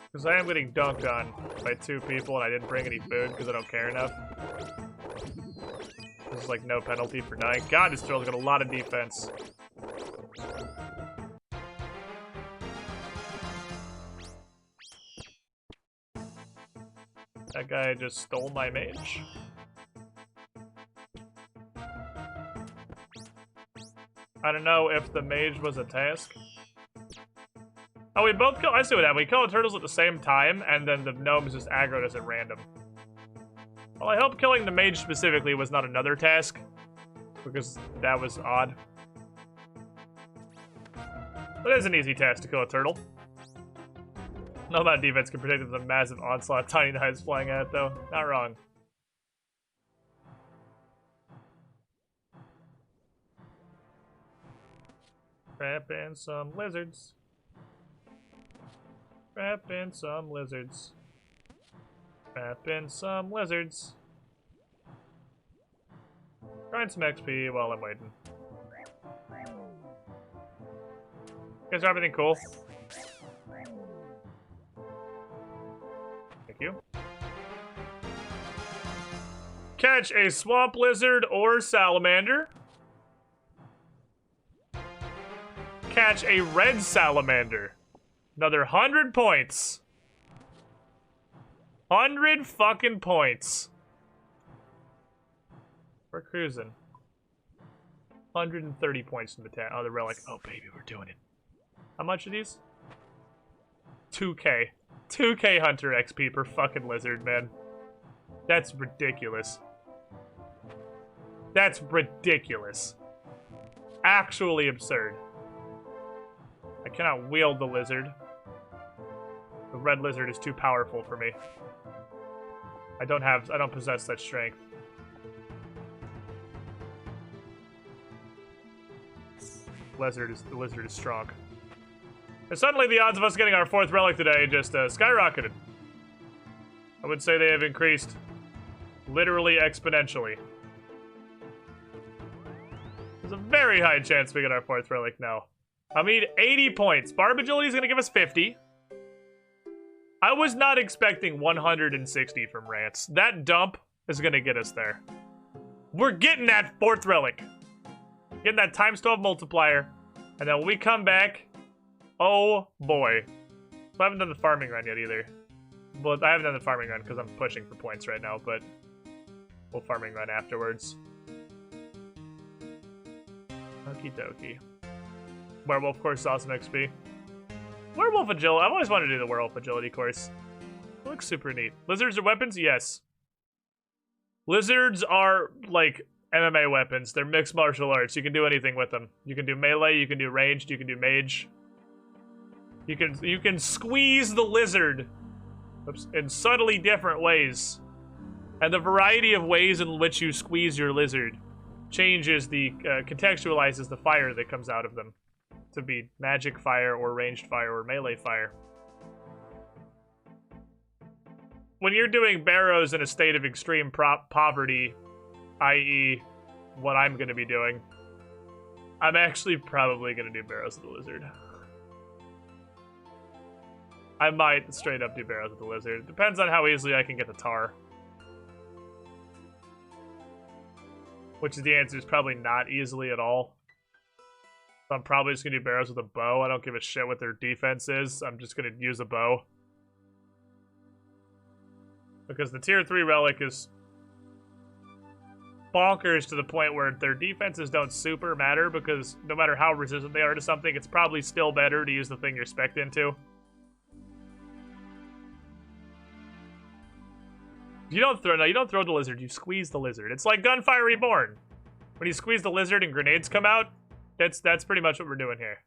A: Because I am getting dunked on by 2 people and I didn't bring any food because I don't care enough. There's like no penalty for dying. God, this turtle's got a lot of defense. That guy just stole my mage. I don't know if the mage was a task. Oh, we both kill. I see what happened. We kill the turtles at the same time, and then the gnomes just aggroed us at random. Well, I hope killing the mage specifically was not another task, because that was odd. But it is an easy task to kill a turtle. No amount of defense can protect them from the massive onslaught tiny knives flying at it, though. Not wrong. Trapping some lizards. Trapping some lizards. Trapping some lizards. Grind some XP while I'm waiting. You guys have everything cool? Thank you. Catch a swamp lizard or salamander. Catch a red salamander. Another 100 points. 100 fucking points. We're cruising. 130 points in the tat. Oh, the relic. Oh, baby, we're doing it. How much are these? 2K. 2K Hunter XP per fucking lizard, man. That's ridiculous. That's ridiculous. Actually absurd. I cannot wield the lizard. The red lizard is too powerful for me. I don't possess such strength. The lizard is strong. And suddenly the odds of us getting our 4th relic today just skyrocketed. I would say they have increased literally exponentially. There's a very high chance we get our 4th relic now. I mean, 80 points. Barb Agility is going to give us 50. I was not expecting 160 from Rants. That dump is going to get us there. We're getting that 4th relic. Getting that times 12 multiplier. And then when we come back, oh boy. So I haven't done the farming run yet either. Well, I haven't done the farming run because I'm pushing for points right now, but we'll farming run afterwards. Okie dokie. Werewolf course is awesome XP. Werewolf agility. I've always wanted to do the werewolf agility course. It looks super neat. Lizards are weapons? Yes. Lizards are like MMA weapons. They're mixed martial arts. You can do anything with them. You can do melee, you can do ranged, you can do mage. You can squeeze the lizard in subtly different ways. And the variety of ways in which you squeeze your lizard changes contextualizes the fire that comes out of them to be magic fire or ranged fire or melee fire. When you're doing barrows in a state of extreme poverty, i.e. what I'm going to be doing, I'm actually probably going to do barrows of the lizard. I might straight up do barrows of the lizard. It depends on how easily I can get the tar. Which is the answer is probably not easily at all. So I'm probably just going to do barrows with a bow. I don't give a shit what their defense is. I'm just going to use a bow. Because the tier 3 relic is bonkers to the point where their defenses don't super matter, because no matter how resistant they are to something, it's probably still better to use the thing you're spec'd into. You don't throw the lizard, you squeeze the lizard. It's like Gunfire Reborn. When you squeeze the lizard and grenades come out, that's pretty much what we're doing here.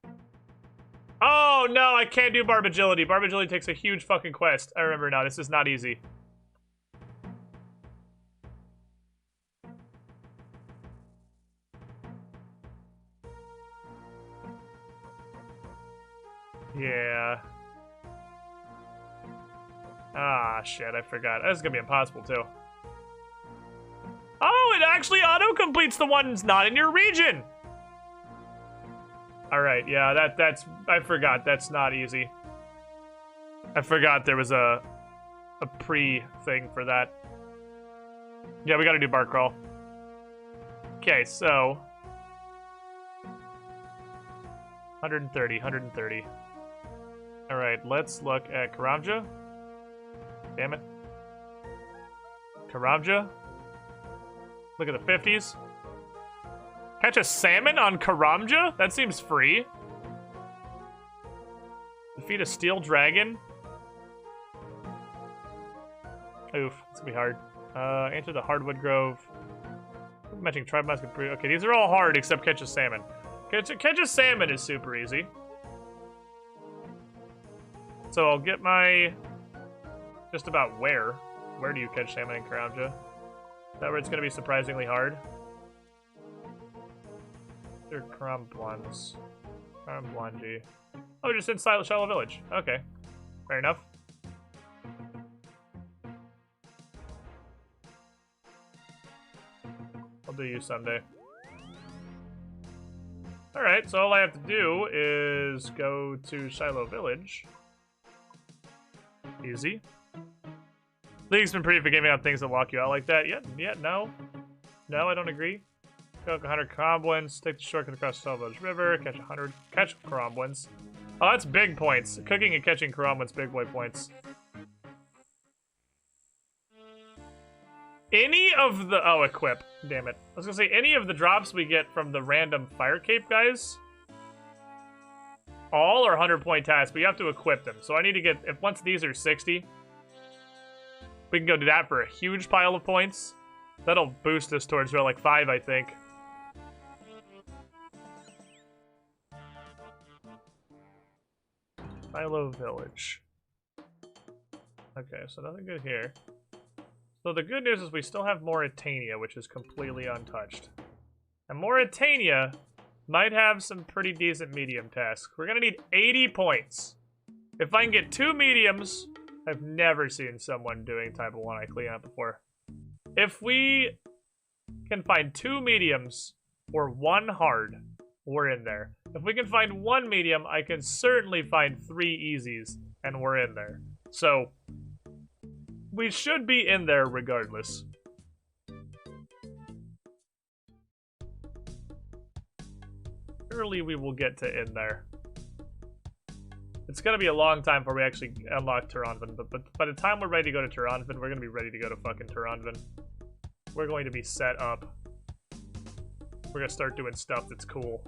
A: Oh no, I can't do Barb Agility. Barb Agility takes a huge fucking quest. I remember now, this is not easy. Yeah. Ah, shit, I forgot. This is gonna be impossible, too. Oh, it actually auto-completes the ones not in your region! Alright, yeah, that's... I forgot, that's not easy. I forgot there was a pre-thing for that. Yeah, we gotta do bar crawl. Okay, so... 130. Alright, let's look at Karamja. Damn it. Karamja. Look at the 50s. Catch a salmon on Karamja? That seems free. Defeat a steel dragon. Oof, it's gonna be hard. Enter the hardwood grove. Matching tribe mask. Okay, these are all hard except catch a salmon. Catch a salmon is super easy. So I'll get my... Just about where? Where do you catch salmon in Karamja? Is that where it's going to be surprisingly hard? They're Karamblans. Karamblanji. Oh, just inside Shallow Village. Okay. Fair enough. I'll do you someday. Alright, so all I have to do is go to Shiloh Village. Easy. League's been pretty forgiving on things that walk you out like that. Yeah, no. No, I don't agree. Cook 100 Karambwins, take the shortcut across the Village River, catch Karambwins. Oh, that's big points. Cooking and catching Karambwins, big boy points. Any of the... Oh, equip. Damn it. I was gonna say, any of the drops we get from the random Fire Cape guys, all are 100-point tasks, but you have to equip them. So I need to get... Once these are 60, we can go do that for a huge pile of points. That'll boost us towards Relic 5, I think. Shiloh Village. Okay, so nothing good here. So the good news is we still have Mauritania, which is completely untouched. And Mauritania might have some pretty decent medium tasks. We're gonna need 80 points. If I can get 2 mediums, I've never seen someone doing type of 1 eye cleanup before. If we can find 2 mediums or 1 hard, we're in there. If we can find 1 medium, I can certainly find 3 easies, and we're in there. So we should be in there regardless. Surely we will get to in there. It's gonna be a long time before we actually unlock Turanvin, but by the time we're ready to go to Turanvin, we're gonna be ready to go to fucking Turanvin. We're going to be set up. We're gonna start doing stuff that's cool.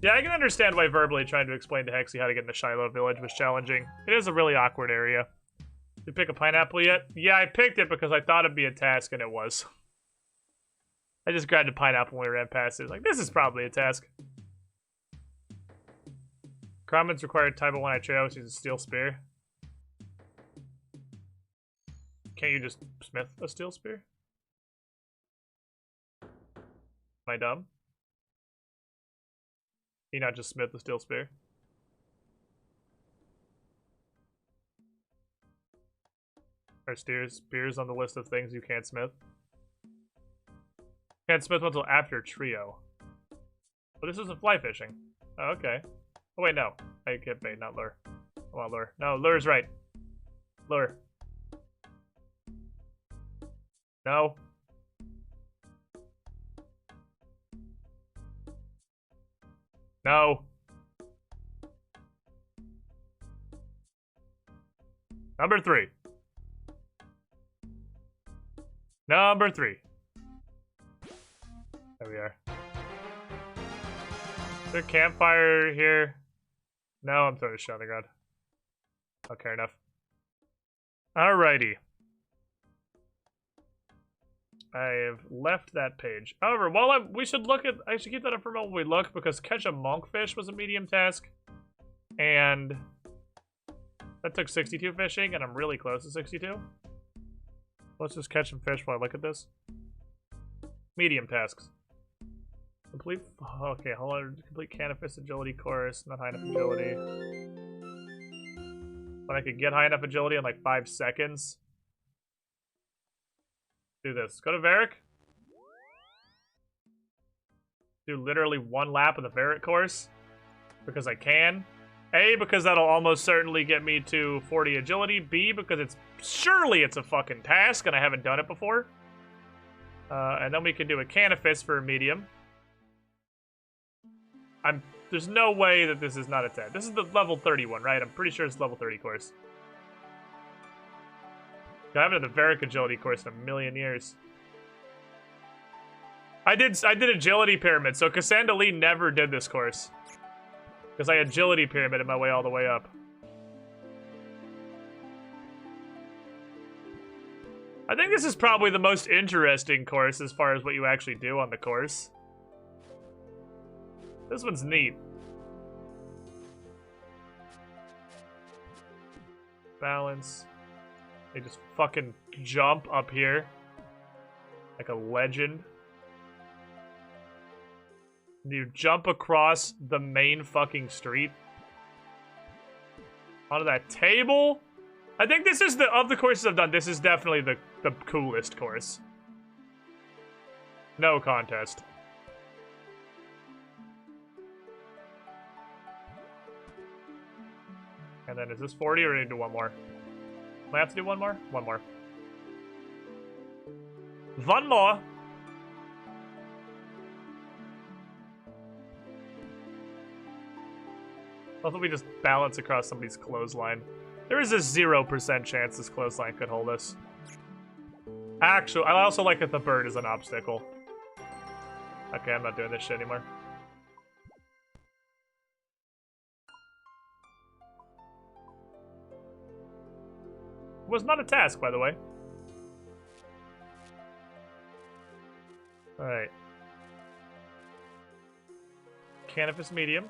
A: Yeah, I can understand why verbally trying to explain to Hexy how to get in the Shiloh village was challenging. It is a really awkward area. Did you pick a pineapple yet? Yeah, I picked it because I thought it'd be a task, and it was. I just grabbed a pineapple when we ran past it. Like, this is probably a task. Commons required type of 1 I trail, which is a steel spear. Can't you just smith a steel spear? Am I dumb? Can you not just smith the steel spear? Are spears on the list of things you can't smith? Can't smith until after trio. But this isn't fly fishing. Oh, okay. Oh wait, no. I get bait, not lure. Come on, lure. No, lure's right. Lure. No. No. Number 3. Number 3. There we are. Is there a campfire here? No, I'm throwing a shot on the ground. Okay, enough. Alrighty. I have left that page. However, we should look at, I should keep that up for a moment when we look, because catch a monkfish was a medium task. And that took 62 fishing, and I'm really close to 62. Let's just catch some fish while I look at this. Medium tasks. Complete, okay, hold on. Complete Canifist agility course, not high enough agility. But I could get high enough agility in like 5 seconds. Do this. Go to Varick. Do literally 1 lap of the Varick course. Because I can. A, because that'll almost certainly get me to 40 agility. B, because surely it's a fucking task and I haven't done it before. And then we can do a Canifist for a medium. There's no way that this is not a 10. This is the level 31, right? I'm pretty sure it's level 30 course. I haven't done the Varick agility course in a million years. I did agility pyramid, so Cassandra Lee never did this course. Because I agility pyramided my way all the way up. I think this is probably the most interesting course as far as what you actually do on the course. This one's neat. Balance. They just fucking jump up here. Like a legend. You jump across the main fucking street. Onto that table. I think this is of the courses I've done, this is definitely the coolest course. No contest. And then is this 40 or do I need to do 1 more? Do I have to do 1 more? 1 more. 1 more. I thought we just balance across somebody's clothesline. There is a 0% chance this clothesline could hold us. Actually, I also like that the bird is an obstacle. Okay, I'm not doing this shit anymore. It was not a task, by the way. Alright. Canifist medium.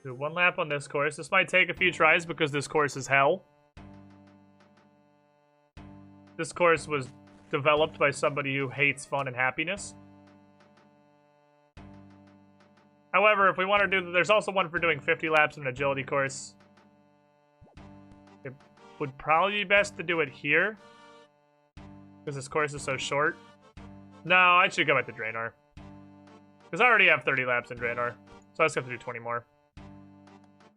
A: Do 1 lap on this course. This might take a few tries because this course is hell. This course was developed by somebody who hates fun and happiness. However, if we want to do... There's also one for doing 50 laps in an agility course. It would probably be best to do it here. Because this course is so short. No, I should go back to Draenor. Because I already have 30 laps in Draenor. So I just have to do 20 more.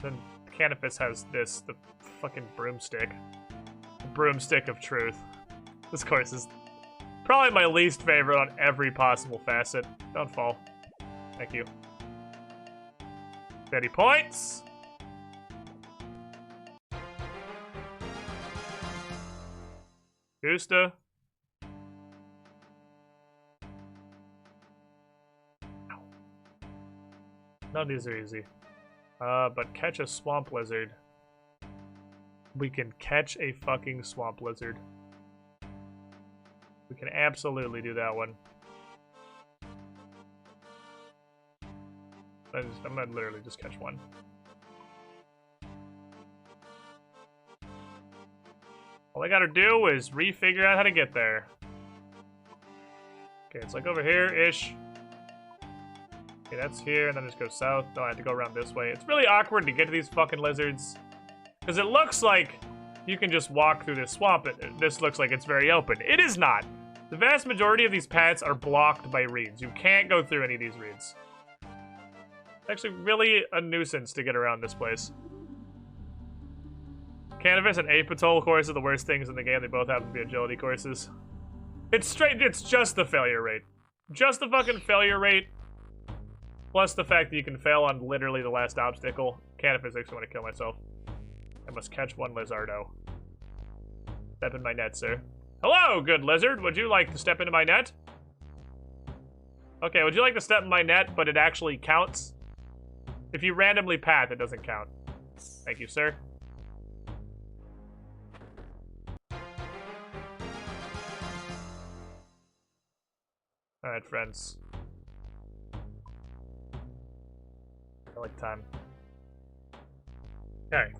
A: Then Canifist has this, the fucking broomstick. The broomstick of truth. This course is probably my least favorite on every possible facet. Don't fall. Thank you. 30 points. Gusta. None of these are easy. But catch a swamp lizard. We can catch a fucking swamp lizard. We can absolutely do that one. I'm gonna literally just catch one. All I gotta do is refigure out how to get there. Okay, it's like over here-ish. Okay, that's here, and then just go south. No, I have to go around this way. It's really awkward to get to these fucking lizards. Because it looks like you can just walk through this swamp. This looks like it's very open. It is not. The vast majority of these paths are blocked by reeds. You can't go through any of these reeds. It's actually really a nuisance to get around this place. Canvas and Apatol course are the worst things in the game. They both happen to be agility courses. It's just the failure rate. Just the fucking failure rate. Plus the fact that you can fail on literally the last obstacle. Canaphysics, I want to kill myself. I must catch one Lizardo. Step in my net, sir. Hello, good lizard. Would you like to step into my net? Okay, would you like to step in my net, but it actually counts? If you randomly path, it doesn't count. Thank you, sir. Alright, friends. I like time. Okay.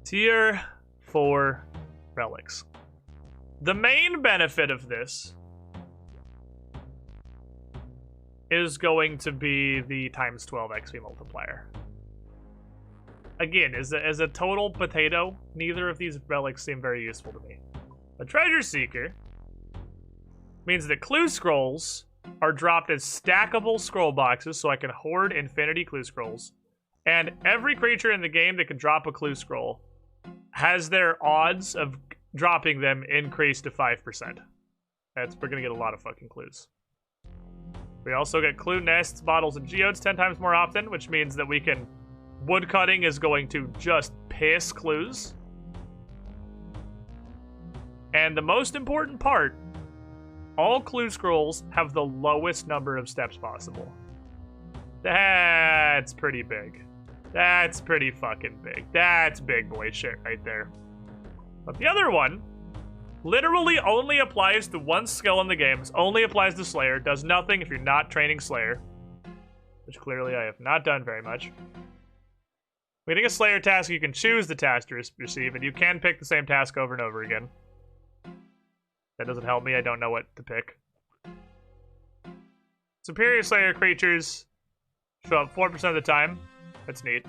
A: Tier 4 Relics. The main benefit of this is going to be the times 12 XP multiplier. Again, as a total potato, neither of these relics seem very useful to me. A treasure seeker means that clue scrolls are dropped as stackable scroll boxes, so I can hoard infinity clue scrolls. And every creature in the game that can drop a clue scroll has their odds of dropping them increased to 5%. We're gonna get a lot of fucking clues. We also get clue nests, bottles, and geodes 10 times more often, which means that we can... Woodcutting is going to just piss clues. And the most important part, all clue scrolls have the lowest number of steps possible. That's pretty big. That's pretty fucking big. That's big boy shit right there. But the other one literally only applies to one skill in the game. Only applies to Slayer. Does nothing if you're not training Slayer. Which clearly I have not done very much. Getting a Slayer task, you can choose the task to receive, and you can pick the same task over and over again. That doesn't help me, I don't know what to pick. Superior Slayer creatures show up 4% of the time. That's neat.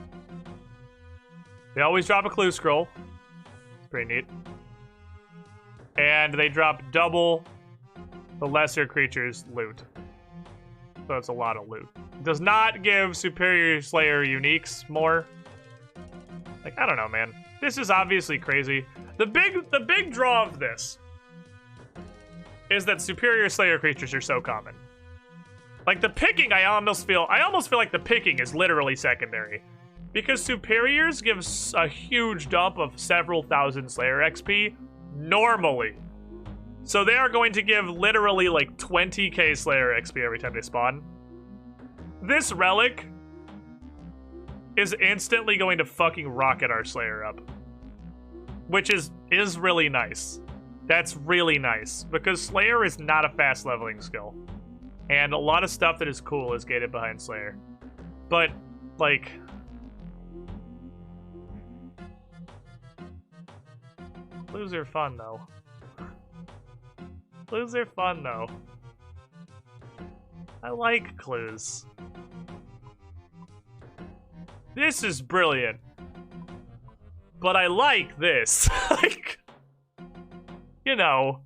A: They always drop a clue scroll. Pretty neat. And they drop double the lesser creature's loot. So it's a lot of loot. It does not give Superior Slayer uniques more. Like, I don't know, man. This is obviously crazy. The big draw of this is that Superior Slayer creatures are so common. Like, the picking, I almost feel like the picking is literally secondary. Because Superiors gives a huge dump of several thousand Slayer XP normally. So they are going to give literally like 20k Slayer XP every time they spawn. This relic is instantly going to fucking rocket our Slayer up. Which is really nice. That's really nice. Because Slayer is not a fast leveling skill. And a lot of stuff that is cool is gated behind Slayer. But, like... Clues are fun, though. Clues are fun, though. I like clues. This is brilliant. But I like this. Like, you know.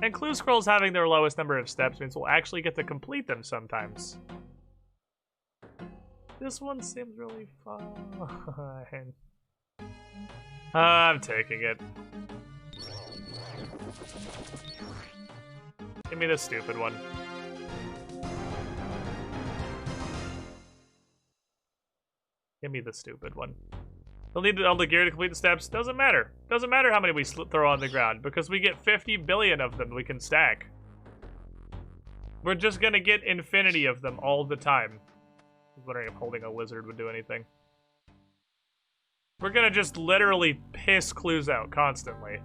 A: And clue scrolls having their lowest number of steps means we'll actually get to complete them sometimes. This one seems really fun. I'm taking it. Give me the stupid one. Give me the stupid one. They'll need all the gear to complete the steps. Doesn't matter. Doesn't matter how many we throw on the ground, because we get 50 billion of them we can stack. We're just gonna get infinity of them all the time. I was wondering if holding a lizard would do anything. We're gonna just literally piss clues out constantly.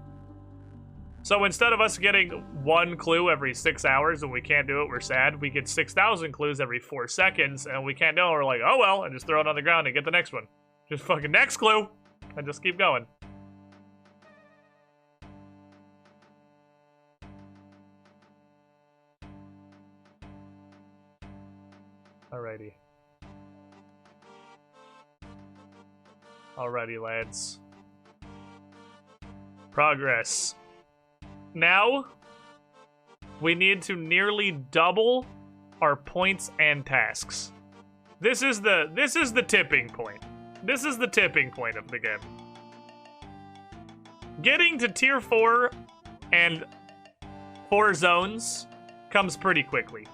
A: So instead of us getting 1 clue every 6 hours and we can't do it, we're sad, we get 6,000 clues every 4 seconds and we can't do it, we're like, oh well, and just throw it on the ground and get the next one. Just fucking next clue, and just keep going. Alrighty. Alrighty, lads. Progress. Now, we need to nearly double our points and tasks. This is the tipping point. This is the tipping point of the game. Getting to tier 4 and 4 zones comes pretty quickly.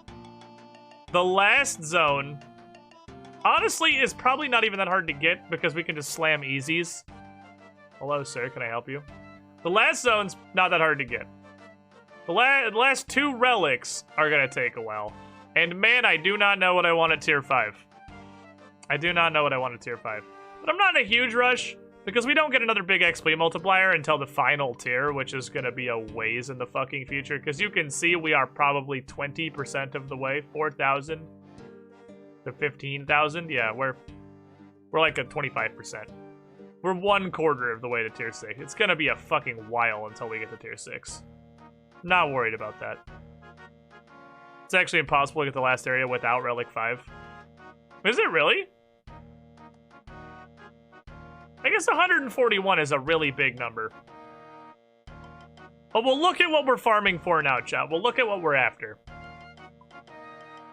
A: The last zone, honestly, is probably not even that hard to get because we can just slam easies. Hello, sir, can I help you? The last zone's not that hard to get. The last 2 relics are gonna take a while. And man, I do not know what I want at tier 5. I do not know what I want at tier 5. But I'm not in a huge rush, because we don't get another big XP multiplier until the final tier, which is gonna be a ways in the fucking future. Because you can see we are probably 20% of the way, 4,000 to 15,000. Yeah, we're like at 25%. We're 1/4 of the way to tier 6. It's gonna be a fucking while until we get to tier 6. Not worried about that. It's actually impossible to get the last area without Relic 5. Is it really? I guess 141 is a really big number. But we'll look at what we're farming for now, chat. We'll look at what we're after.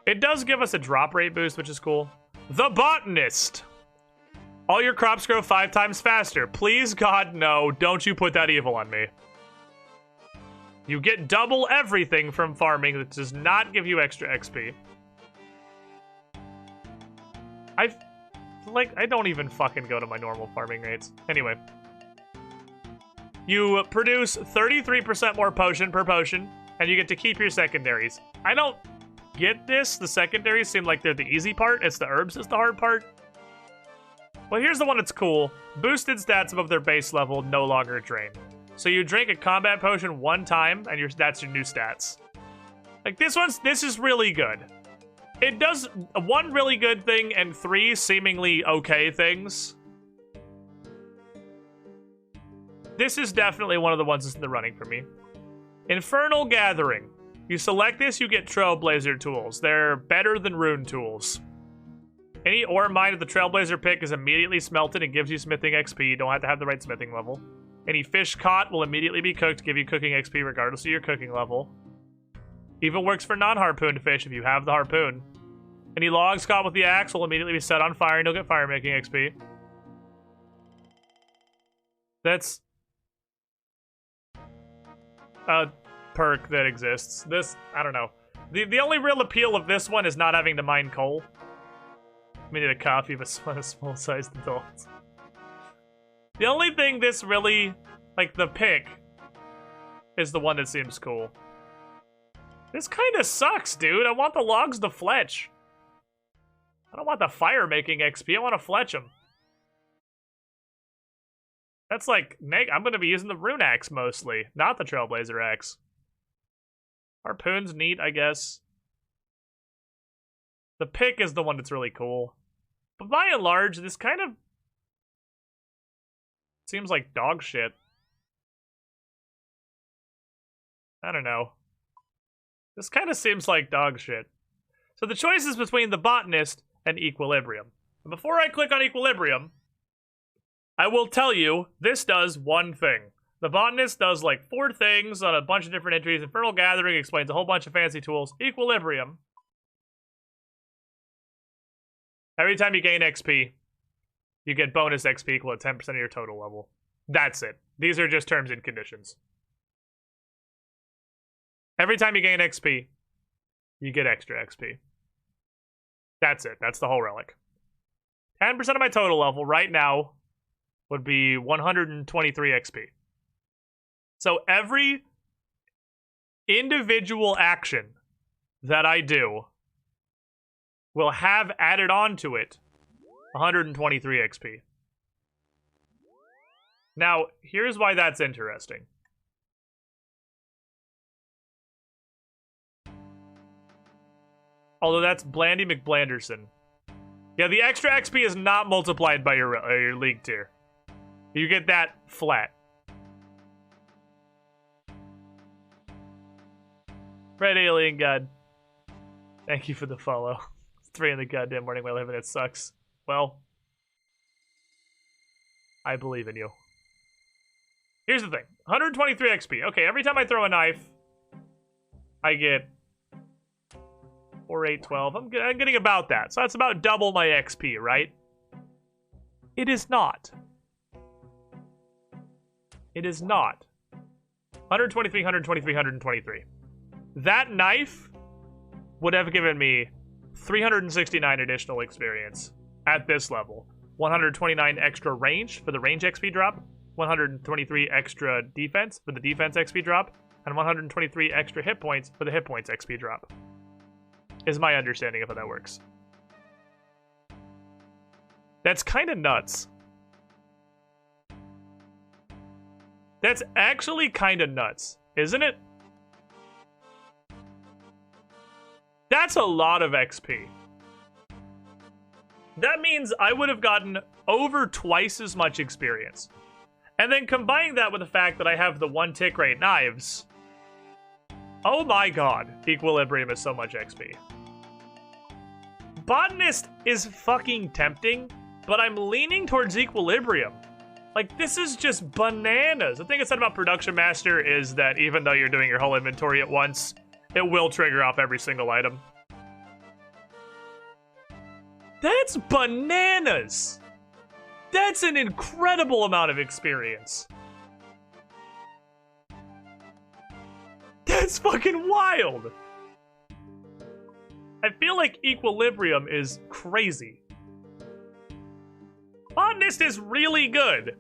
A: It does give us a drop rate boost, which is cool. The Botanist. All your crops grow 5 times faster. Please, God, no. Don't you put that evil on me. You get double everything from farming that does not give you extra XP. I don't even fucking go to my normal farming rates. Anyway. You produce 33% more potion per potion, and you get to keep your secondaries. I don't get this. The secondaries seem like they're the easy part. It's the herbs that's the hard part. Well, here's the one that's cool. Boosted stats above their base level no longer drain. So you drink a combat potion 1 time, and that's your new stats. Like, this is really good. It does 1 really good thing and 3 seemingly okay things. This is definitely one of the ones that's in the running for me. Infernal Gathering. You select this, you get Trailblazer tools. They're better than rune tools. Any ore mined at the Trailblazer pick is immediately smelted and gives you smithing XP. You don't have to have the right smithing level. Any fish caught will immediately be cooked, give you cooking XP regardless of your cooking level. Even works for non-harpooned fish if you have the harpoon. Any logs caught with the axe will immediately be set on fire and you'll get fire making XP. That's a perk that exists. This, I don't know. The only real appeal of this one is not having to mine coal. We need a copy of a small-sized adult. The only thing this really, like the pick, is the one that seems cool. This kind of sucks, dude. I want the logs to fletch. I don't want the fire making XP. I want to fletch them. That's like, I'm going to be using the rune axe mostly, not the Trailblazer axe. Harpoon's neat, I guess. The pick is the one that's really cool. But by and large, this kind of seems like dog shit. I don't know. This kind of seems like dog shit. So the choice is between the Botanist and Equilibrium. And before I click on Equilibrium, I will tell you, this does one thing. The Botanist does like 4 things on a bunch of different entries. Infernal Gathering explains a whole bunch of fancy tools. Equilibrium. Every time you gain XP, you get bonus XP equal to 10% of your total level. That's it. These are just terms and conditions. Every time you gain XP, you get extra XP. That's it. That's the whole relic. 10% of my total level right now would be 123 XP. So every individual action that I do will have added on to it 123 XP. Now, here's why that's interesting. Although that's Blandy McBlanderson. Yeah, the extra XP is not multiplied by your league tier. You get that flat. Red Alien God. Thank you for the follow. 3 in the goddamn morning while living, it sucks. Well, I believe in you. Here's the thing. 123 XP. Okay, every time I throw a knife, I get 4, 8, 12. I'm getting about that. So that's about double my XP, right? It is not. It is not. 123, 123, 123. That knife would have given me 369 additional experience at this level. 129 extra range for the range XP drop. 123 extra defense for the defense XP drop. And 123 extra hit points for the hit points XP drop. Is my understanding of how that works. That's kind of nuts. That's actually kind of nuts, isn't it? That's a lot of XP. That means I would have gotten over twice as much experience. And then combining that with the fact that I have the 1 tick rate knives. Oh my god, Equilibrium is so much XP. Botanist is fucking tempting, but I'm leaning towards Equilibrium. Like, this is just bananas. The thing I said about Production Master is that even though you're doing your whole inventory at once, it will trigger off every single item. That's bananas! That's an incredible amount of experience. That's fucking wild! I feel like Equilibrium is crazy. Botanist is really good.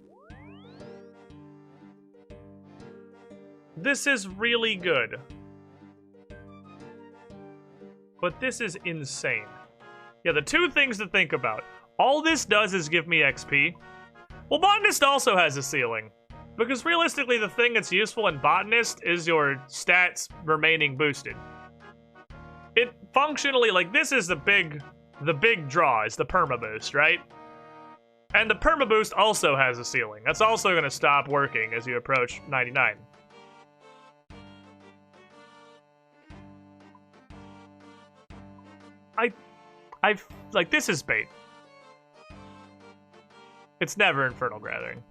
A: This is really good. But this is insane. Yeah, the two things to think about. All this does is give me XP. Well, Botanist also has a ceiling. Because realistically, the thing that's useful in Botanist is your stats remaining boosted. It functionally, like, this is the big draw, is the perma boost, right? And the perma boost also has a ceiling. That's also going to stop working as you approach 99. Like, this is bait. It's never Infernal Gathering.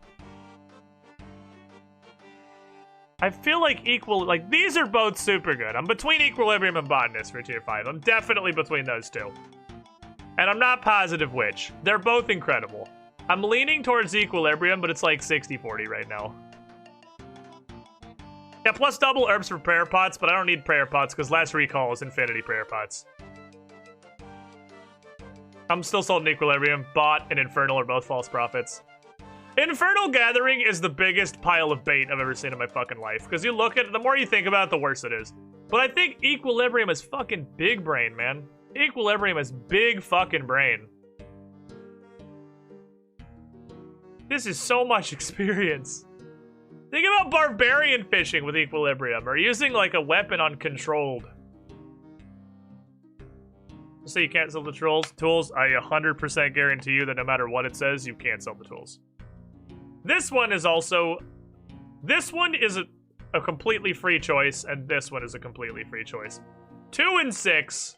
A: I feel like these are both super good. I'm between Equilibrium and Botanist for tier 5. I'm definitely between those two. And I'm not positive which. They're both incredible. I'm leaning towards Equilibrium, but it's like 60-40 right now. Yeah, plus double herbs for prayer pots, but I don't need prayer pots because last recall is infinity prayer pots. I'm still sold in Equilibrium. Bot and Infernal are both false prophets. Infernal Gathering is the biggest pile of bait I've ever seen in my fucking life. Because you look at it, the more you think about it, the worse it is. But I think Equilibrium is fucking big brain, man. Equilibrium is big fucking brain. This is so much experience. Think about barbarian fishing with Equilibrium, or using like a weapon uncontrolled. So you can't sell the tools. I 100% guarantee you that no matter what it says, you can't sell the tools. This one is also... This one is a completely free choice, and this one is a completely free choice. 2 and 6,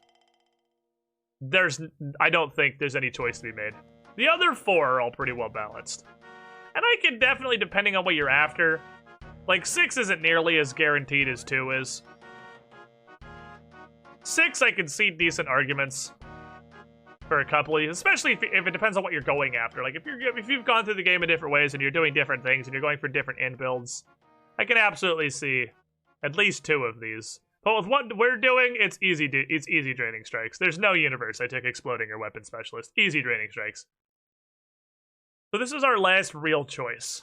A: I don't think there's any choice to be made. The other 4 are all pretty well balanced. And I can definitely, depending on what you're after, like 6 isn't nearly as guaranteed as 2 is. 6, I can see decent arguments for a couple of these, especially if it depends on what you're going after. Like, if you've gone through the game in different ways and you're doing different things and you're going for different end builds, I can absolutely see at least 2 of these. But with what we're doing, it's easy draining strikes. There's no universe I take exploding or weapon specialist. Easy draining strikes. So this is our last real choice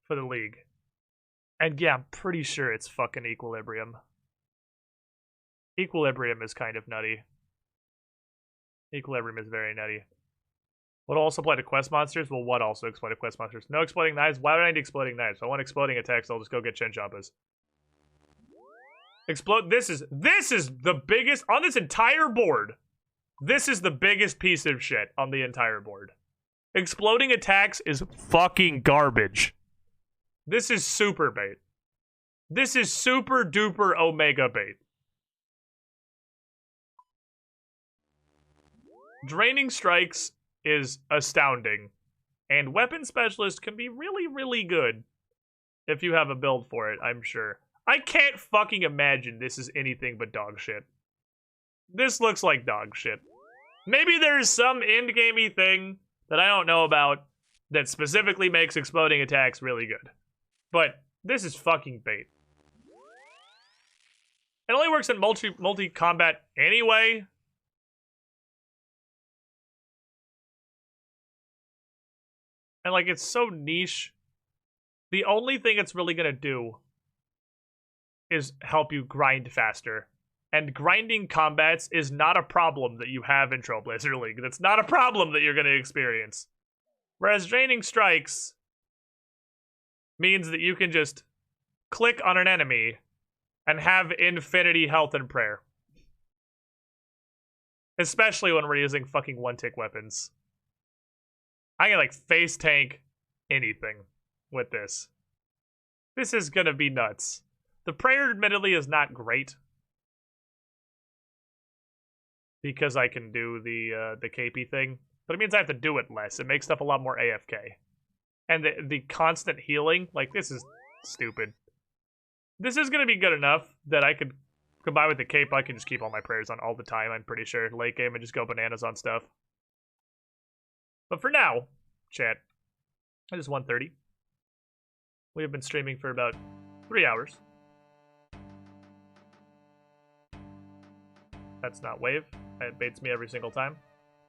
A: for the league. And yeah, I'm pretty sure it's fucking Equilibrium. Equilibrium is kind of nutty. Equilibrium is very nutty. Would also apply to quest monsters? Well, what also apply to quest monsters? No exploding knives? Why would I need exploding knives? If I want exploding attacks, I'll just go get Chinchompas. Explode. This is the biggest on this entire board. This is the biggest piece of shit on the entire board. Exploding attacks is fucking garbage. This is super bait. This is super duper omega bait. Draining strikes is astounding, and weapon specialist can be really, really good if you have a build for it, I'm sure. I can't fucking imagine this is anything but dog shit. This looks like dog shit. Maybe there's some end-gamey thing that I don't know about that specifically makes exploding attacks really good. But this is fucking bait. It only works in multi-combat anyway. And like, it's so niche. The only thing it's really gonna do is help you grind faster. And grinding combats is not a problem that you have in Trailblazer League. That's not a problem that you're gonna experience. Whereas draining strikes means that you can just click on an enemy and have infinity health and prayer. Especially when we're using fucking one-tick weapons. I can like face tank anything with this. This is gonna be nuts. The prayer admittedly is not great. Because I can do the KP thing. But it means I have to do it less. It makes stuff a lot more AFK. And the constant healing, like, this is stupid. This is gonna be good enough that I could combine with the cape. I can just keep all my prayers on all the time, I'm pretty sure. Late game and just go bananas on stuff. But for now, chat, it is 1:30. We have been streaming for about 3 hours. That's not wave. It baits me every single time.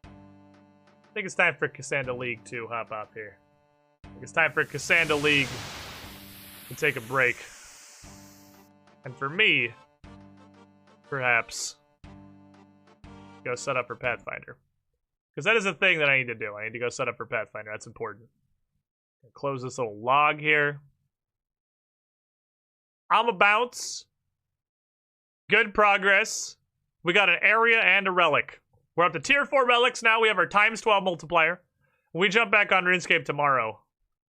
A: I think it's time for Cassandra League to hop up here. I think it's time for Cassandra League to take a break. And for me, perhaps, go set up for Pathfinder. Because that is a thing that I need to do. I need to go set up for Pathfinder. That's important. Close this little log here. I'm a bounce. Good progress. We got an area and a relic. We're up to tier 4 relics now. We have our times 12 multiplier. When we jump back on RuneScape tomorrow,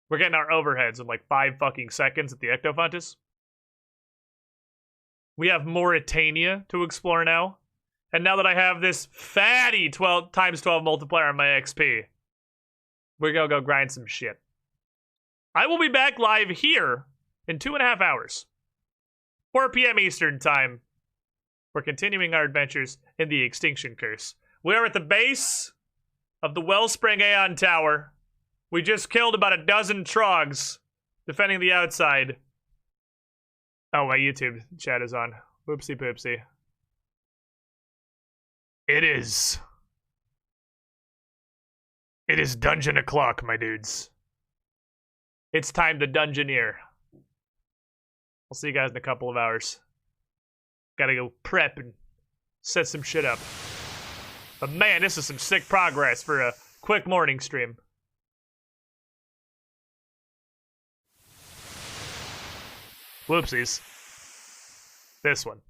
A: we're getting our overheads in like 5 fucking seconds at the Ectofontis. We have Mauritania to explore now. And now that I have this fatty 12 times 12 multiplier on my XP, we're gonna go grind some shit. I will be back live here in 2.5 hours. 4 p.m. Eastern time. We're continuing our adventures in the Extinction Curse. We are at the base of the Wellspring Aeon Tower. We just killed about a dozen trogs defending the outside. Oh, my YouTube chat is on. Whoopsie poopsie. It is dungeon o'clock, my dudes. It's time to dungeoneer. I'll see you guys in a couple of hours. Gotta go prep and set some shit up. But man, this is some sick progress for a quick morning stream. Whoopsies. This one.